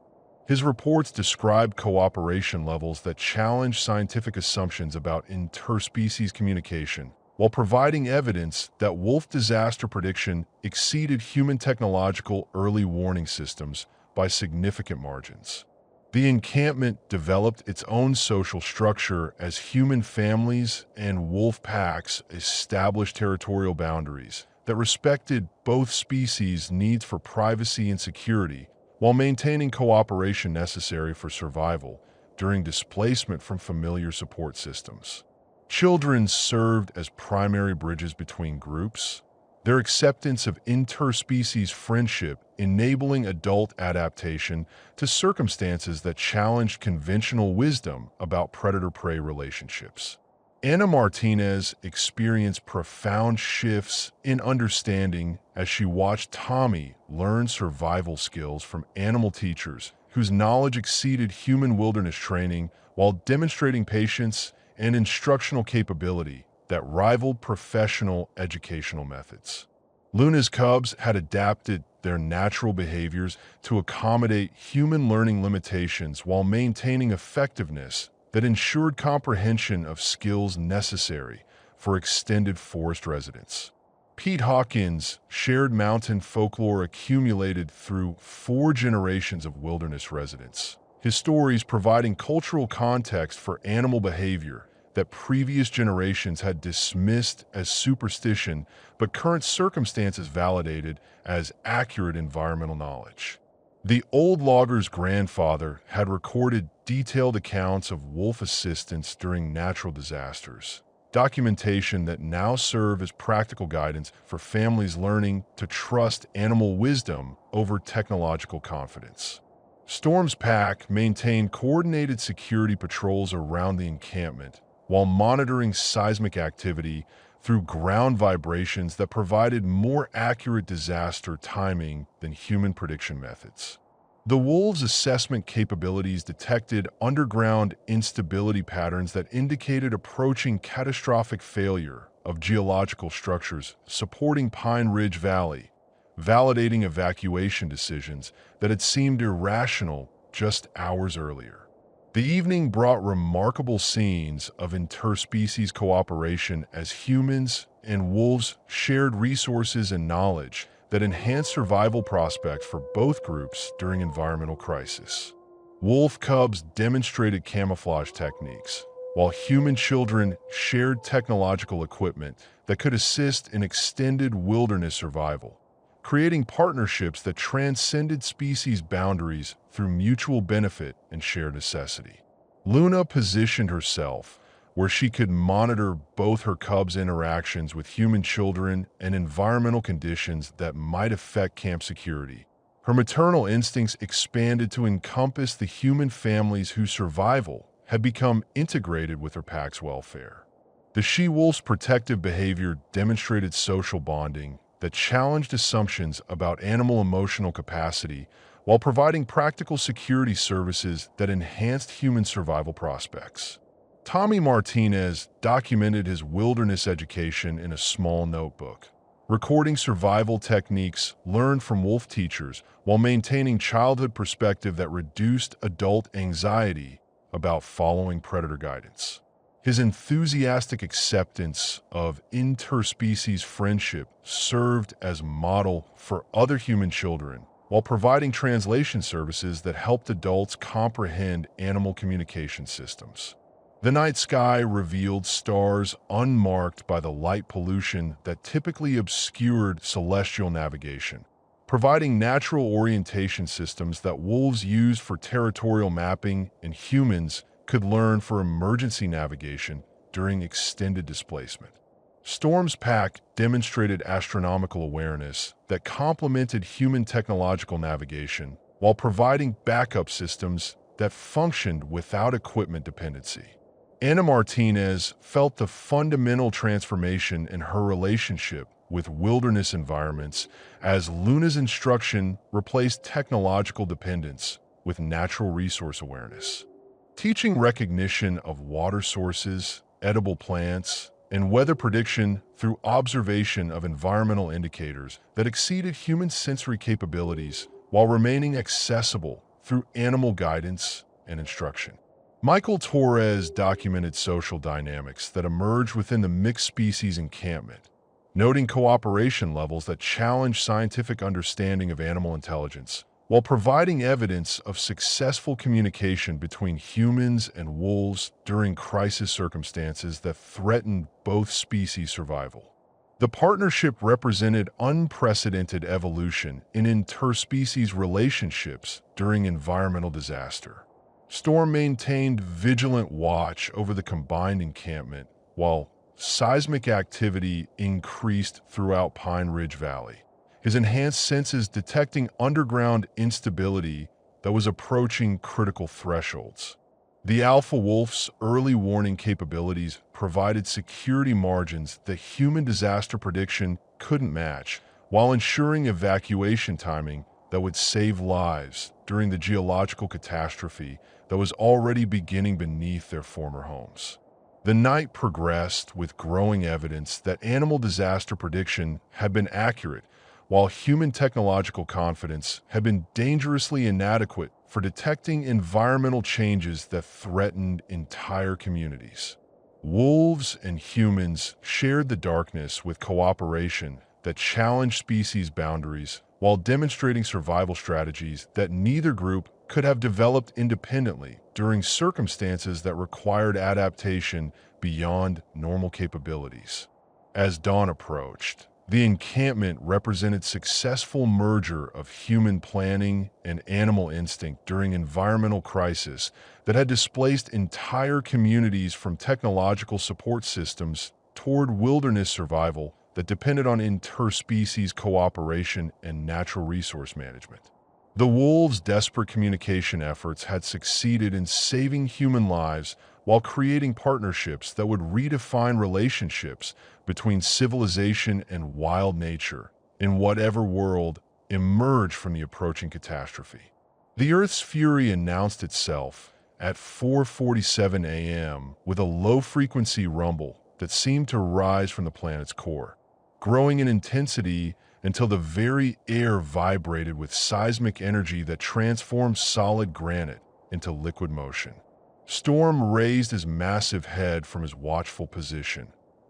His reports described cooperation levels that challenged scientific assumptions about interspecies communication, while providing evidence that wolf disaster prediction exceeded human technological early warning systems by significant margins. The encampment developed its own social structure as human families and wolf packs established territorial boundaries that respected both species' needs for privacy and security while maintaining cooperation necessary for survival during displacement from familiar support systems. Children served as primary bridges between groups, their acceptance of interspecies friendship enabling adult adaptation to circumstances that challenged conventional wisdom about predator-prey relationships. Anna Martinez experienced profound shifts in understanding as she watched Tommy learn survival skills from animal teachers whose knowledge exceeded human wilderness training while demonstrating patience and instructional capability that rivaled professional educational methods. Luna's cubs had adapted their natural behaviors to accommodate human learning limitations while maintaining effectiveness that ensured comprehension of skills necessary for extended forest residence. Pete Hawkins shared mountain folklore accumulated through 4 generations of wilderness residents, his stories providing cultural context for animal behavior that previous generations had dismissed as superstition, but current circumstances validated as accurate environmental knowledge. The old logger's grandfather had recorded detailed accounts of wolf assistance during natural disasters, documentation that now serve as practical guidance for families learning to trust animal wisdom over technological confidence. Storm's pack maintained coordinated security patrols around the encampment, while monitoring seismic activity through ground vibrations that provided more accurate disaster timing than human prediction methods. The wolves' assessment capabilities detected underground instability patterns that indicated approaching catastrophic failure of geological structures supporting Pine Ridge Valley, validating evacuation decisions that had seemed irrational just hours earlier. The evening brought remarkable scenes of interspecies cooperation as humans and wolves shared resources and knowledge that enhanced survival prospects for both groups during environmental crisis. Wolf cubs demonstrated camouflage techniques, while human children shared technological equipment that could assist in extended wilderness survival, creating partnerships that transcended species boundaries through mutual benefit and shared necessity. Luna positioned herself where she could monitor both her cubs' interactions with human children and environmental conditions that might affect camp security. Her maternal instincts expanded to encompass the human families whose survival had become integrated with her pack's welfare. The she-wolf's protective behavior demonstrated social bonding that challenged assumptions about animal emotional capacity while providing practical security services that enhanced human survival prospects. Tommy Martinez documented his wilderness education in a small notebook, recording survival techniques learned from wolf teachers while maintaining childhood perspective that reduced adult anxiety about following predator guidance. His enthusiastic acceptance of interspecies friendship served as model for other human children, while providing translation services that helped adults comprehend animal communication systems. The night sky revealed stars unmarked by the light pollution that typically obscured celestial navigation, providing natural orientation systems that wolves used for territorial mapping and humans could learn for emergency navigation during extended displacement. Storm's pack demonstrated astronomical awareness that complemented human technological navigation while providing backup systems that functioned without equipment dependency. Anna Martinez felt the fundamental transformation in her relationship with wilderness environments as Luna's instruction replaced technological dependence with natural resource awareness. Teaching recognition of water sources, edible plants, and weather prediction through observation of environmental indicators that exceeded human sensory capabilities while remaining accessible through animal guidance and instruction. Michael Torres documented social dynamics that emerged within the mixed species encampment, noting cooperation levels that challenge scientific understanding of animal intelligence, while providing evidence of successful communication between humans and wolves during crisis circumstances that threatened both species' survival. The partnership represented unprecedented evolution in interspecies relationships during environmental disaster. Storm maintained vigilant watch over the combined encampment, while seismic activity increased throughout Pine Ridge Valley, his enhanced senses detecting underground instability that was approaching critical thresholds. The alpha wolf's early warning capabilities provided security margins that human disaster prediction couldn't match, while ensuring evacuation timing that would save lives during the geological catastrophe that was already beginning beneath their former homes. The night progressed with growing evidence that animal disaster prediction had been accurate, while human technological confidence had been dangerously inadequate for detecting environmental changes that threatened entire communities. Wolves and humans shared the darkness with cooperation that challenged species boundaries while demonstrating survival strategies that neither group could have developed independently during circumstances that required adaptation beyond normal capabilities. As dawn approached, the encampment represented successful merger of human planning and animal instinct during environmental crisis that had displaced entire communities from technological support systems toward wilderness survival that depended on interspecies cooperation and natural resource management. The wolves' desperate communication efforts had succeeded in saving human lives while creating partnerships that would redefine relationships between civilization and wild nature in whatever world emerged from the approaching catastrophe. The Earth's fury announced itself at 4:47 a.m. with a low-frequency rumble that seemed to rise from the planet's core, growing in intensity until the very air vibrated with seismic energy that transformed solid granite into liquid motion. Storm raised his massive head from his watchful position,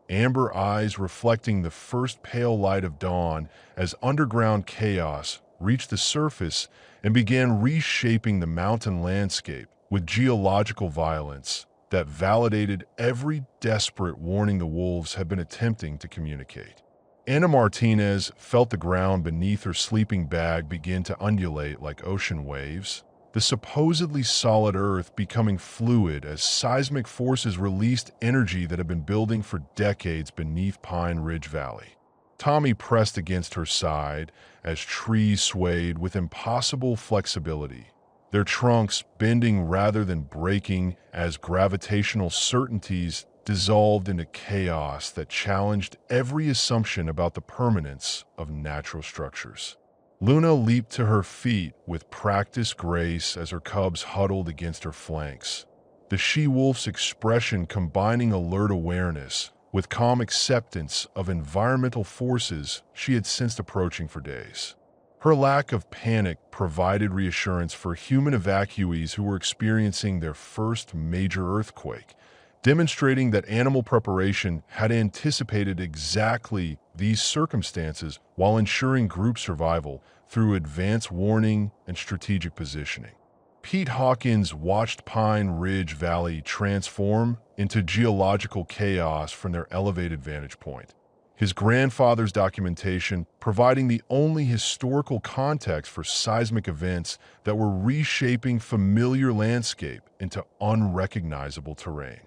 amber eyes reflecting the first pale light of dawn as underground chaos reached the surface and began reshaping the mountain landscape with geological violence that validated every desperate warning the wolves had been attempting to communicate. Anna Martinez felt the ground beneath her sleeping bag begin to undulate like ocean waves, the supposedly solid earth becoming fluid as seismic forces released energy that had been building for decades beneath Pine Ridge Valley. Tommy pressed against her side as trees swayed with impossible flexibility, their trunks bending rather than breaking as gravitational certainties dissolved into chaos that challenged every assumption about the permanence of natural structures. Luna leaped to her feet with practiced grace as her cubs huddled against her flanks, the she-wolf's expression combining alert awareness with calm acceptance of environmental forces she had sensed approaching for days. Her lack of panic provided reassurance for human evacuees who were experiencing their first major earthquake, demonstrating that animal preparation had anticipated exactly these circumstances while ensuring group survival through advanced warning and strategic positioning. Pete Hawkins watched Pine Ridge Valley transform into geological chaos from their elevated vantage point, his grandfather's documentation providing the only historical context for seismic events that were reshaping familiar landscape into unrecognizable terrain.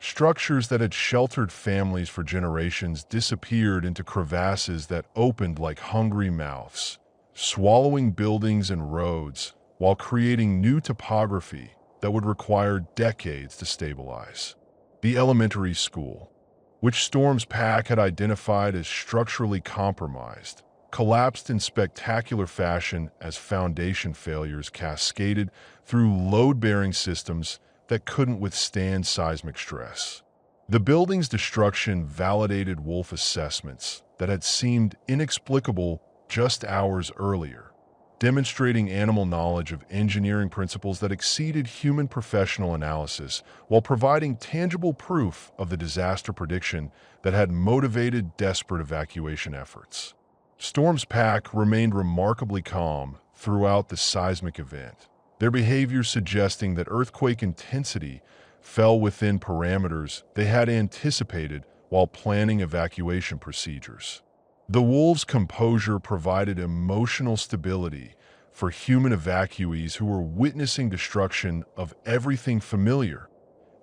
Structures that had sheltered families for generations disappeared into crevasses that opened like hungry mouths, swallowing buildings and roads while creating new topography that would require decades to stabilize. The elementary school, which Storm's pack had identified as structurally compromised, collapsed in spectacular fashion as foundation failures cascaded through load-bearing systems that couldn't withstand seismic stress. The building's destruction validated wolf assessments that had seemed inexplicable just hours earlier, demonstrating animal knowledge of engineering principles that exceeded human professional analysis while providing tangible proof of the disaster prediction that had motivated desperate evacuation efforts. Storm's pack remained remarkably calm throughout the seismic event, their behavior suggesting that earthquake intensity fell within parameters they had anticipated while planning evacuation procedures. The wolves' composure provided emotional stability for human evacuees who were witnessing destruction of everything familiar,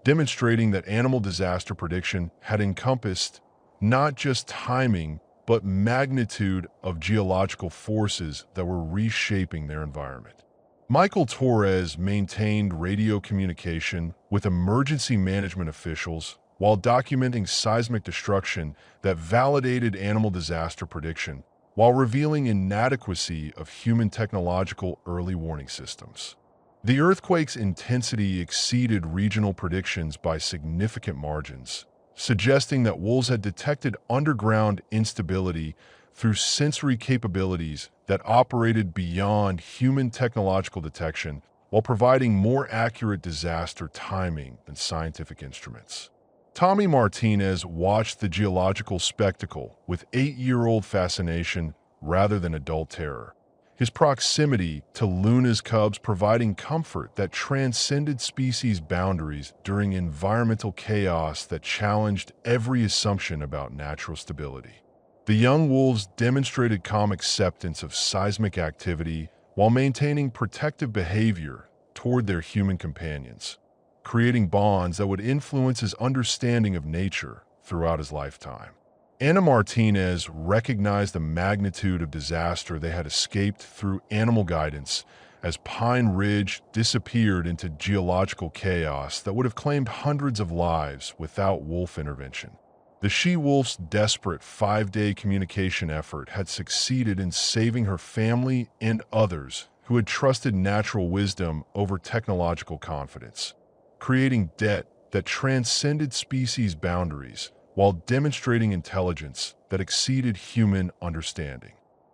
demonstrating that animal disaster prediction had encompassed not just timing, but magnitude of geological forces that were reshaping their environment. Michael Torres maintained radio communication with emergency management officials while documenting seismic destruction that validated animal disaster prediction while revealing inadequacy of human technological early warning systems. The earthquake's intensity exceeded regional predictions by significant margins, suggesting that wolves had detected underground instability through sensory capabilities that operated beyond human technological detection while providing more accurate disaster timing than scientific instruments. Tommy Martinez watched the geological spectacle with 8-year-old fascination rather than adult terror, his proximity to Luna's cubs providing comfort that transcended species boundaries during environmental chaos that challenged every assumption about natural stability. The young wolves demonstrated calm acceptance of seismic activity while maintaining protective behavior toward their human companions, creating bonds that would influence his understanding of nature throughout his lifetime. Anna Martinez recognized the magnitude of disaster they had escaped through animal guidance as Pine Ridge disappeared into geological chaos that would have claimed hundreds of lives without wolf intervention. The she-wolf's desperate 5-day communication effort had succeeded in saving her family and others who had trusted natural wisdom over technological confidence, creating debt that transcended species boundaries while demonstrating intelligence that exceeded human understanding.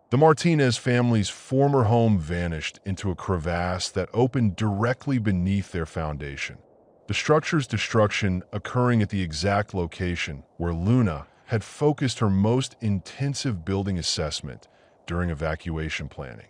The Martinez family's former home vanished into a crevasse that opened directly beneath their foundation, the structure's destruction occurring at the exact location where Luna had focused her most intensive building assessment during evacuation planning.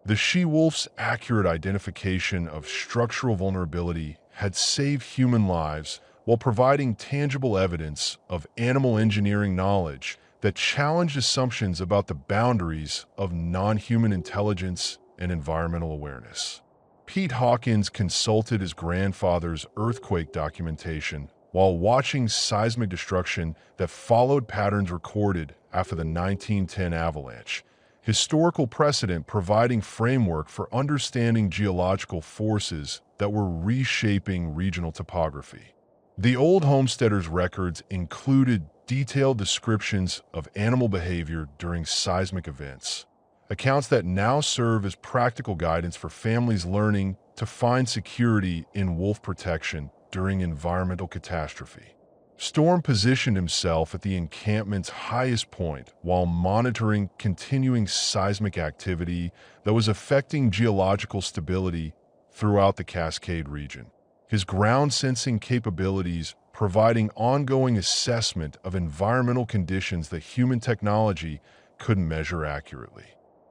The she-wolf's accurate identification of structural vulnerability had saved human lives while providing tangible evidence of animal engineering knowledge that challenged assumptions about the boundaries of non-human intelligence and environmental awareness. Pete Hawkins consulted his grandfather's earthquake documentation while watching seismic destruction that followed patterns recorded after the 1910 avalanche, historical precedent providing framework for understanding geological forces that were reshaping regional topography. The old homesteader's records included detailed descriptions of animal behavior during seismic events, accounts that now serve as practical guidance for families learning to find security in wolf protection during environmental catastrophe. Storm positioned himself at the encampment's highest point while monitoring continuing seismic activity that was affecting geological stability throughout the Cascade region. His ground-sensing capabilities providing ongoing assessment of environmental conditions that human technology couldn't measure accurately.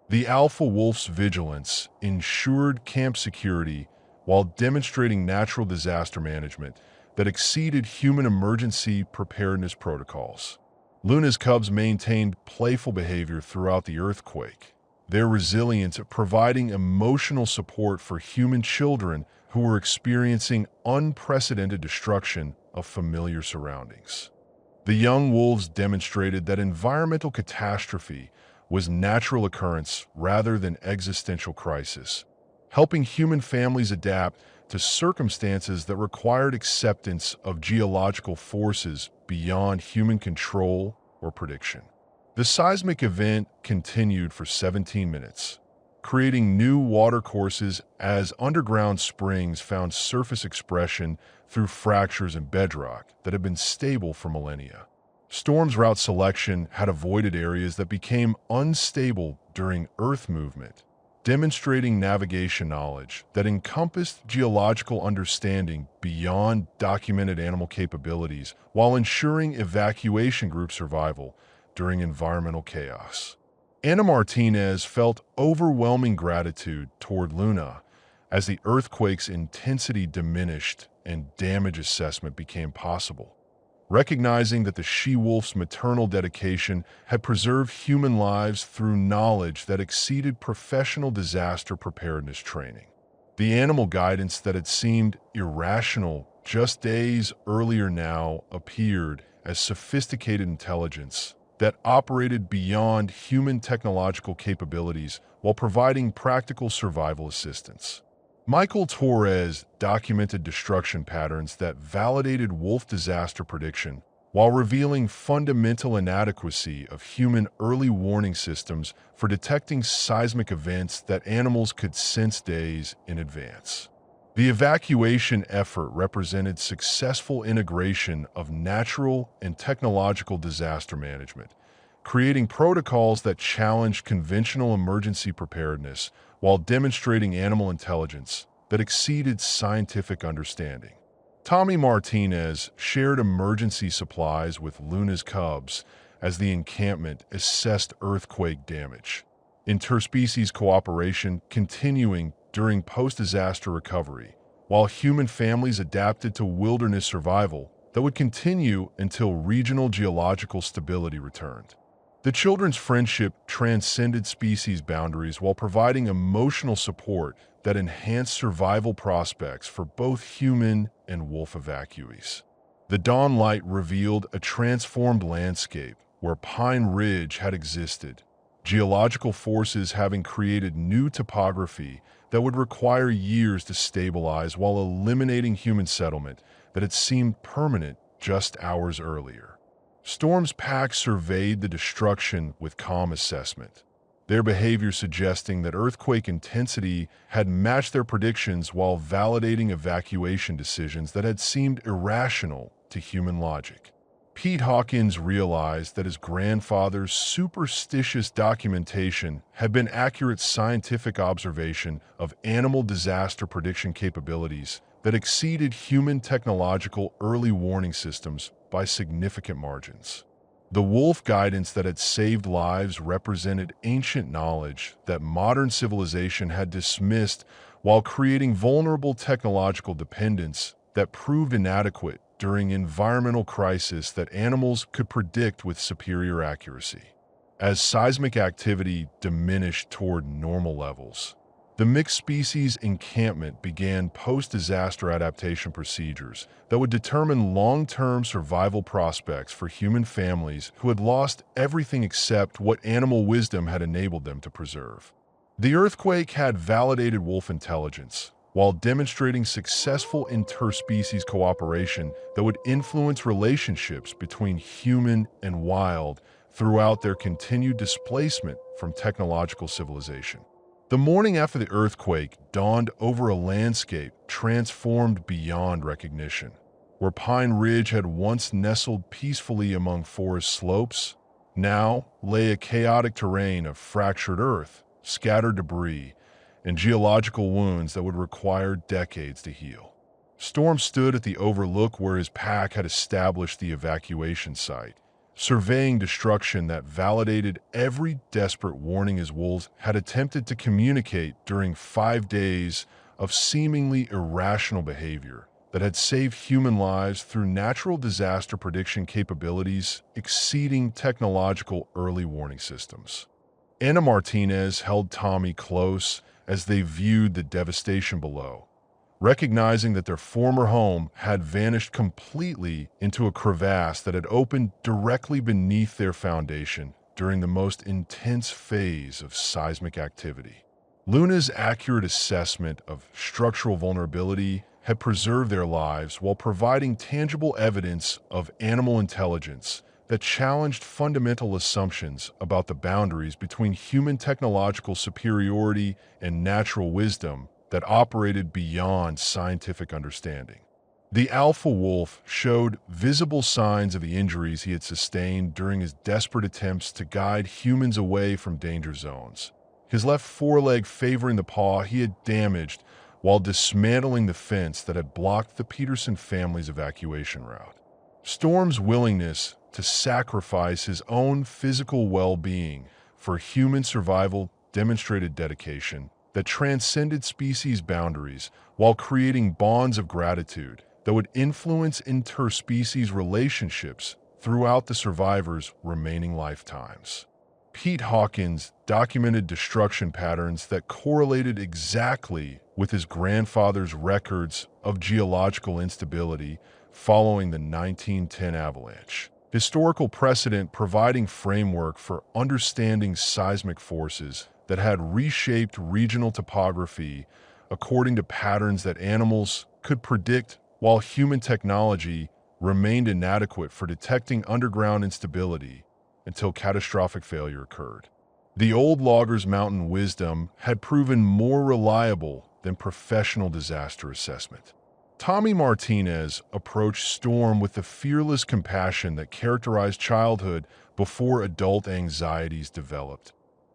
The alpha wolf's vigilance ensured camp security while demonstrating natural disaster management that exceeded human emergency preparedness protocols. Luna's cubs maintained playful behavior throughout the earthquake, their resilience providing emotional support for human children who were experiencing unprecedented destruction of familiar surroundings. The young wolves demonstrated that environmental catastrophe was natural occurrence rather than existential crisis, helping human families adapt to circumstances that required acceptance of geological forces beyond human control or prediction. The seismic event continued for 17 minutes, creating new watercourses as underground springs found surface expression through fractures in bedrock that had been stable for millennia. Storm's route selection had avoided areas that became unstable during Earth movement, demonstrating navigation knowledge that encompassed geological understanding beyond documented animal capabilities while ensuring evacuation group survival during environmental chaos. Anna Martinez felt overwhelming gratitude toward Luna as the earthquake's intensity diminished and damage assessment became possible, recognizing that the she-wolf's maternal dedication had preserved human lives through knowledge that exceeded professional disaster preparedness training. The animal guidance that had seemed irrational just days earlier now appeared as sophisticated intelligence that operated beyond human technological capabilities while providing practical survival assistance. Michael Torres documented destruction patterns that validated wolf disaster prediction while revealing fundamental inadequacy of human early warning systems for detecting seismic events that animals could sense days in advance. The evacuation effort represented successful integration of natural and technological disaster management, creating protocols that challenged conventional emergency preparedness while demonstrating animal intelligence that exceeded scientific understanding. Tommy Martinez shared emergency supplies with Luna's cubs as the encampment assessed earthquake damage. Interspecies cooperation continuing during post-disaster recovery, while human families adapted to wilderness survival that would continue until regional geological stability returned. The children's friendship transcended species boundaries while providing emotional support that enhanced survival prospects for both human and wolf evacuees. The dawn light revealed a transformed landscape where Pine Ridge had existed, geological forces having created new topography that would require years to stabilize while eliminating human settlement that had seemed permanent just hours earlier. Storm's pack surveyed the destruction with calm assessment, their behavior suggesting that earthquake intensity had matched their predictions while validating evacuation decisions that had seemed irrational to human logic. Pete Hawkins realized that his grandfather's superstitious documentation had been accurate scientific observation of animal disaster prediction capabilities that exceeded human technological early warning systems by significant margins. The wolf guidance that had saved lives represented ancient knowledge that modern civilization had dismissed while creating vulnerable technological dependence that proved inadequate during environmental crisis that animals could predict with superior accuracy. As seismic activity diminished toward normal levels, the mixed species encampment began post-disaster adaptation procedures that would determine long-term survival prospects for human families who had lost everything except what animal wisdom had enabled them to preserve. The earthquake had validated wolf intelligence, while demonstrating successful interspecies cooperation that would influence relationships between human and wild throughout their continued displacement from technological civilization. The morning after the earthquake dawned over a landscape transformed beyond recognition. Where Pine Ridge had once nestled peacefully among forest slopes, now lay a chaotic terrain of fractured earth, scattered debris, and geological wounds that would require decades to heal. Storm stood at the overlook where his pack had established the evacuation site, surveying destruction that validated every desperate warning his wolves had attempted to communicate during 5 days of seemingly irrational behavior that had saved human lives through natural disaster prediction capabilities exceeding technological early warning systems. Anna Martinez held Tommy close as they viewed the devastation below, recognizing that their former home had vanished completely into a crevasse that had opened directly beneath their foundation during the most intense phase of seismic activity. Luna's accurate assessment of structural vulnerability had preserved their lives while providing tangible evidence of animal intelligence that challenged fundamental assumptions about the boundaries between human technological superiority and natural wisdom that operated beyond scientific understanding. The alpha wolf showed visible signs of the injuries he had sustained during his desperate attempts to guide humans away from danger zones, his left foreleg favoring the paw he had damaged while dismantling the fence that had blocked the Peterson family's evacuation route. Storm's willingness to sacrifice his own physical well-being for human survival demonstrated dedication that transcended species boundaries while creating bonds of gratitude that would influence interspecies relationships throughout the survivors' remaining lifetimes. Pete Hawkins documented destruction patterns that correlated exactly with his grandfather's records of geological instability following the 1910 avalanche. Historical precedent providing framework for understanding seismic forces that had reshaped regional topography according to patterns that animals could predict while human technology remained inadequate for detecting underground instability until catastrophic failure occurred. The old loggers' mountain wisdom had proven more reliable than professional disaster assessment. Tommy Martinez approached Storm with the fearless compassion that characterized childhood before adult anxieties developed,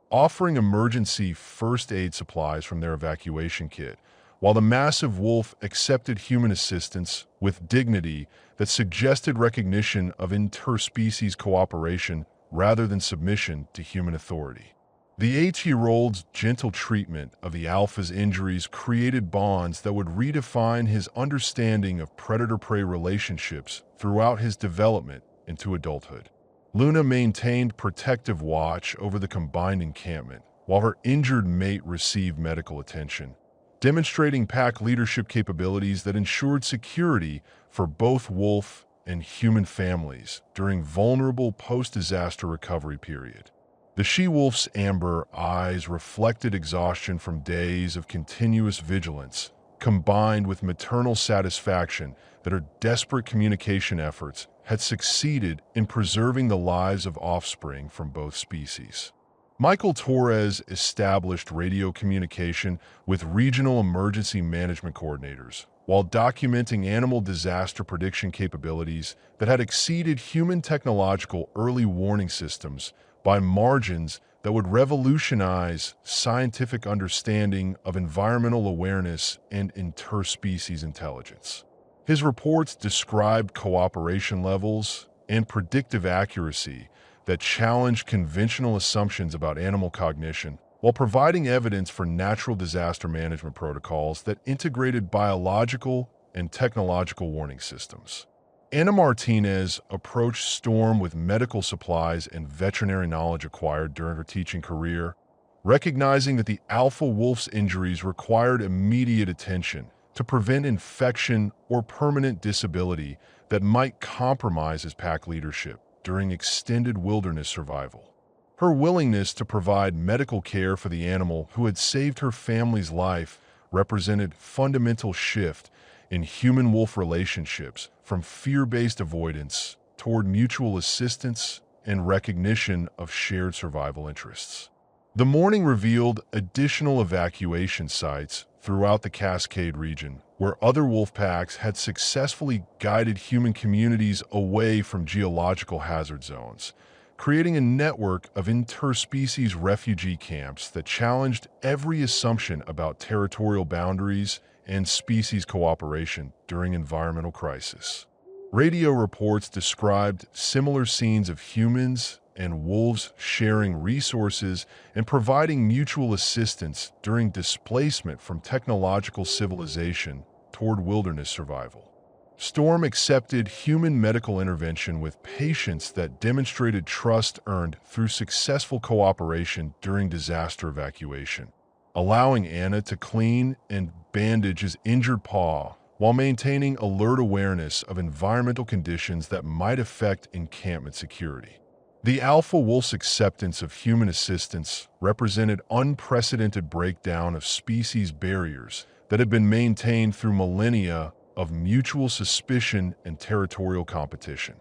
offering emergency first aid supplies from their evacuation kit, while the massive wolf accepted human assistance with dignity that suggested recognition of interspecies cooperation rather than submission to human authority. The 8-year-old's gentle treatment of the alpha's injuries created bonds that would redefine his understanding of predator-prey relationships throughout his development into adulthood. Luna maintained protective watch over the combined encampment, while her injured mate received medical attention, demonstrating pack leadership capabilities that ensured security for both wolf and human families during vulnerable post-disaster recovery period. The she-wolf's amber eyes reflected exhaustion from days of continuous vigilance, combined with maternal satisfaction that her desperate communication efforts had succeeded in preserving the lives of offspring from both species. Michael Torres established radio communication with regional emergency management coordinators, while documenting animal disaster prediction capabilities that had exceeded human technological early warning systems by margins that would revolutionize scientific understanding of environmental awareness and interspecies intelligence. His reports described cooperation levels and predictive accuracy that challenged conventional assumptions about animal cognition, while providing evidence for natural disaster management protocols that integrated biological and technological warning systems. Anna Martinez approached Storm with medical supplies and veterinary knowledge acquired during her teaching career, recognizing that the alpha wolf's injuries required immediate attention to prevent infection or permanent disability that might compromise his pack leadership during extended wilderness survival. Her willingness to provide medical care for the animal who had saved her family's life represented fundamental shift in human-wolf relationships, from fear-based avoidance toward mutual assistance and recognition of shared survival interests. The morning revealed additional evacuation sites throughout the Cascade region, where other wolf packs had successfully guided human communities away from geological hazard zones, creating a network of interspecies refugee camps that challenged every assumption about territorial boundaries and species cooperation during environmental crisis. Radio reports described similar scenes of humans and wolves sharing resources and providing mutual assistance during displacement from technological civilization toward wilderness survival. Storm accepted human medical intervention with patience that demonstrated trust earned through successful cooperation during disaster evacuation, allowing Anna to clean and bandage his injured paw while maintaining alert awareness of environmental conditions that might affect encampment security. The alpha wolf's acceptance of human assistance represented unprecedented breakdown of species barriers that had been maintained through millennia of mutual suspicion and territorial competition.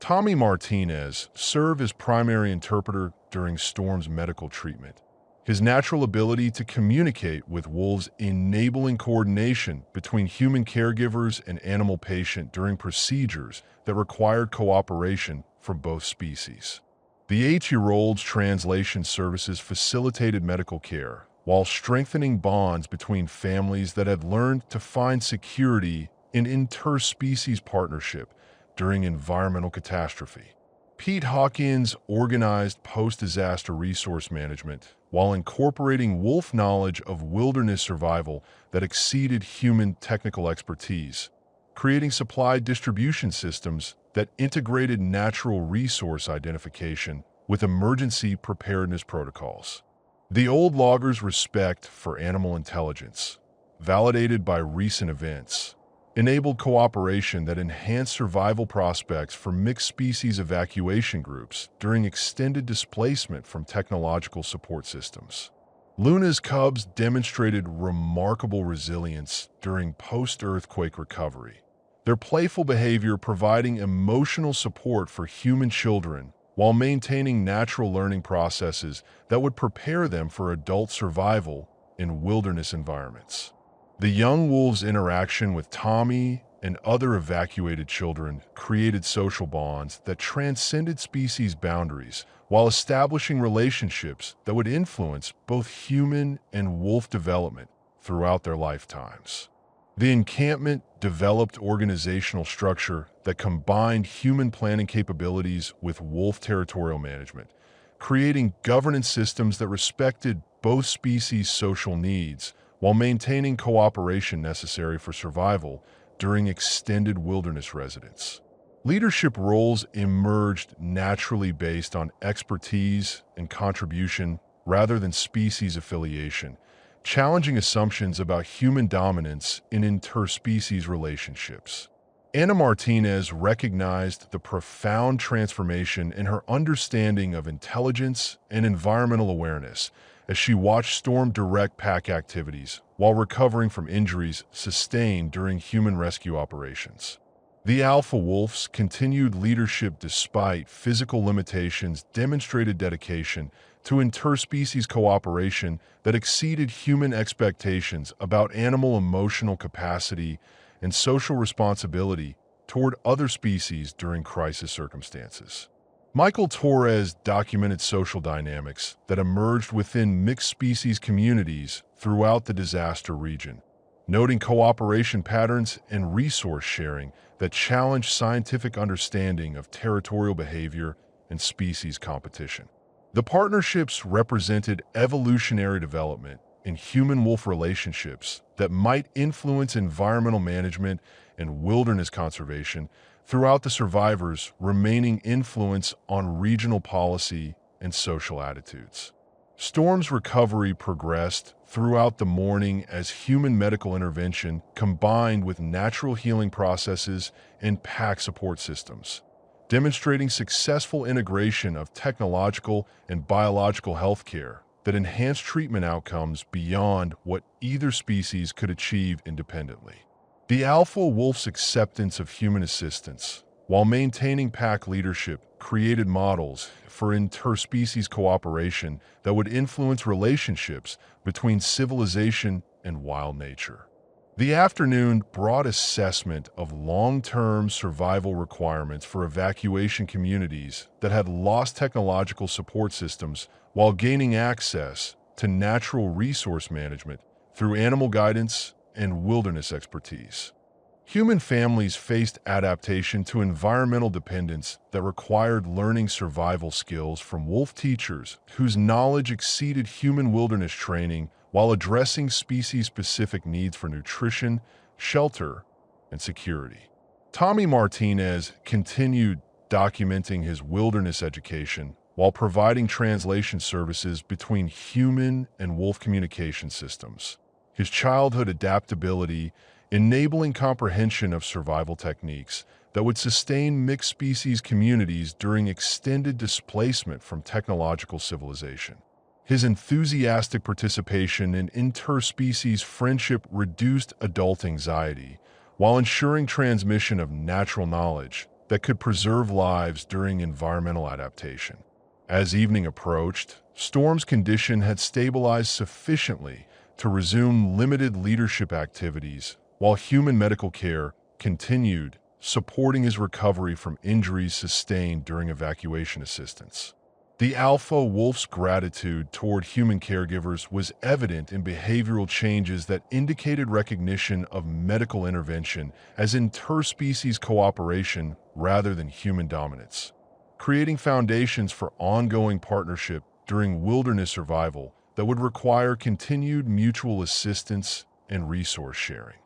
Tommy Martinez served as primary interpreter during Storm's medical treatment, his natural ability to communicate with wolves enabling coordination between human caregivers and animal patient during procedures that required cooperation from both species. The 8-year-old's translation services facilitated medical care, while strengthening bonds between families that had learned to find security in interspecies partnership during environmental catastrophe. Pete Hawkins organized post-disaster resource management while incorporating wolf knowledge of wilderness survival that exceeded human technical expertise, creating supply distribution systems that integrated natural resource identification with emergency preparedness protocols. The old logger's respect for animal intelligence, validated by recent events, enabled cooperation that enhanced survival prospects for mixed species evacuation groups during extended displacement from technological support systems. Luna's cubs demonstrated remarkable resilience during post-earthquake recovery, their playful behavior providing emotional support for human children while maintaining natural learning processes that would prepare them for adult survival in wilderness environments. The young wolves' interaction with Tommy and other evacuated children created social bonds that transcended species boundaries while establishing relationships that would influence both human and wolf development throughout their lifetimes. The encampment developed organizational structure that combined human planning capabilities with wolf territorial management, creating governance systems that respected both species' social needs while maintaining cooperation necessary for survival during extended wilderness residence. Leadership roles emerged naturally based on expertise and contribution rather than species affiliation, challenging assumptions about human dominance in interspecies relationships. Anna Martinez recognized the profound transformation in her understanding of intelligence and environmental awareness as she watched Storm direct pack activities while recovering from injuries sustained during human rescue operations. The alpha wolf's continued leadership despite physical limitations demonstrated dedication to interspecies cooperation that exceeded human expectations about animal emotional capacity and social responsibility toward other species during crisis circumstances. Michael Torres documented social dynamics that emerged within mixed species communities throughout the disaster region, noting cooperation patterns and resource sharing that challenged scientific understanding of territorial behavior and species competition. The partnerships represented evolutionary development in human-wolf relationships that might influence environmental management and wilderness conservation throughout the survivors' remaining influence on regional policy and social attitudes. Storm's recovery progressed throughout the morning as human medical intervention combined with natural healing processes and pack support systems, demonstrating successful integration of technological and biological healthcare that enhanced treatment outcomes beyond what either species could achieve independently. The alpha wolf's acceptance of human assistance, while maintaining pack leadership, created models for interspecies cooperation that would influence relationships between civilization and wild nature. The afternoon brought assessment of long-term survival requirements for evacuation communities that had lost technological support systems while gaining access to natural resource management through animal guidance and wilderness expertise. Human families faced adaptation to environmental dependence that required learning survival skills from wolf teachers whose knowledge exceeded human wilderness training while addressing species-specific needs for nutrition, shelter, and security. Tommy Martinez continued documenting his wilderness education while providing translation services between human and wolf communication systems. His childhood adaptability, enabling comprehension of survival techniques that would sustain mixed species communities during extended displacement from technological civilization. His enthusiastic participation in interspecies friendship reduced adult anxiety while ensuring transmission of natural knowledge that could preserve lives during environmental adaptation. As evening approached, Storm's condition had stabilized sufficiently to resume limited leadership activities while human medical care continued, supporting his recovery from injuries sustained during evacuation assistance. The alpha wolf's gratitude toward human caregivers was evident in behavioral changes that indicated recognition of medical intervention as interspecies cooperation rather than human dominance, creating foundations for ongoing partnership during wilderness survival that would require continued mutual assistance and resource sharing.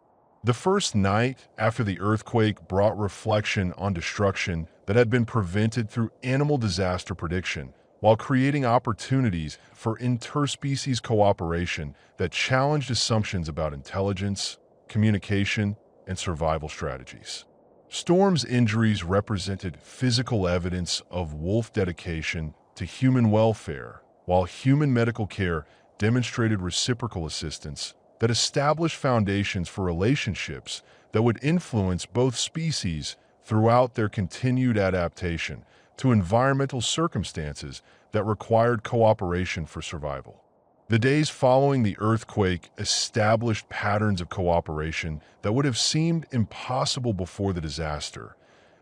The first night after the earthquake brought reflection on destruction that had been prevented through animal disaster prediction, while creating opportunities for interspecies cooperation that challenged assumptions about intelligence, communication, and survival strategies. Storm's injuries represented physical evidence of wolf dedication to human welfare, while human medical care demonstrated reciprocal assistance that established foundations for relationships that would influence both species throughout their continued adaptation to environmental circumstances that required cooperation for survival. The days following the earthquake established patterns of cooperation that would have seemed impossible before the disaster,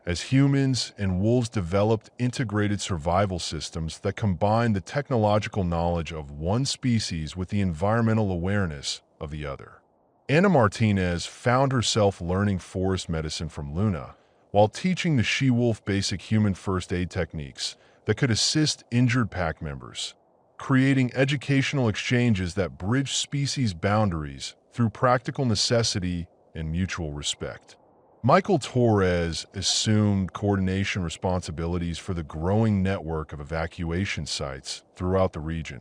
as humans and wolves developed integrated survival systems that combined the technological knowledge of one species with the environmental awareness of the other. Anna Martinez found herself learning forest medicine from Luna, while teaching the she-wolf basic human first aid techniques that could assist injured pack members, creating educational exchanges that bridge species boundaries through practical necessity and mutual respect. Michael Torres assumed coordination responsibilities for the growing network of evacuation sites throughout the region,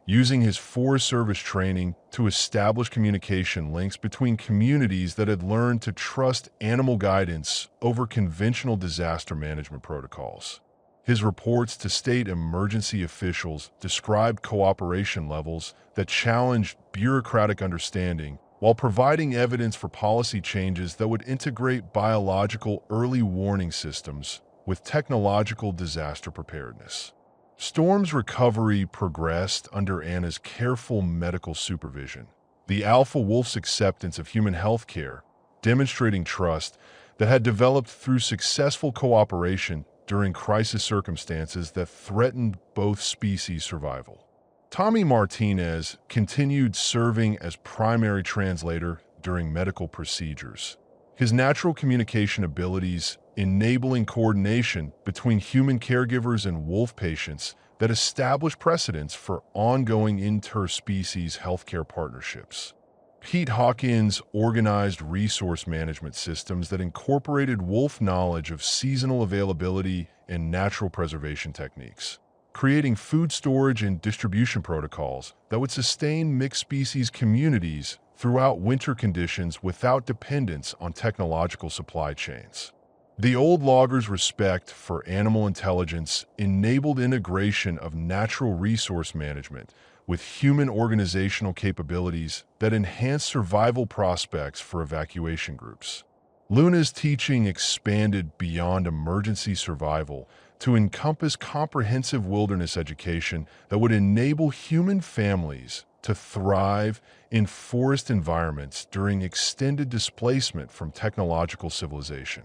using his Forest Service training to establish communication links between communities that had learned to trust animal guidance over conventional disaster management protocols. His reports to state emergency officials described cooperation levels that challenged bureaucratic understanding while providing evidence for policy changes that would integrate biological early warning systems with technological disaster preparedness. Storm's recovery progressed under Anna's careful medical supervision, the alpha wolf's acceptance of human health care, demonstrating trust that had developed through successful cooperation during crisis circumstances that threatened both species' survival. Tommy Martinez continued serving as primary translator during medical procedures, his natural communication abilities enabling coordination between human caregivers and wolf patients that established precedents for ongoing interspecies healthcare partnerships. Pete Hawkins organized resource management systems that incorporated wolf knowledge of seasonal availability and natural preservation techniques, creating food storage and distribution protocols that would sustain mixed-species communities throughout winter conditions without dependence on technological supply chains. The old loggers' respect for animal intelligence enabled integration of natural resource management with human organizational capabilities that enhanced survival prospects for evacuation groups. Luna's teaching expanded beyond emergency survival to encompass comprehensive wilderness education that would enable human families to thrive in forest environments during extended displacement from technological civilization.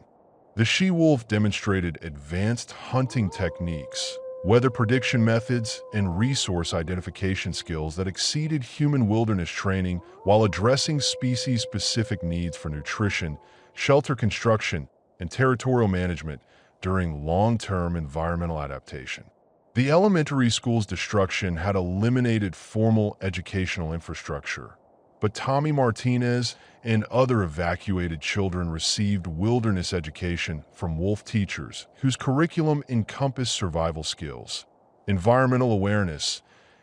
The she-wolf demonstrated advanced hunting techniques, weather prediction methods, and resource identification skills that exceeded human wilderness training while addressing species-specific needs for nutrition, shelter construction, and territorial management during long-term environmental adaptation. The elementary school's destruction had eliminated formal educational infrastructure, but Tommy Martinez and other evacuated children received wilderness education from wolf teachers whose curriculum encompassed survival skills, environmental awareness,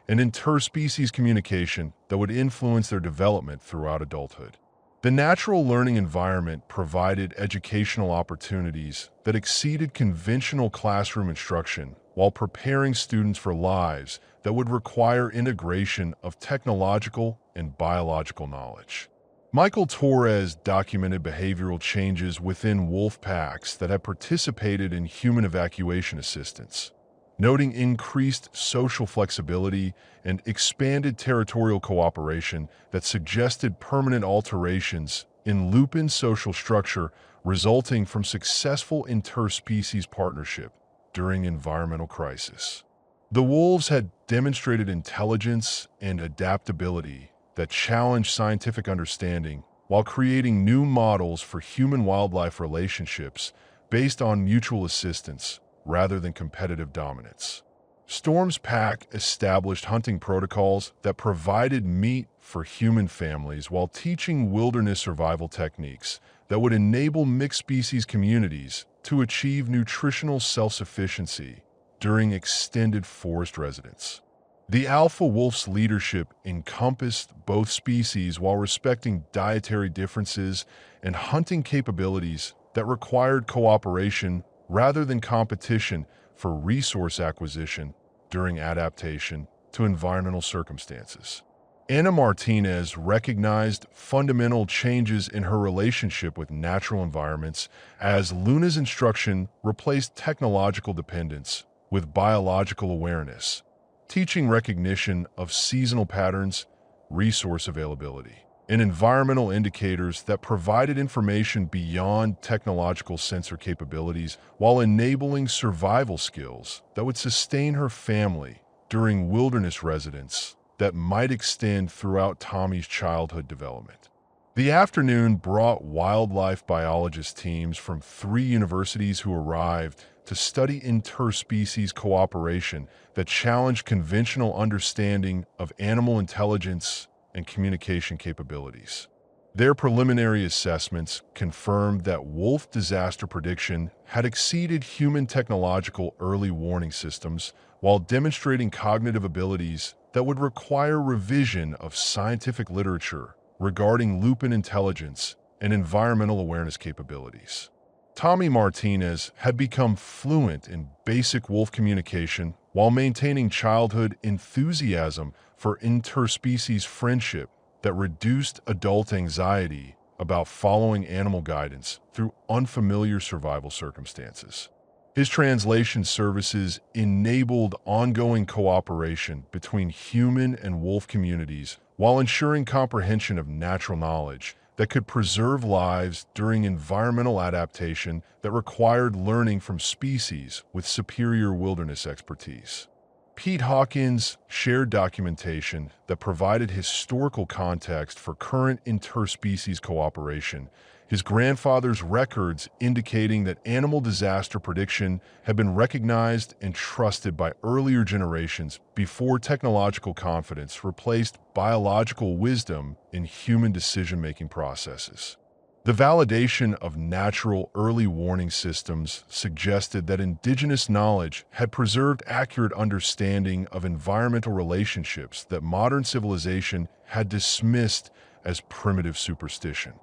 and interspecies communication that would influence their development throughout adulthood. The natural learning environment provided educational opportunities that exceeded conventional classroom instruction while preparing students for lives that would require integration of technological and biological knowledge. Michael Torres documented behavioral changes within wolf packs that had participated in human evacuation assistance, noting increased social flexibility and expanded territorial cooperation that suggested permanent alterations in lupin social structure resulting from successful interspecies partnership during environmental crisis. The wolves had demonstrated intelligence and adaptability that challenged scientific understanding while creating new models for human-wildlife relationships based on mutual assistance rather than competitive dominance. Storm's pack established hunting protocols that provided meat for human families while teaching wilderness survival techniques that would enable mixed-species communities to achieve nutritional self-sufficiency during extended forest residence. The alpha wolf's leadership encompassed both species while respecting dietary differences and hunting capabilities that required cooperation rather than competition for resource acquisition during adaptation to environmental circumstances. Anna Martinez recognized fundamental changes in her relationship with natural environments as Luna's instruction replaced technological dependence with biological awareness, teaching recognition of seasonal patterns, resource availability, and environmental indicators that provided information beyond technological sensor capabilities while enabling survival skills that would sustain her family during wilderness residence that might extend throughout Tommy's childhood development. The afternoon brought wildlife biologist teams from 3 universities who arrived to study interspecies cooperation that challenged conventional understanding of animal intelligence and communication capabilities. Their preliminary assessments confirmed that wolf disaster prediction had exceeded human technological early warning systems while demonstrating cognitive abilities that would require revision of scientific literature regarding lupin intelligence and environmental awareness capabilities. Tommy Martinez had become fluent in basic wolf communication while maintaining childhood enthusiasm for interspecies friendship that reduced adult anxiety about following animal guidance through unfamiliar survival circumstances. His translation services enabled ongoing cooperation between human and wolf communities while ensuring comprehension of natural knowledge that could preserve lives during environmental adaptation that required learning from species with superior wilderness expertise. Pete Hawkins shared documentation that provided historical context for current interspecies cooperation, his grandfather's records indicating that animal disaster prediction had been recognized and trusted by earlier generations before technological confidence replaced biological wisdom in human decision-making processes. The validation of natural early warning systems suggested that indigenous knowledge had preserved accurate understanding of environmental relationships that modern civilization had dismissed as primitive superstition.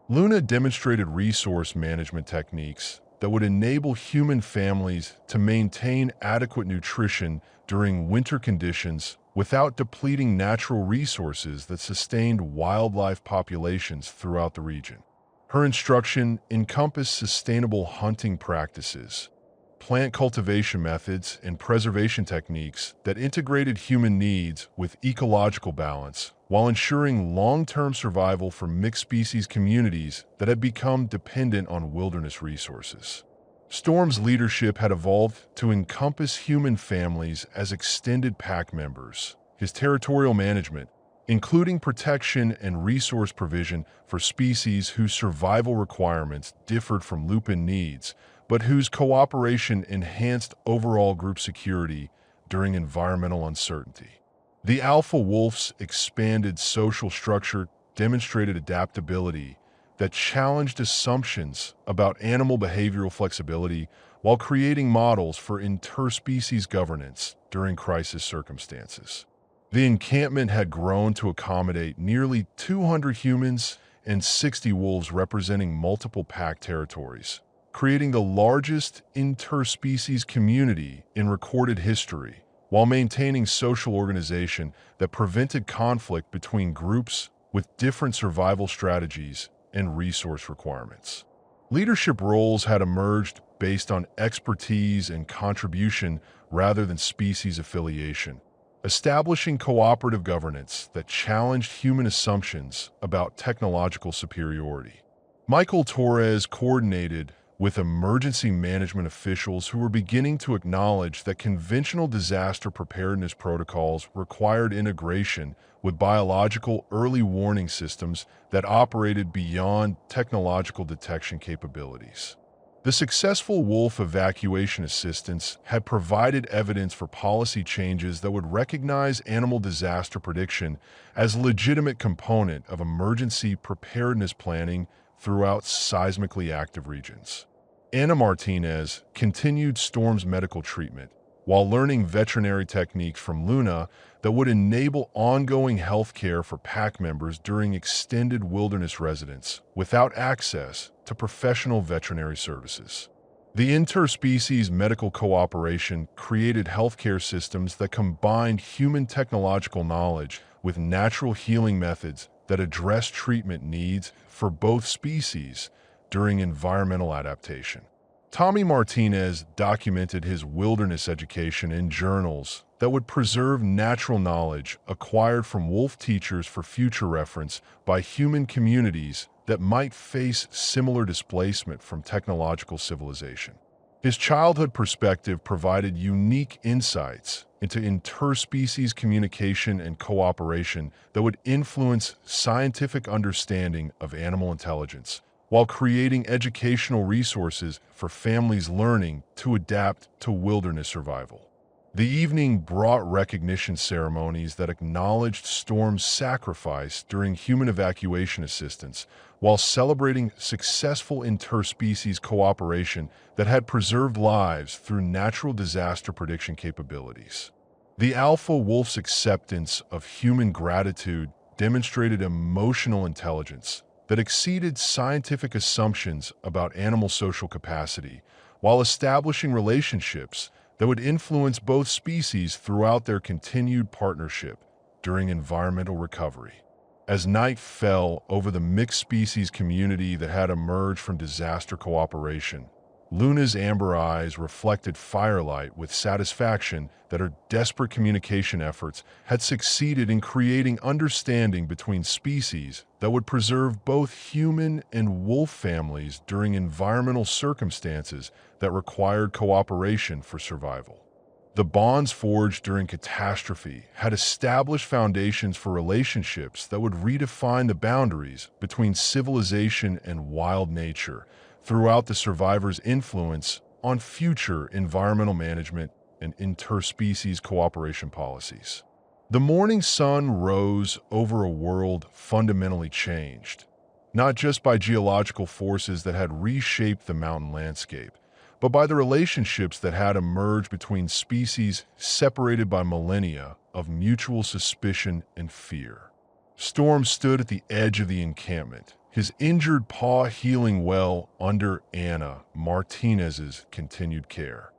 Luna demonstrated resource management techniques that would enable human families to maintain adequate nutrition during winter conditions without depleting natural resources that sustained wildlife populations throughout the region. Her instruction encompassed sustainable hunting practices, plant cultivation methods, and preservation techniques that integrated human needs with ecological balance while ensuring long-term survival for mixed-species communities that had become dependent on wilderness resources. Storm's leadership had evolved to encompass human families as extended pack members. His territorial management, including protection and resource provision for species whose survival requirements differed from lupin needs, but whose cooperation enhanced overall group security during environmental uncertainty. The alpha wolf's expanded social structure demonstrated adaptability that challenged assumptions about animal behavioral flexibility while creating models for interspecies governance during crisis circumstances. The encampment had grown to accommodate nearly 200 humans and 60 wolves representing multiple pack territories, creating the largest interspecies community in recorded history, while maintaining social organization that prevented conflict between groups with different survival strategies and resource requirements. Leadership roles had emerged based on expertise and contribution rather than species affiliation, establishing cooperative governance that challenged human assumptions about technological superiority. Michael Torres coordinated with emergency management officials who were beginning to acknowledge that conventional disaster preparedness protocols required integration with biological early warning systems that operated beyond technological detection capabilities. The successful wolf evacuation assistance had provided evidence for policy changes that would recognize animal disaster prediction as a legitimate component of emergency preparedness planning throughout seismically active regions. Anna Martinez continued Storm's medical treatment while learning veterinary techniques from Luna that would enable ongoing health care for pack members during extended wilderness residence without access to professional veterinary services. The interspecies medical cooperation created healthcare systems that combined human technological knowledge with natural healing methods that address treatment needs for both species during environmental adaptation. Tommy Martinez documented his wilderness education in journals that would preserve natural knowledge acquired from wolf teachers for future reference by human communities that might face similar displacement from technological civilization. His childhood perspective provided unique insights into interspecies communication and cooperation that would influence scientific understanding of animal intelligence, while creating educational resources for families learning to adapt to wilderness survival. The evening brought recognition ceremonies that acknowledged Storm's sacrifice during human evacuation assistance, while celebrating successful interspecies cooperation that had preserved lives through natural disaster prediction capabilities. The alpha wolf's acceptance of human gratitude demonstrated emotional intelligence that exceeded scientific assumptions about animal social capacity, while establishing relationships that would influence both species throughout their continued partnership during environmental recovery. As night fell over the mixed species community that had emerged from disaster cooperation, Luna's amber eyes reflected firelight with satisfaction that her desperate communication efforts had succeeded in creating understanding between species that would preserve both human and wolf families during environmental circumstances that required cooperation for survival. The bonds forged during catastrophe had established foundations for relationships that would redefine the boundaries between civilization and wild nature throughout the survivors' influence on future environmental management and interspecies cooperation policies. The morning sun rose over a world fundamentally changed, not just by geological forces that had reshaped the mountain landscape, but by the relationships that had emerged between species separated by millennia of mutual suspicion and fear. Storm stood at the edge of the encampment, his injured paw healing well under Anna Martinez's continued care,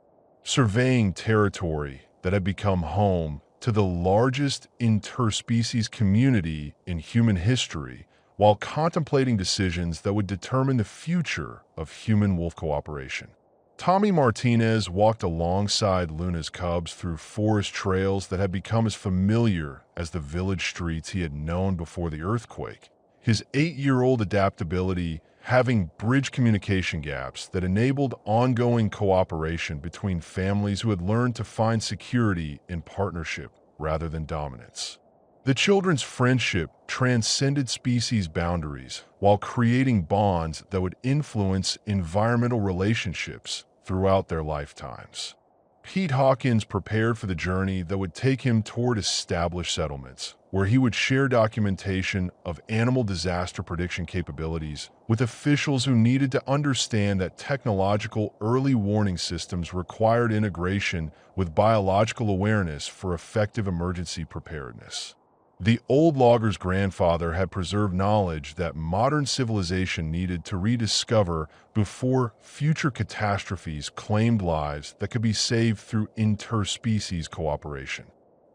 surveying territory that had become home to the largest interspecies community in human history, while contemplating decisions that would determine the future of human-wolf cooperation. Tommy Martinez walked alongside Luna's cubs through forest trails that had become as familiar as the village streets he had known before the earthquake. His 8-year-old adaptability having bridged communication gaps that enabled ongoing cooperation between families who had learned to find security in partnership rather than dominance. The children's friendship transcended species boundaries while creating bonds that would influence environmental relationships throughout their lifetimes. Pete Hawkins prepared for the journey that would take him toward established settlements, where he would share documentation of animal disaster prediction capabilities with officials who needed to understand that technological early warning systems required integration with biological awareness for effective emergency preparedness. The old logger's grandfather had preserved knowledge that modern civilization needed to rediscover before future catastrophes claimed lives that could be saved through interspecies cooperation.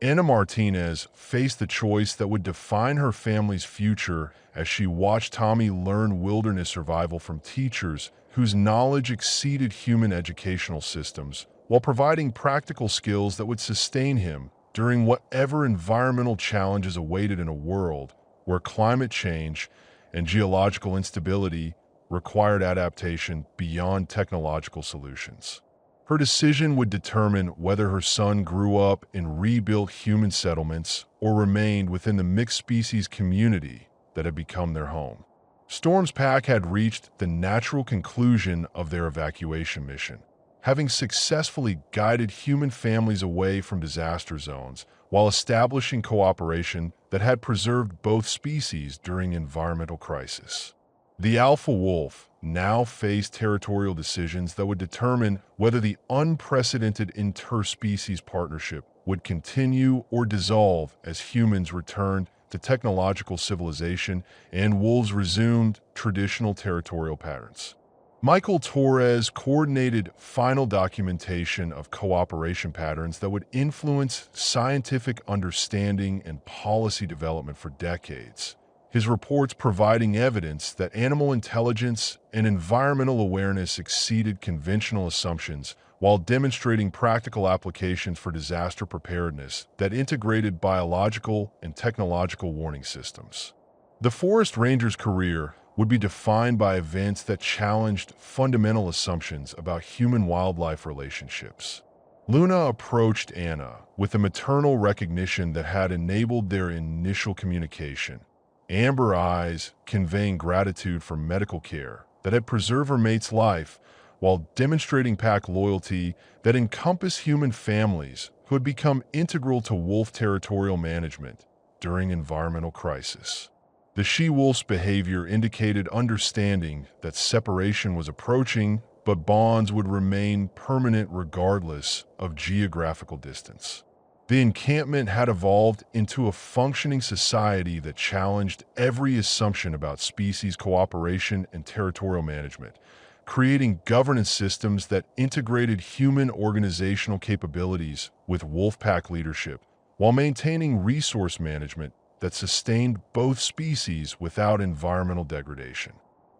Anna Martinez faced the choice that would define her family's future as she watched Tommy learn wilderness survival from teachers whose knowledge exceeded human educational systems, while providing practical skills that would sustain him during whatever environmental challenges awaited in a world where climate change and geological instability required adaptation beyond technological solutions. Her decision would determine whether her son grew up in rebuilt human settlements or remained within the mixed species community that had become their home. Storm's pack had reached the natural conclusion of their evacuation mission, having successfully guided human families away from disaster zones while establishing cooperation that had preserved both species during environmental crisis. The alpha wolf now faced territorial decisions that would determine whether the unprecedented interspecies partnership would continue or dissolve as humans returned to technological civilization and wolves resumed traditional territorial patterns. Michael Torres coordinated final documentation of cooperation patterns that would influence scientific understanding and policy development for decades. his reports providing evidence that animal intelligence and environmental awareness exceeded conventional assumptions while demonstrating practical applications for disaster preparedness that integrated biological and technological warning systems. The forest ranger's career would be defined by events that challenged fundamental assumptions about human-wildlife relationships. Luna approached Anna with a maternal recognition that had enabled their initial communication. Amber eyes conveying gratitude for medical care that had preserved her mate's life while demonstrating pack loyalty that encompassed human families who had become integral to wolf territorial management during environmental crisis. The she-wolf's behavior indicated understanding that separation was approaching, but bonds would remain permanent regardless of geographical distance. The encampment had evolved into a functioning society that challenged every assumption about species cooperation and territorial management, creating governance systems that integrated human organizational capabilities with wolfpack leadership, while maintaining resource management that sustained both species without environmental degradation.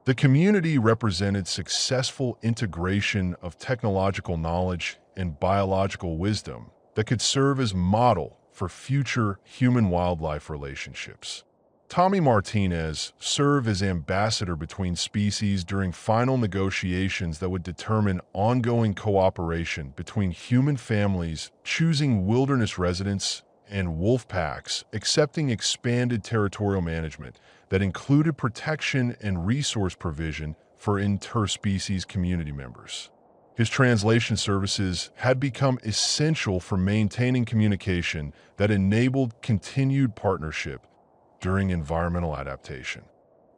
The community represented successful integration of technological knowledge and biological wisdom that could serve as model for future human-wildlife relationships. Tommy Martinez served as ambassador between species during final negotiations that would determine ongoing cooperation between human families choosing wilderness residents and wolf packs accepting expanded territorial management that included protection and resource provision for interspecies community members. His translation services had become essential for maintaining communication that enabled continued partnership during environmental adaptation.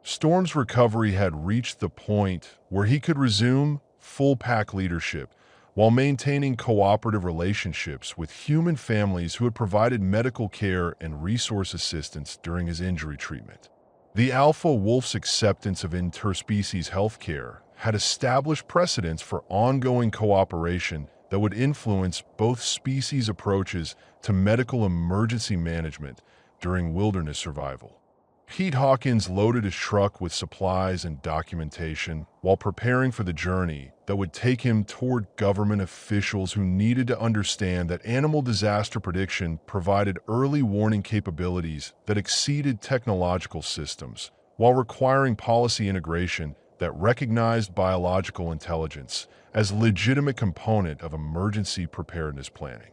Storm's recovery had reached the point where he could resume full pack leadership while maintaining cooperative relationships with human families who had provided medical care and resource assistance during his injury treatment. The alpha wolf's acceptance of interspecies healthcare had established precedents for ongoing cooperation that would influence both species' approaches to medical emergency management during wilderness survival. Pete Hawkins loaded his truck with supplies and documentation while preparing for the journey that would take him toward government officials who needed to understand that animal disaster prediction provided early warning capabilities that exceeded technological systems, while requiring policy integration that recognized biological intelligence as a legitimate component of emergency preparedness planning.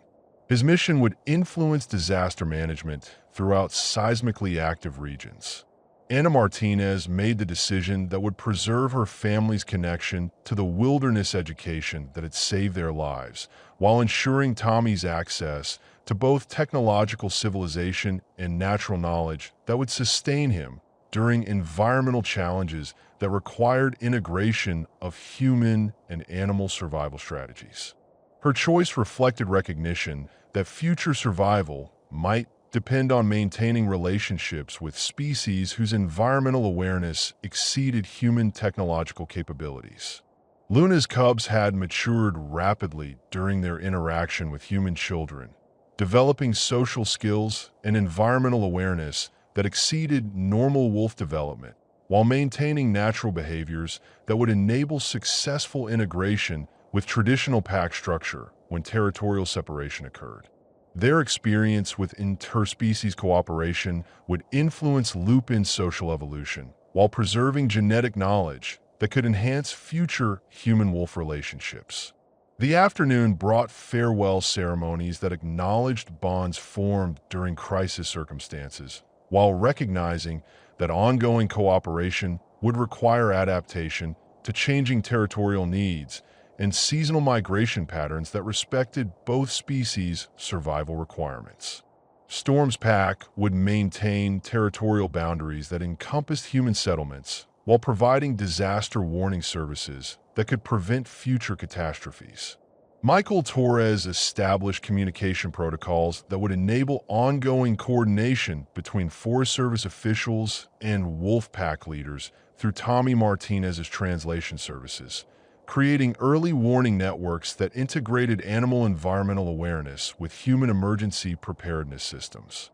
His mission would influence disaster management throughout seismically active regions. Anna Martinez made the decision that would preserve her family's connection to the wilderness education that had saved their lives, while ensuring Tommy's access to both technological civilization and natural knowledge that would sustain him during environmental challenges that required integration of human and animal survival strategies. Her choice reflected recognition that future survival might depend on maintaining relationships with species whose environmental awareness exceeded human technological capabilities. Luna's cubs had matured rapidly during their interaction with human children, developing social skills and environmental awareness that exceeded normal wolf development, while maintaining natural behaviors that would enable successful integration with traditional pack structure when territorial separation occurred. Their experience with interspecies cooperation would influence lupin social evolution while preserving genetic knowledge that could enhance future human-wolf relationships. The afternoon brought farewell ceremonies that acknowledged bonds formed during crisis circumstances, while recognizing that ongoing cooperation would require adaptation to changing territorial needs and seasonal migration patterns that respected both species' survival requirements. Storm's pack would maintain territorial boundaries that encompassed human settlements while providing disaster warning services that could prevent future catastrophes. Michael Torres established communication protocols that would enable ongoing coordination between Forest Service officials and wolf pack leaders through Tommy Martinez's translation services, creating early warning networks that integrated animal environmental awareness with human emergency preparedness systems.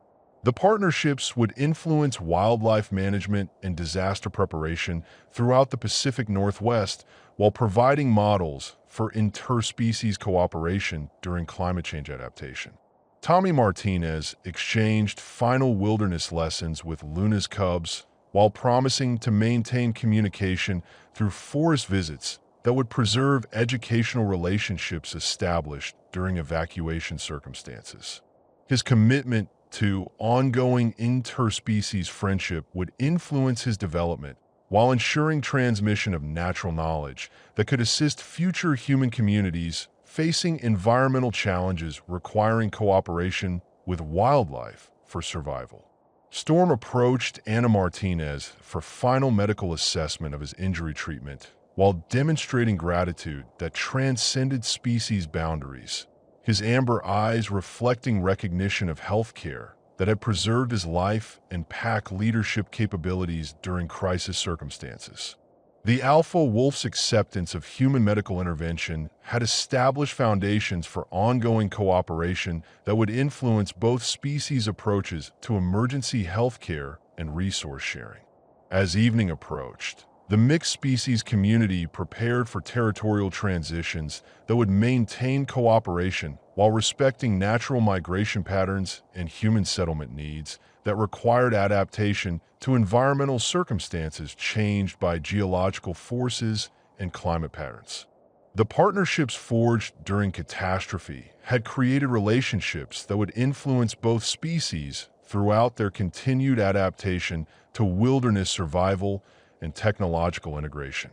The partnerships would influence wildlife management and disaster preparation throughout the Pacific Northwest while providing models for interspecies cooperation during climate change adaptation. Tommy Martinez exchanged final wilderness lessons with Luna's cubs while promising to maintain communication through forest visits that would preserve educational relationships established during evacuation circumstances. His commitment to ongoing interspecies friendship would influence his development while ensuring transmission of natural knowledge that could assist future human communities facing environmental challenges requiring cooperation with wildlife for survival. Storm approached Anna Martinez for final medical assessment of his injury treatment while demonstrating gratitude that transcended species boundaries, his amber eyes reflecting recognition of healthcare that had preserved his life and pack leadership capabilities during crisis circumstances. The alpha wolf's acceptance of human medical intervention had established foundations for ongoing cooperation that would influence both species' approaches to emergency healthcare and resource sharing. As evening approached, the mixed species community prepared for territorial transitions that would maintain cooperation while respecting natural migration patterns and human settlement needs that required adaptation to environmental circumstances changed by geological forces and climate patterns. The partnerships forged during catastrophe had created relationships that would influence both species throughout their continued adaptation to wilderness survival and technological integration.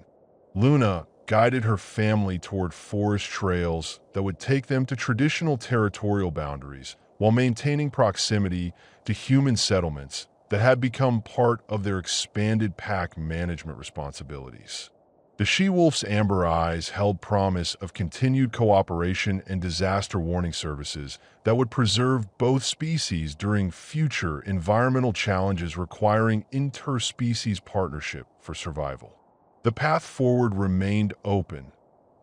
Luna guided her family toward forest trails that would take them to traditional territorial boundaries while maintaining proximity to human settlements that had become part of their expanded pack management responsibilities. The she-wolf's amber eyes held promise of continued cooperation and disaster warning services that would preserve both species during future environmental challenges requiring interspecies partnership for survival. The path forward remained open,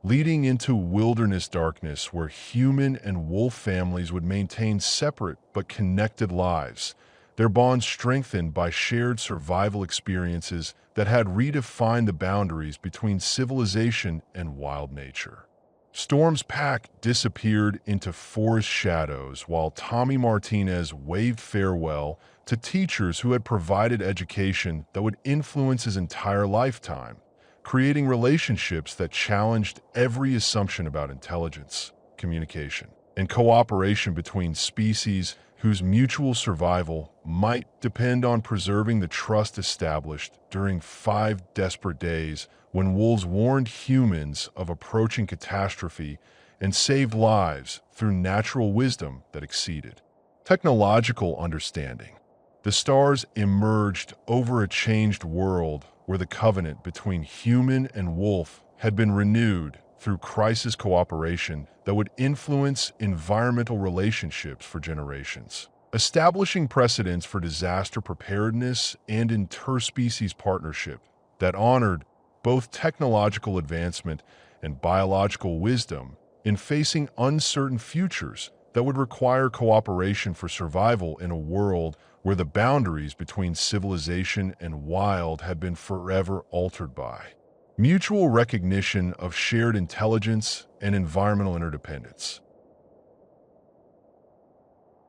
leading into wilderness darkness where human and wolf families would maintain separate but connected lives, their bonds strengthened by shared survival experiences that had redefined the boundaries between civilization and wild nature. Storm's pack disappeared into forest shadows while Tommy Martinez waved farewell to teachers who had provided education that would influence his entire lifetime, creating relationships that challenged every assumption about intelligence, communication, and cooperation between species whose mutual survival might depend on preserving the trust established during 5 desperate days when wolves warned humans of approaching catastrophe and saved lives through natural wisdom that exceeded technological understanding. The stars emerged over a changed world where the covenant between human and wolf had been renewed through crisis cooperation that would influence environmental relationships for generations, establishing precedents for disaster preparedness and interspecies partnership that honored both technological advancement and biological wisdom in facing uncertain futures that would require cooperation for survival in a world where the boundaries between civilization and wild had been forever altered by mutual recognition of shared intelligence and environmental interdependence.